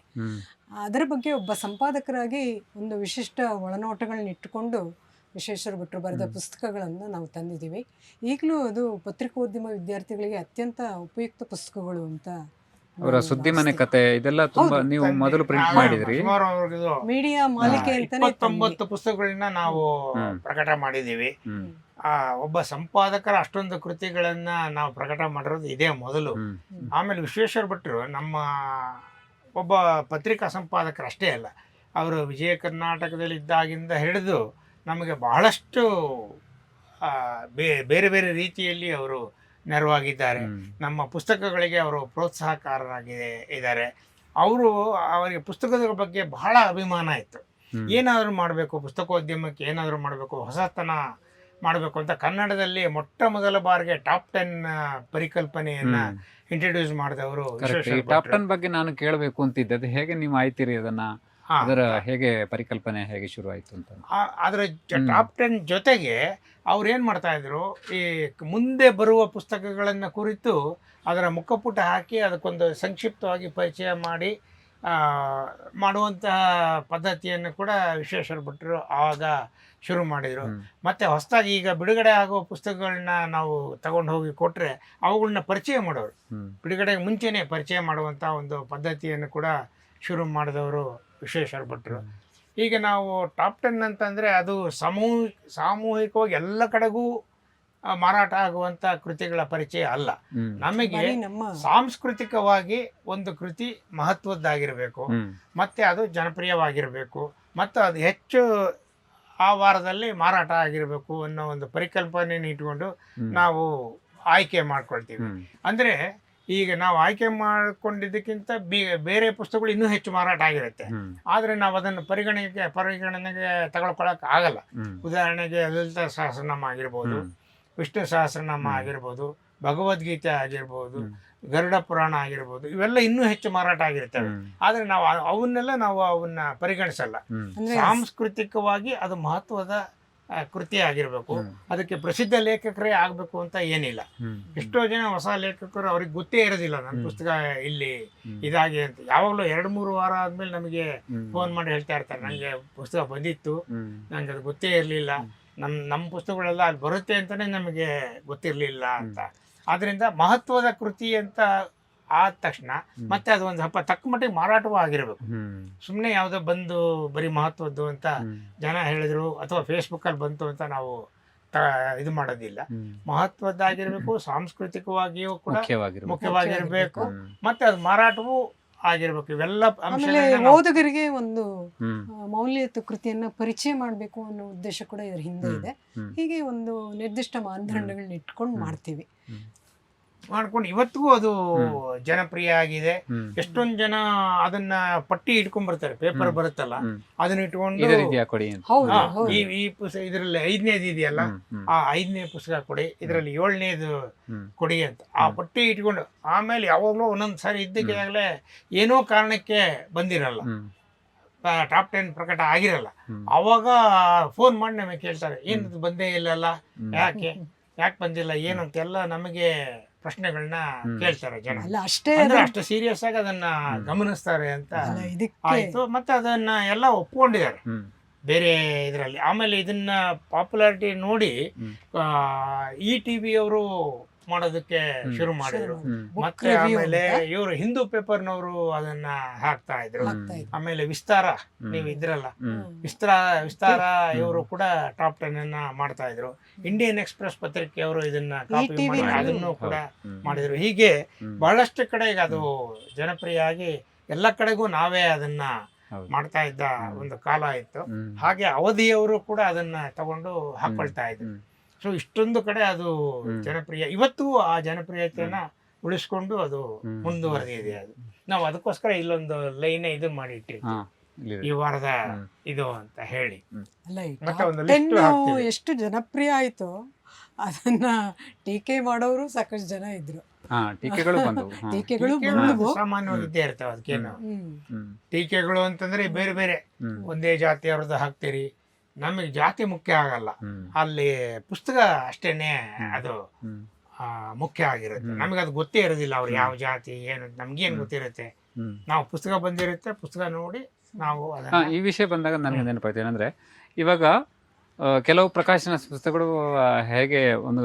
ಅದರ ಬಗ್ಗೆ ಒಬ್ಬ ಸಂಪಾದಕರಾಗಿ ಒಂದು ವಿಶಿಷ್ಟ ಒಳನೋಟಗಳನ್ನ ಇಟ್ಟುಕೊಂಡು ವಿಶ್ವೇಶ್ವರ ಭಟ್ರು ಬರೆದ ಪುಸ್ತಕಗಳನ್ನು ನಾವು ತಂದಿದ್ದೀವಿ. ಈಗಲೂ ಅದು ಪತ್ರಿಕೋದ್ಯಮ ವಿದ್ಯಾರ್ಥಿಗಳಿಗೆ ಅತ್ಯಂತ ಉಪಯುಕ್ತ ಪುಸ್ತಕಗಳು ಅಂತ. ಅವರ ಸುದ್ದಿಮನೆ ಕತೆ ಇದೆಲ್ಲ ತುಂಬಾ ನೀವು ಮೊದಲು ಪ್ರಿಂಟ್ ಮಾಡಿದ್ರಿ. ಮೀಡಿಯಾ ಮಾಲಿಕೆ ಅಂತಾನೆ 29 ಪುಸ್ತಕಗಳನ್ನ ನಾವು ಪ್ರಕಟ ಮಾಡಿದ್ದೀವಿ. ಒಬ್ಬ ಸಂಪಾದಕರ ಅಷ್ಟೊಂದು ಕೃತಿಗಳನ್ನ ನಾವು ಪ್ರಕಟ ಮಾಡಿರೋದು ಇದೇ ಮೊದಲು. ಆಮೇಲೆ ವಿಶ್ವೇಶ್ವರ ಭಟ್ರು ನಮ್ಮ ಒಬ್ಬ ಪತ್ರಿಕಾ ಸಂಪಾದಕರು ಅಷ್ಟೇ ಅಲ್ಲ, ಅವರು ವಿಜಯ ಕರ್ನಾಟಕದಲ್ಲಿ ಇದ್ದಾಗಿಂದ ಹಿಡಿದು ನಮಗೆ ಬಹಳಷ್ಟು ಬೇರೆ ಬೇರೆ ರೀತಿಯಲ್ಲಿ ಅವರು ನೆರವಾಗಿದ್ದಾರೆ. ನಮ್ಮ ಪುಸ್ತಕಗಳಿಗೆ ಅವರು ಪ್ರೋತ್ಸಾಹಕಾರರಾಗಿ ಇದ್ದಾರೆ. ಅವರಿಗೆ ಪುಸ್ತಕದ ಬಗ್ಗೆ ಬಹಳ ಅಭಿಮಾನ ಇತ್ತು. ಏನಾದರೂ ಮಾಡಬೇಕು, ಪುಸ್ತಕೋದ್ಯಮಕ್ಕೆ ಏನಾದರೂ ಮಾಡಬೇಕು, ಹೊಸತನ ಮಾಡಬೇಕು ಅಂತ ಕನ್ನಡದಲ್ಲಿ ಮೊಟ್ಟ ಮೊದಲ ಬಾರಿಗೆ ಟಾಪ್ 10 ಪರಿಕಲ್ಪನೆಯನ್ನ ಇಂಟ್ರೊಡ್ಯೂಸ್ ಮಾಡಿದವರು ಕರೆಕ್ಟ್. ಈ ಟಾಪ್ 10 ಬಗ್ಗೆ ನಾನು ಕೇಳಬೇಕು ಅಂತಿದ್ದೆ, ಅದು ಹೇಗೆ ನೀವು ಆಯ್ತೀರಿ ಅದನ್ನ, ಅದರ ಹೇಗೆ ಪರಿಕಲ್ಪನೆ ಹೇಗೆ ಶುರು ಆಯ್ತು ಅಂತ? ಅದರ ಟಾಪ್ 10 ಜೊತೆಗೆ ಅವ್ರು ಏನು ಮಾಡ್ತಾ ಇದ್ರು, ಈ ಮುಂದೆ ಬರುವ ಪುಸ್ತಕಗಳನ್ನು ಕುರಿತು ಅದರ ಮುಖಪುಟ ಹಾಕಿ ಅದಕ್ಕೊಂದು ಸಂಕ್ಷಿಪ್ತವಾಗಿ ಪರಿಚಯ ಮಾಡಿ ಮಾಡುವಂತಹ ಪದ್ಧತಿಯನ್ನು ಕೂಡ ವಿಶ್ವೇಶ್ವರ ಭಟ್ರು ಆವಾಗ ಶುರು ಮಾಡಿದರು. ಮತ್ತು ಹೊಸದಾಗಿ ಈಗ ಬಿಡುಗಡೆ ಆಗೋ ಪುಸ್ತಕಗಳನ್ನ ನಾವು ತಗೊಂಡು ಹೋಗಿ ಕೊಟ್ಟರೆ ಅವುಗಳನ್ನ ಪರಿಚಯ ಮಾಡೋರು, ಬಿಡುಗಡೆಗೆ ಮುಂಚೆನೇ ಪರಿಚಯ ಮಾಡುವಂಥ ಒಂದು ಪದ್ಧತಿಯನ್ನು ಕೂಡ ಶುರು ಮಾಡಿದವರು ವಿಶ್ವೇಶ್ವರ ಭಟ್ರು. ಈಗ ನಾವು ಟಾಪ್ 10 ಅಂತಂದರೆ ಅದು ಸಾಮೂಹಿಕವಾಗಿ ಎಲ್ಲ ಕಡೆಗೂ ಮಾರಾಟ ಆಗುವಂಥ ಕೃತಿಗಳ ಪರಿಚಯ ಅಲ್ಲ. ನಮಗೆ ಸಾಂಸ್ಕೃತಿಕವಾಗಿ ಒಂದು ಕೃತಿ ಮಹತ್ವದ್ದಾಗಿರಬೇಕು, ಮತ್ತು ಅದು ಜನಪ್ರಿಯವಾಗಿರಬೇಕು, ಮತ್ತು ಅದು ಹೆಚ್ಚು ಆ ವಾರದಲ್ಲಿ ಮಾರಾಟ ಆಗಿರಬೇಕು ಅನ್ನೋ ಒಂದು ಪರಿಕಲ್ಪನೆಯನ್ನು ಇಟ್ಕೊಂಡು ನಾವು ಆಯ್ಕೆ ಮಾಡ್ಕೊಳ್ತೀವಿ. ಅಂದರೆ ಈಗ ನಾವು ಆಯ್ಕೆ ಮಾಡಿಕೊಂಡಿದ್ದಕ್ಕಿಂತ ಬೇರೆ ಪುಸ್ತಕಗಳು ಇನ್ನೂ ಹೆಚ್ಚು ಮಾರಾಟ ಆಗಿರುತ್ತೆ, ಆದರೆ ನಾವು ಅದನ್ನು ಪರಿಗಣನೆಗೆ ತಗೊಳ್ಕೊಳಕ್ಕೆ ಆಗಲ್ಲ. ಉದಾಹರಣೆಗೆ ಲಲಿತ ಸಹಸ್ರನಾಮ ಆಗಿರ್ಬೋದು, ವಿಷ್ಣು ಸಹಸ್ರನಾಮ ಆಗಿರ್ಬೋದು, ಭಗವದ್ಗೀತೆ ಆಗಿರ್ಬೋದು, ಗರುಡ ಪುರಾಣ ಆಗಿರ್ಬೋದು, ಇವೆಲ್ಲ ಇನ್ನೂ ಹೆಚ್ಚು ಮಾರಾಟ ಆಗಿರ್ತವೆ. ಆದರೆ ನಾವು ಅವನ್ನ ಪರಿಗಣಿಸಲ್ಲ. ಸಾಂಸ್ಕೃತಿಕವಾಗಿ ಅದು ಮಹತ್ವದ ಕೃತಿ ಆಗಿರಬೇಕು, ಅದಕ್ಕೆ ಪ್ರಸಿದ್ಧ ಲೇಖಕರೇ ಆಗಬೇಕು ಅಂತ ಏನಿಲ್ಲ. ಎಷ್ಟೋ ಜನ ಹೊಸ ಲೇಖಕರು ಅವ್ರಿಗೆ ಗೊತ್ತೇ ಇರೋದಿಲ್ಲ ನನ್ನ ಪುಸ್ತಕ ಇಲ್ಲಿ ಇದಾಗಿ ಅಂತ. ಯಾವಾಗಲೂ 2-3 ವಾರ ಆದ್ಮೇಲೆ ನಮಗೆ ಫೋನ್ ಮಾಡಿ ಹೇಳ್ತಾ ಇರ್ತಾರೆ, ನನಗೆ ಪುಸ್ತಕ ಬಂದಿತ್ತು, ನನಗೆ ಅದು ಗೊತ್ತೇ ಇರಲಿಲ್ಲ, ನಮ್ಮ ಪುಸ್ತಕಗಳೆಲ್ಲ ಅಲ್ಲಿ ಬರುತ್ತೆ ಅಂತಲೇ ನಮಗೆ ಗೊತ್ತಿರಲಿಲ್ಲ ಅಂತ. ಆದ್ದರಿಂದ ಮಹತ್ವದ ಕೃತಿ ಅಂತ ಆದ ತಕ್ಷಣ ಮತ್ತೆ ಅದು ಒಂದು ಸ್ವಲ್ಪ ತಕ್ಕ ಮಟ್ಟಿಗೆ ಮಾರಾಟವೂ ಆಗಿರಬೇಕು. ಸುಮ್ಮನೆ ಯಾವುದೋ ಬಂದು ಬರೀ ಮಹತ್ವದ್ದು ಅಂತ ಜನ ಹೇಳಿದ್ರು ಅಥವಾ ಫೇಸ್ಬುಕ್ಕಲ್ಲಿ ಬಂತು ಅಂತ ನಾವು ಇದು ಮಾಡೋದಿಲ್ಲ. ಮಹತ್ವದ್ದಾಗಿರ್ಬೇಕು, ಸಾಂಸ್ಕೃತಿಕವಾಗಿಯೂ ಕೂಡ ಮುಖ್ಯವಾಗಿರಬೇಕು, ಮತ್ತೆ ಅದು ಮಾರಾಟವೂ ಆಗಿರ್ಬೇಕು. ಇವೆಲ್ಲ ಓದುಗರಿಗೆ ಒಂದು ಮೌಲ್ಯಯುತ ಕೃತಿಯನ್ನ ಪರಿಚಯ ಮಾಡಬೇಕು ಅನ್ನೋ ಉದ್ದೇಶ ಕೂಡ ಇದ್ರ ಹಿಂದೆ ಇದೆ. ಹೀಗೆ ಒಂದು ನಿರ್ದಿಷ್ಟ ಮಾನದಂಡಗಳನ್ನ ಇಟ್ಕೊಂಡು ಮಾಡ್ತೀವಿ. ಮಾಡ್ಕೊಂಡು ಇವತ್ತಿಗೂ ಅದು ಜನಪ್ರಿಯ ಆಗಿದೆ. ಎಷ್ಟೊಂದು ಜನ ಅದನ್ನ ಪಟ್ಟಿ ಇಟ್ಕೊಂಡ್ ಬರ್ತಾರೆ, ಪೇಪರ್ ಬರುತ್ತಲ್ಲ ಅದನ್ನ ಇಟ್ಕೊಂಡು ಈ ಪುಸ್ತಕ ಇದರಲ್ಲಿ 5ನೇದು ಇದೆಯಲ್ಲ, ಆ 5ನೇ ಪುಸ್ತಕ ಕೊಡಿ, ಇದರಲ್ಲಿ 7ನೇದು ಕೊಡಿ ಅಂತ ಆ ಪಟ್ಟಿ ಇಟ್ಕೊಂಡು ಆಮೇಲೆ ಯಾವಾಗ್ಲೂ ಒಂದೊಂದ್ ಸಾರಿ ಇದ್ದಕ್ಕಾಗಲೇ ಏನೋ ಕಾರಣಕ್ಕೆ ಬಂದಿರಲ್ಲ, ಟಾಪ್ 10 ಪ್ರಕಟ ಆಗಿರಲ್ಲ. ಅವಾಗ ಫೋನ್ ಮಾಡಿ ನಮಗೆ ಕೇಳ್ತಾರೆ, ಏನದು ಬಂದೇ ಇಲ್ಲಲ್ಲ, ಯಾಕೆ ಬಂದಿಲ್ಲ ಏನು ಅಂತೆಲ್ಲ ನಮಗೆ ಪ್ರಶ್ನೆಗಳನ್ನ ಕೇಳ್ತಾರೆ ಜನ. ಅಷ್ಟು ಸೀರಿಯಸ್ ಆಗಿ ಅದನ್ನ ಗಮನಿಸ್ತಾರೆ ಅಂತ ಆಯ್ತು. ಮತ್ತೆ ಅದನ್ನ ಎಲ್ಲ ಒಪ್ಕೊಂಡಿದ್ದಾರೆ ಬೇರೆ ಇದರಲ್ಲಿ. ಆಮೇಲೆ ಇದನ್ನ ಪಾಪ್ಯುಲಾರಿಟಿ ನೋಡಿ ETV ಅವರು ಮಾಡೋದಕ್ಕೆ ಶುರು ಮಾಡಿದ್ರು. ಮತ್ತೆ ಆಮೇಲೆ ಇವರು ಹಿಂದೂ ಪೇಪರ್ನವರು ಅದನ್ನ ಹಾಕ್ತಾ ಇದ್ರು. ಆಮೇಲೆ ವಿಸ್ತಾರ, ನೀವು ಇದ್ರಲ್ಲ ವಿಸ್ತಾರ ಇವರು ಕೂಡ ಟಾಪ್ 10 ಅನ್ನ ಮಾಡ್ತಾ ಇದ್ರು. ಇಂಡಿಯನ್ ಎಕ್ಸ್ಪ್ರೆಸ್ ಪತ್ರಿಕೆಯವರು ಇದನ್ನ ಕಾಪಿ ಮಾಡಿ ಅದನ್ನು ಕೂಡ ಮಾಡಿದ್ರು. ಹೀಗೆ ಬಹಳಷ್ಟು ಕಡೆ ಈಗ ಅದು ಜನಪ್ರಿಯ ಆಗಿ ಎಲ್ಲ ಕಡೆಗೂ ನಾವೇ ಅದನ್ನ ಮಾಡ್ತಾ ಇದ್ದ ಒಂದು ಕಾಲ ಇತ್ತು. ಹಾಗೆ ಅವಧಿಯವರು ಕೂಡ ಅದನ್ನ ತಗೊಂಡು ಹಾಕೊಳ್ತಾ ಇದ್ರು. ಸೊ ಇಷ್ಟೊಂದು ಕಡೆ ಅದು ಜನಪ್ರಿಯ, ಇವತ್ತು ಆ ಜನಪ್ರಿಯತೆಯನ್ನ ಉಳಿಸ್ಕೊಂಡು ಅದು ಮುಂದುವರೆದಿದೆ. ಅದು ನಾವು ಅದಕ್ಕೋಸ್ಕರ ಇಲ್ಲೊಂದು ಲೈನ್ ಇದು ಮಾಡಿ ಇಟ್ಟಿರ್ತೀವಿ, ಈ ವಾರದ ಇದು ಅಂತ ಹೇಳಿ. ಎಷ್ಟು ಜನಪ್ರಿಯ ಆಯ್ತು ಅದನ್ನ ಟೀಕೆ ಮಾಡೋರು ಸಾಕಷ್ಟು ಜನ ಇದ್ರು. ಟೀಕೆಗಳು ಸಾಮಾನ್ಯವಾಗಿ ಇದ್ದೇ ಇರ್ತಾವ. ಅದಕ್ಕೇನು ಟೀಕೆಗಳು ಅಂತಂದ್ರೆ ಬೇರೆ ಬೇರೆ ಒಂದೇ ಜಾತಿಯವ್ರದ್ದು ಹಾಕ್ತೀರಿ, ನಮಗೆ ಜಾತಿ ಮುಖ್ಯ ಆಗಲ್ಲ, ಅಲ್ಲಿ ಪುಸ್ತಕ ಅಷ್ಟೇನೆ ಅದು ಮುಖ್ಯ ಆಗಿರುತ್ತೆ. ನಮಗೆ ಅದು ಗೊತ್ತೇ ಇರೋದಿಲ್ಲ ಅವ್ರು ಯಾವ ಜಾತಿ ಏನು, ನಮ್ಗೇನು ಗೊತ್ತಿರುತ್ತೆ. ನಾವು ಪುಸ್ತಕ ಬಂದಿರುತ್ತೆ, ಪುಸ್ತಕ ನೋಡಿ ನಾವು ಈ ವಿಷಯ ಬಂದಾಗ ನನಗೆ ನೆನಪಾಯ್ತು. ಏನಂದ್ರೆ ಇವಾಗ ಕೆಲವು ಪ್ರಕಾಶನ ಪುಸ್ತಕಗಳು ಹೇಗೆ ಒಂದು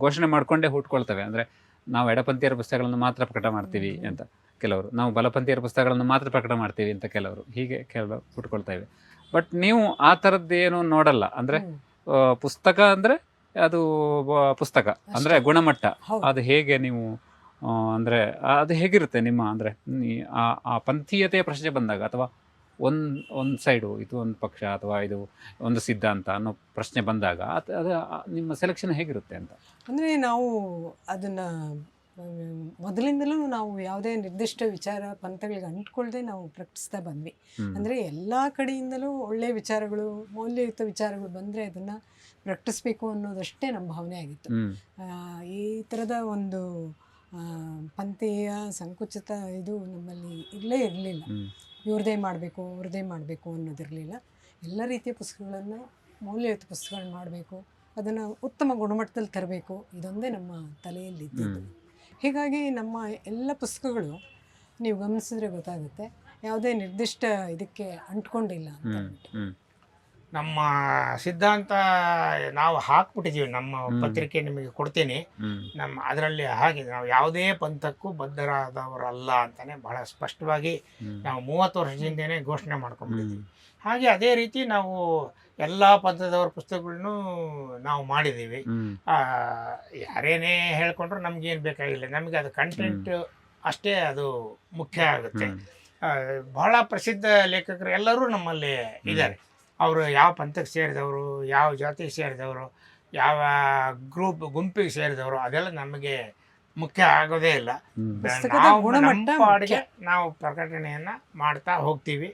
ಘೋಷಣೆ ಮಾಡ್ಕೊಂಡೇ ಹುಟ್ಕೊಳ್ತವೆ. ಅಂದ್ರೆ ನಾವು ಎಡಪಂಥೀಯರ ಪುಸ್ತಕಗಳನ್ನು ಮಾತ್ರ ಪ್ರಕಟ ಮಾಡ್ತೀವಿ ಅಂತ ಕೆಲವರು, ನಾವು ಬಲಪಂಥೀಯರ ಪುಸ್ತಕಗಳನ್ನು ಮಾತ್ರ ಪ್ರಕಟ ಮಾಡ್ತೀವಿ ಅಂತ ಕೆಲವರು, ಹೀಗೆ ಕೆಲವು ಹುಟ್ಕೊಳ್ತಾ ಇವೆ. ಬಟ್ ನೀವು ಆ ಥರದ್ದೇನು ನೋಡಲ್ಲ. ಅಂದರೆ ಪುಸ್ತಕ ಅಂದರೆ ಅದು ಪುಸ್ತಕ ಅಂದರೆ ಗುಣಮಟ್ಟ, ಅದು ಹೇಗೆ ನೀವು ಅಂದರೆ ಅದು ಹೇಗಿರುತ್ತೆ ನಿಮ್ಮ ಅಂದರೆ ಆ ಪಂಥೀಯತೆಯ ಪ್ರಶ್ನೆ ಬಂದಾಗ, ಅಥವಾ ಒಂದು ಸೈಡು ಇದು ಒಂದು ಪಕ್ಷ ಅಥವಾ ಇದು ಒಂದು ಸಿದ್ಧಾಂತ ಅನ್ನೋ ಪ್ರಶ್ನೆ ಬಂದಾಗ ಅದು ನಿಮ್ಮ ಸೆಲೆಕ್ಷನ್ ಹೇಗಿರುತ್ತೆ ಅಂತ? ಅಂದರೆ ನಾವು ಅದನ್ನು ಮೊದಲಿಂದಲೂ ನಾವು ಯಾವುದೇ ನಿರ್ದಿಷ್ಟ ವಿಚಾರ ಪಂಥಗಳಿಗೆ ಅಂಟ್ಕೊಳ್ಳದೆ ನಾವು ಪ್ರಕಟಿಸ್ತಾ ಬಂದ್ವಿ. ಅಂದರೆ ಎಲ್ಲ ಕಡೆಯಿಂದಲೂ ಒಳ್ಳೆಯ ವಿಚಾರಗಳು, ಮೌಲ್ಯಯುತ ವಿಚಾರಗಳು ಬಂದರೆ ಅದನ್ನು ಪ್ರಕಟಿಸ್ಬೇಕು ಅನ್ನೋದಷ್ಟೇ ನಮ್ಮ ಭಾವನೆ ಆಗಿತ್ತು. ಈ ಥರದ ಒಂದು ಪಂಥೀಯ ಸಂಕುಚಿತ ಇದು ನಮ್ಮಲ್ಲಿ ಇರಲೇ ಇರಲಿಲ್ಲ. ಇವ್ರದೇ ಮಾಡಬೇಕು ಅವ್ರದ್ದೇ ಮಾಡಬೇಕು ಅನ್ನೋದಿರಲಿಲ್ಲ. ಎಲ್ಲ ರೀತಿಯ ಪುಸ್ತಕಗಳನ್ನು, ಮೌಲ್ಯಯುತ ಪುಸ್ತಕಗಳನ್ನ ಮಾಡಬೇಕು, ಅದನ್ನು ಉತ್ತಮ ಗುಣಮಟ್ಟದಲ್ಲಿ ತರಬೇಕು, ಇದೊಂದೇ ನಮ್ಮ ತಲೆಯಲ್ಲಿ ಇದ್ದಿದ್ದು. ಹೀಗಾಗಿ ನಮ್ಮ ಎಲ್ಲ ಪುಸ್ತಕಗಳು ನೀವು ಗಮನಿಸಿದ್ರೆ ಗೊತ್ತಾಗುತ್ತೆ, ಯಾವುದೇ ನಿರ್ದಿಷ್ಟ ಇದಕ್ಕೆ ಅಂಟ್ಕೊಂಡಿಲ್ಲ ಅಂತ ಹೇಳ್ಬಿಟ್ಟು. ನಮ್ಮ ಸಿದ್ಧಾಂತ ನಾವು ಹಾಕ್ಬಿಟ್ಟಿದ್ದೀವಿ, ನಮ್ಮ ಪತ್ರಿಕೆ ನಿಮಗೆ ಕೊಡ್ತೀನಿ. ನಮ್ಮ ಅದರಲ್ಲಿ ಹಾಗೆ ನಾವು ಯಾವುದೇ ಪಂಥಕ್ಕೂ ಬದ್ಧರಾದವರಲ್ಲ ಅಂತಾನೆ ಬಹಳ ಸ್ಪಷ್ಟವಾಗಿ ನಾವು 30 ವರ್ಷದಿಂದನೇ ಘೋಷಣೆ ಮಾಡ್ಕೊಂಡ್ಬಿಟ್ಟಿದ್ದೀವಿ. ಹಾಗೆ ಅದೇ ರೀತಿ ನಾವು ಎಲ್ಲ ಪಂಥದವ್ರ ಪುಸ್ತಕಗಳನ್ನು ನಾವು ಮಾಡಿದ್ದೀವಿ. ಯಾರೇನೇ ಹೇಳ್ಕೊಂಡ್ರು ನಮ್ಗೇನು ಬೇಕಾಗಿಲ್ಲ, ನಮಗೆ ಅದು ಕಂಟೆಂಟ್ ಅಷ್ಟೇ ಅದು ಮುಖ್ಯ ಆಗುತ್ತೆ. ಬಹಳ ಪ್ರಸಿದ್ಧ ಲೇಖಕರು ಎಲ್ಲರೂ ನಮ್ಮಲ್ಲಿ ಇದ್ದಾರೆ. ಅವರು ಯಾವ ಪಂಥಕ್ಕೆ ಸೇರಿದವರು, ಯಾವ ಜಾತಿಗೆ ಸೇರಿದವರು, ಯಾವ ಗುಂಪಿಗೆ ಸೇರಿದವರು, ಅದೆಲ್ಲ ನಮಗೆ ಮುಖ್ಯ ಆಗೋದೇ ಇಲ್ಲ. ನಾವು ನಮ್ಮ ಪಾಡಿಗೆ ನಾವು ಪ್ರಕಟಣೆಯನ್ನ ಮಾಡ್ತಾ ಹೋಗ್ತೀವಿ.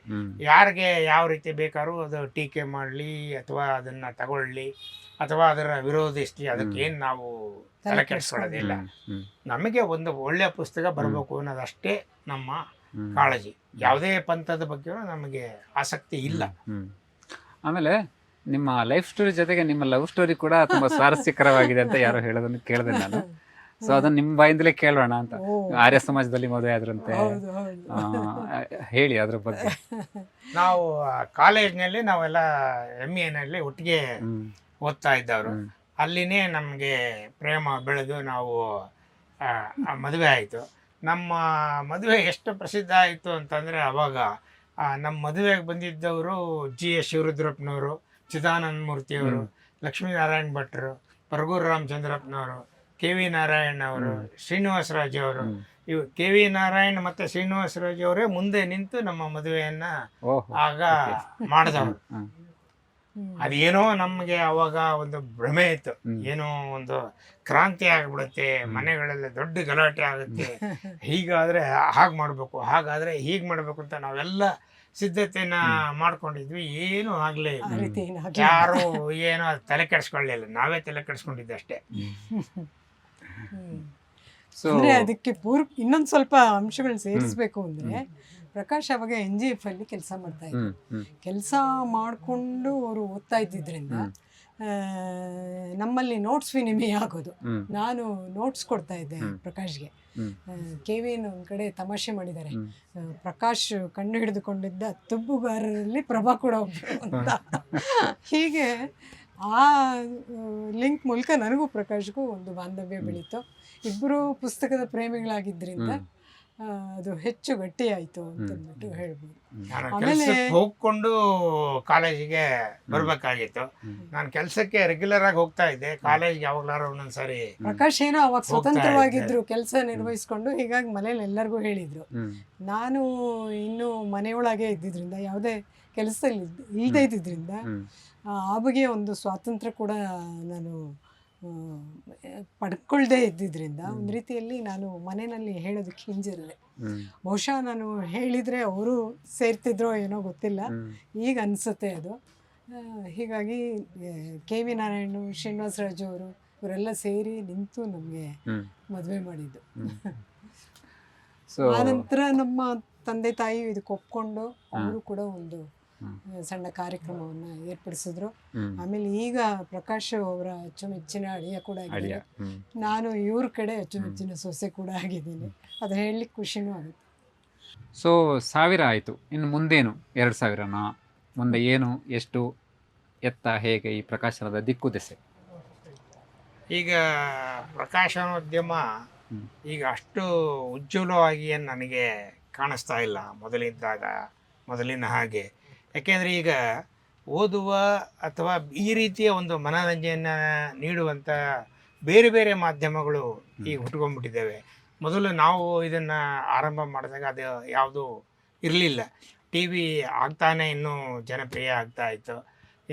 ಯಾರಿಗೆ ಯಾವ ರೀತಿ ಬೇಕಾದ್ರೂ ಅದು ಟೀಕೆ ಮಾಡಲಿ ಅಥವಾ ಅದನ್ನ ತಗೊಳ್ಳಿ ಅಥವಾ ಅದರ ವಿರೋಧಿಸ್ಲಿ, ಅದಕ್ಕೇನು ನಾವು ತಲೆ ಕೆಡಿಸ್ಕೊಳ್ಳೋದಿಲ್ಲ. ನಮಗೆ ಒಂದು ಒಳ್ಳೆಯ ಪುಸ್ತಕ ಬರಬೇಕು ಅನ್ನೋದಷ್ಟೇ ನಮ್ಮ ಕಾಳಜಿ. ಯಾವುದೇ ಪಂಥದ ಬಗ್ಗೆ ನಮಗೆ ಆಸಕ್ತಿ ಇಲ್ಲ. ಆಮೇಲೆ ನಿಮ್ಮ ಲೈಫ್ ಸ್ಟೋರಿ ಜೊತೆಗೆ ನಿಮ್ಮ ಲವ್ ಸ್ಟೋರಿ ಕೂಡ ತುಂಬಾ ಸ್ವಾರಸ್ಯಕರವಾಗಿದೆ ಅಂತ ಯಾರೋ ಹೇಳೋದನ್ನು ಕೇಳಿದೆ ನಾನು. ಸೊ ಅದನ್ನ ನಿಮ್ಮ ಬಾಯಿಂದಲೇ ಕೇಳೋಣ ಅಂತ. ಆರ್ಯ ಸಮಾಜದಲ್ಲಿ ಮದುವೆ ಆದ್ರಂತೆ, ಹೇಳಿ ಅದ್ರ ಬಗ್ಗೆ. ನಾವು ಕಾಲೇಜ್ನಲ್ಲಿ ನಾವೆಲ್ಲ MA ಒಟ್ಟಿಗೆ ಓದ್ತಾ ಇದ್ದವರು. ಅಲ್ಲಿನೇ ನಮಗೆ ಪ್ರೇಮ ಬೆಳೆದು ನಾವು ಮದುವೆ ಆಯಿತು. ನಮ್ಮ ಮದುವೆ ಎಷ್ಟು ಪ್ರಸಿದ್ಧ ಆಯಿತು ಅಂತಂದರೆ, ಅವಾಗ ನಮ್ಮ ಮದುವೆಗೆ ಬಂದಿದ್ದವರು GS ಶಿವರುದ್ರಪ್ಪನವರು, ಚಿದಾನಂದ ಮೂರ್ತಿಯವರು, ಲಕ್ಷ್ಮೀನಾರಾಯಣ ಭಟ್ರು, ಪರಗೂರು ರಾಮಚಂದ್ರಪ್ಪನವರು, KV ನಾರಾಯಣ್ ಅವರು, ಶ್ರೀನಿವಾಸರಾಜು ಅವರು. ಇವು KV ನಾರಾಯಣ್ ಮತ್ತು ಶ್ರೀನಿವಾಸರಾಜು ಅವರೇ ಮುಂದೆ ನಿಂತು ನಮ್ಮ ಮದುವೆಯನ್ನ ಆಗ ಮಾಡಿದವರು. ಅದೇನೋ ನಮಗೆ ಅವಾಗ ಒಂದು ಭ್ರಮೆ ಇತ್ತು, ಏನೋ ಒಂದು ಕ್ರಾಂತಿ ಆಗಿಬಿಡುತ್ತೆ, ಮನೆಗಳೆಲ್ಲ ದೊಡ್ಡ ಗಲಾಟೆ ಆಗುತ್ತೆ, ಹೀಗಾದ್ರೆ ಹಾಗೆ ಮಾಡಬೇಕು, ಹಾಗಾದ್ರೆ ಹೀಗೆ ಮಾಡಬೇಕು ಅಂತ ನಾವೆಲ್ಲ ಸಿದ್ಧತೆಯನ್ನ ಮಾಡ್ಕೊಂಡಿದ್ವಿ. ಏನೂ ಆಗಲೇ ಇಲ್ಲ. ಯಾರು ಏನೋ ತಲೆ ಕೆಡಿಸ್ಕೊಳ್ಳಿಲ್ಲ, ನಾವೇ ತಲೆ ಕೆಡಿಸ್ಕೊಂಡಿದ್ದೆ ಅಷ್ಟೇ. ಅಂದ್ರೆ ಅದಕ್ಕೆ ಇನ್ನೊಂದು ಸ್ವಲ್ಪ ಅಂಶಗಳನ್ನ ಸೇರಿಸ್ಬೇಕು ಅಂದ್ರೆ, ಪ್ರಕಾಶ್ ಅವಾಗ NGF ಅಲ್ಲಿ ಕೆಲಸ ಮಾಡ್ತಾ ಇದ್ರು. ಕೆಲಸ ಮಾಡಿಕೊಂಡು ಅವರು ಓದ್ತಾ ಇದ್ದಿದ್ರಿಂದ ನಮ್ಮಲ್ಲಿ ನೋಟ್ಸ್ ವಿನಿಮಯ ಆಗೋದು. ನಾನು ನೋಟ್ಸ್ ಕೊಡ್ತಾ ಇದ್ದೆ ಪ್ರಕಾಶ್ಗೆ. KV ಒಂದು ಕಡೆ ತಮಾಷೆ ಮಾಡಿದ್ದಾರೆ, ಪ್ರಕಾಶ್ ಕಂಡು ಹಿಡಿದುಕೊಂಡಿದ್ದ ತುಬ್ಬುಗಾರರಲ್ಲಿ ಪ್ರಭಾ ಕೂಡ ಒಬ್ಬರು ಅಂತ. ಹೀಗೆ ಆ ಲಿಂಕ್ ಮೂಲಕ ನನಗೂ ಪ್ರಕಾಶ್ಗೂ ಒಂದು ಬಾಂಧವ್ಯ ಬೆಳೀತು. ಇಬ್ಬರು ಪುಸ್ತಕದ ಪ್ರೇಮಿಗಳಾಗಿದ್ದರಿಂದ ಅದು ಹೆಚ್ಚು ಗಟ್ಟಿಯಾಯಿತು ಅಂತಂದ್ಬಿಟ್ಟು ಹೇಳ್ಬೋದು. ಆಮೇಲೆ ಹೋಗ್ಕೊಂಡು ಕಾಲೇಜಿಗೆ ಬರ್ಬೇಕಾಗಿತ್ತು. ನಾನು ಕೆಲಸಕ್ಕೆ ರೆಗ್ಯುಲರ್ ಆಗಿ ಹೋಗ್ತಾ ಇದ್ದೆ, ಕಾಲೇಜ್ಗೆ ಯಾವಾಗ್ಲಾರು ಒಂದೊಂದ್ಸರಿ. ಪ್ರಕಾಶ್ ಏನೋ ಅವಾಗ ಸ್ವತಂತ್ರವಾಗಿದ್ರು ಕೆಲಸ ನಿರ್ವಹಿಸ್ಕೊಂಡು, ಹೀಗಾಗಿ ಮನೇಲಿ ಎಲ್ಲರಿಗೂ ಹೇಳಿದ್ರು. ನಾನು ಇನ್ನೂ ಮನೆಯೊಳಗೆ ಇದ್ದಿದ್ರಿಂದ, ಯಾವುದೇ ಕೆಲಸದಲ್ಲಿ ಇಲ್ಲದೆ ಇದ್ದಿದ್ರಿಂದ ಆ ಬಗ್ಗೆ ಒಂದು ಸ್ವಾತಂತ್ರ್ಯ ಕೂಡ ನಾನು ಪಡ್ಕೊಳ್ದೇ ಇದ್ದಿದ್ರಿಂದ ಒಂದು ರೀತಿಯಲ್ಲಿ ನಾನು ಮನೆಯಲ್ಲಿ ಹೇಳೋದಕ್ಕೆ ಹಿಂಜರಿದೆ. ಬಹುಶಃ ನಾನು ಹೇಳಿದರೆ ಅವರು ಸೇರ್ತಿದ್ರೋ ಏನೋ ಗೊತ್ತಿಲ್ಲ, ಈಗ ಅನಿಸುತ್ತೆ ಅದು. ಹೀಗಾಗಿ KV ನಾರಾಯಣ್, ಶ್ರೀನಿವಾಸರಾಜು ಅವರು ಇವರೆಲ್ಲ ಸೇರಿ ನಿಂತು ನಮಗೆ ಮದುವೆ ಮಾಡಿದ್ದು. ಆನಂತರ ನಮ್ಮ ತಂದೆ ತಾಯಿ ಇದಕ್ಕೆ ಒಪ್ಕೊಂಡು ಅವರು ಕೂಡ ಒಂದು ಸಣ್ಣ ಕಾರ್ಯಕ್ರಮವನ್ನು ಏರ್ಪಡಿಸಿದ್ರು. ಆಮೇಲೆ ಈಗ ಪ್ರಕಾಶ್ ಅವರ ಅಚ್ಚುಮೆಚ್ಚಿನ ಅಳಿಯ ಕೂಡ ಆಗಿದ್ದಾರೆ. ನಾನು ಇವ್ರ ಕಡೆ ಅಚ್ಚುಮೆಚ್ಚಿನ ಸೊಸೆ ಕೂಡ ಆಗಿದ್ದೀನಿ. ಅದು ಹೇಳಲಿಕ್ಕೆ ಖುಷಿನೂ ಆಗುತ್ತೆ. ಸೊ 1000 ಆಯಿತು, ಇನ್ನು ಮುಂದೇನು? 2000ನಾ? ಮುಂದೆ ಏನು, ಎಷ್ಟು, ಎತ್ತ, ಹೇಗೆ ಈ ಪ್ರಕಾಶನದ ದಿಕ್ಕು ದೆಸೆ? ಈಗ ಪ್ರಕಾಶನೋದ್ಯಮ ಈಗ ಅಷ್ಟು ಉಜ್ವಲವಾಗಿ ಏನು ನನಗೆ ಕಾಣಿಸ್ತಾ ಇಲ್ಲ ಮೊದಲಿನ ಹಾಗೆ. ಯಾಕೆಂದರೆ ಈಗ ಓದುವ ಅಥವಾ ಈ ರೀತಿಯ ಒಂದು ಮನೋರಂಜನೆಯನ್ನು ನೀಡುವಂಥ ಬೇರೆ ಬೇರೆ ಮಾಧ್ಯಮಗಳು ಈಗ ಹುಟ್ಕೊಂಡ್ಬಿಟ್ಟಿದ್ದೇವೆ. ಮೊದಲು ನಾವು ಇದನ್ನು ಆರಂಭ ಮಾಡಿದಾಗ ಅದು ಯಾವುದೂ ಇರಲಿಲ್ಲ. TV ಆಗ್ತಾನೆ ಇನ್ನೂ ಜನಪ್ರಿಯ ಆಗ್ತಾ ಇತ್ತು.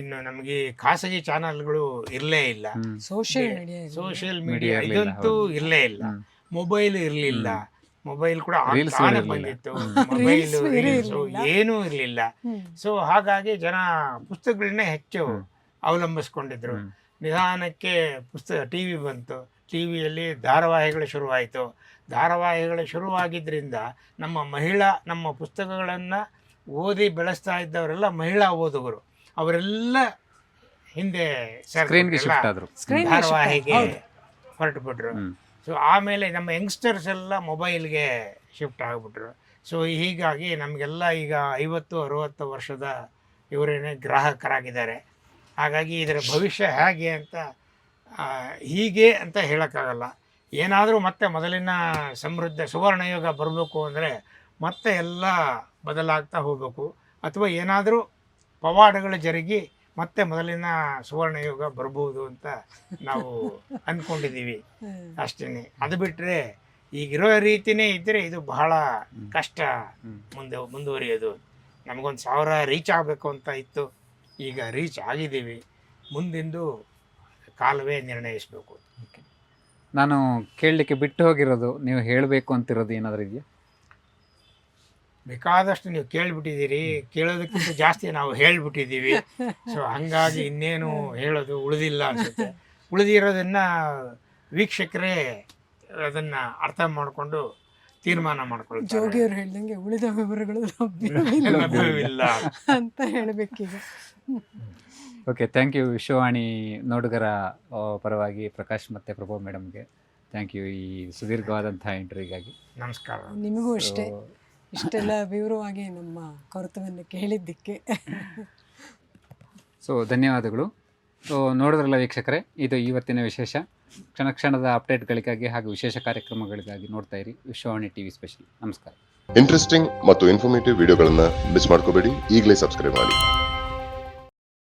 ಇನ್ನು ನಮಗೆ ಖಾಸಗಿ ಚಾನಲ್ಗಳು ಇರಲೇ ಇಲ್ಲ. ಸೋಷಿಯಲ್ ಮೀಡಿಯಾ ಇದಂತೂ ಇರಲೇ ಇಲ್ಲ. ಮೊಬೈಲ್ ಇರಲಿಲ್ಲ. ಮೊಬೈಲ್ ಕೂಡ ಆಗ್ತಾನೆ ಬಂದಿತ್ತು. ಮೊಬೈಲ್ ಏನೂ ಇರಲಿಲ್ಲ. ಸೊ ಹಾಗಾಗಿ ಜನ ಪುಸ್ತಕಗಳನ್ನೇ ಹೆಚ್ಚು ಅವಲಂಬಿಸ್ಕೊಂಡಿದ್ರು. ನಿಧಾನಕ್ಕೆ ಟಿ ವಿ ಬಂತು. ಟಿ ವಿಯಲ್ಲಿ ಧಾರಾವಾಹಿಗಳು ಶುರುವಾಯಿತು. ಧಾರಾವಾಹಿಗಳು ಶುರುವಾಗಿದ್ದರಿಂದ ನಮ್ಮ ಪುಸ್ತಕಗಳನ್ನು ಓದಿ ಬೆಳೆಸ್ತಾ ಇದ್ದವರೆಲ್ಲ ಮಹಿಳಾ ಓದುಗರು ಅವರೆಲ್ಲ ಹಿಂದೆ ಸ್ಕ್ರೀನ್ಗೆ ಶಿಫ್ಟ್ ಆದರು. ಧಾರಾವಾಹಿಗೆ ಹೊರಟು ಬಿಟ್ರು. ಸೊ ಆಮೇಲೆ ನಮ್ಮ ಯಂಗ್ಸ್ಟರ್ಸ್ ಎಲ್ಲ ಮೊಬೈಲ್ಗೆ ಶಿಫ್ಟ್ ಆಗಿಬಿಟ್ರು. ಸೊ ಹೀಗಾಗಿ ನಮಗೆಲ್ಲ ಈಗ 50-60 ವರ್ಷದ ಇವರೇನೇ ಗ್ರಾಹಕರಾಗಿದ್ದಾರೆ. ಹಾಗಾಗಿ ಇದರ ಭವಿಷ್ಯ ಹೇಗೆ ಅಂತ ಹೀಗೆ ಅಂತ ಹೇಳೋಕ್ಕಾಗಲ್ಲ. ಏನಾದರೂ ಮತ್ತೆ ಮೊದಲಿನ ಸಮೃದ್ಧ ಸುವರ್ಣಯುಗ ಬರಬೇಕು ಅಂದರೆ ಮತ್ತೆ ಎಲ್ಲ ಬದಲಾಗ್ತಾ ಹೋಗಬೇಕು, ಅಥವಾ ಏನಾದರೂ ಪವಾಡಗಳು ಜರುಗಿ ಮತ್ತೆ ಮೊದಲಿನ ಸುವರ್ಣಯುಗ ಬರ್ಬೋದು ಅಂತ ನಾವು ಅಂದ್ಕೊಂಡಿದ್ದೀವಿ ಅಷ್ಟೇ. ಅದು ಬಿಟ್ಟರೆ ಈಗಿರೋ ರೀತಿಯೇ ಇದ್ದರೆ ಇದು ಬಹಳ ಕಷ್ಟ ಮುಂದುವರಿಯೋದು. ನಮಗೊಂದು 1000 ರೀಚ್ ಆಗಬೇಕು ಅಂತ ಇತ್ತು, ಈಗ ರೀಚ್ ಆಗಿದ್ದೀವಿ. ಮುಂದಿಂದು ಕಾಲವೇ ನಿರ್ಣಯಿಸಬೇಕು. ನಾನು ಕೇಳಲಿಕ್ಕೆ ಬಿಟ್ಟು ಹೋಗಿರೋದು, ನೀವು ಹೇಳಬೇಕು ಅಂತಿರೋದು ಏನಾದರೂ ಇದೆಯಾ? ಬೇಕಾದಷ್ಟು ನೀವು ಕೇಳಿಬಿಟ್ಟಿದ್ದೀರಿ, ಕೇಳೋದಕ್ಕಿಂತ ಜಾಸ್ತಿ ನಾವು ಹೇಳಿಬಿಟ್ಟಿದ್ದೀವಿ. ಸೊ ಹಾಗಾಗಿ ಇನ್ನೇನು ಹೇಳೋದು ಉಳಿದಿಲ್ಲ ಅನಿಸುತ್ತೆ. ಉಳಿದಿರೋದನ್ನು ವೀಕ್ಷಕರೇ ಅದನ್ನು ಅರ್ಥ ಮಾಡಿಕೊಂಡು ತೀರ್ಮಾನ ಮಾಡ್ಕೊಳ್ತಾರೆ. ಜೋಗಿಯವ್ರು ಹೇಳ್ದಂಗೆ ಉಳಿದ ವಿವರಗಳು ಲಭ್ಯವಿಲ್ಲ ಅಂತ ಹೇಳಬೇಕೀಗ. Okay, thank you. ವಿಶ್ವವಾಣಿ ನೋಡುಗರ ಪರವಾಗಿ ಪ್ರಕಾಶ್ ಮತ್ತು ಪ್ರಭು ಮೇಡಮ್ಗೆ ಥ್ಯಾಂಕ್ ಯು ಈ ಸುದೀರ್ಘವಾದಂಥ ಇಂಟರ್ವ್ಯೂಗಾಗಿ. ನಮಸ್ಕಾರ. ನಿಮಗೂ ಅಷ್ಟೇ, ಇಷ್ಟೆಲ್ಲ ವಿವರವಾಗಿ ನಮ್ಮ ಕೊರತವನ್ನು ಕೇಳಿದ್ದಕ್ಕೆ. ಸೊ ಧನ್ಯವಾದಗಳು. ಸೊ ನೋಡಿದ್ರಲ್ಲ ವೀಕ್ಷಕರೇ, ಇದು ಇವತ್ತಿನ ವಿಶೇಷ. ಕ್ಷಣ ಕ್ಷಣದ ಅಪ್ಡೇಟ್ಗಳಿಗಾಗಿ ಹಾಗೂ ವಿಶೇಷ ಕಾರ್ಯಕ್ರಮಗಳಿಗಾಗಿ ನೋಡ್ತಾ ಇರಿ ವಿಶ್ವವಾಣಿ ಟಿವಿ ಸ್ಪೆಷಲ್. ನಮಸ್ಕಾರ. ಇಂಟ್ರೆಸ್ಟಿಂಗ್ ಮತ್ತು ಇನ್ಫಾರ್ಮೇಟಿವ್ ವಿಡಿಯೋಗಳನ್ನು ಮಿಸ್ ಮಾಡ್ಕೋಬೇಡಿ. ಈಗಲೇ ಸಬ್ಸ್ಕ್ರೈಬ್ ಮಾಡಿ.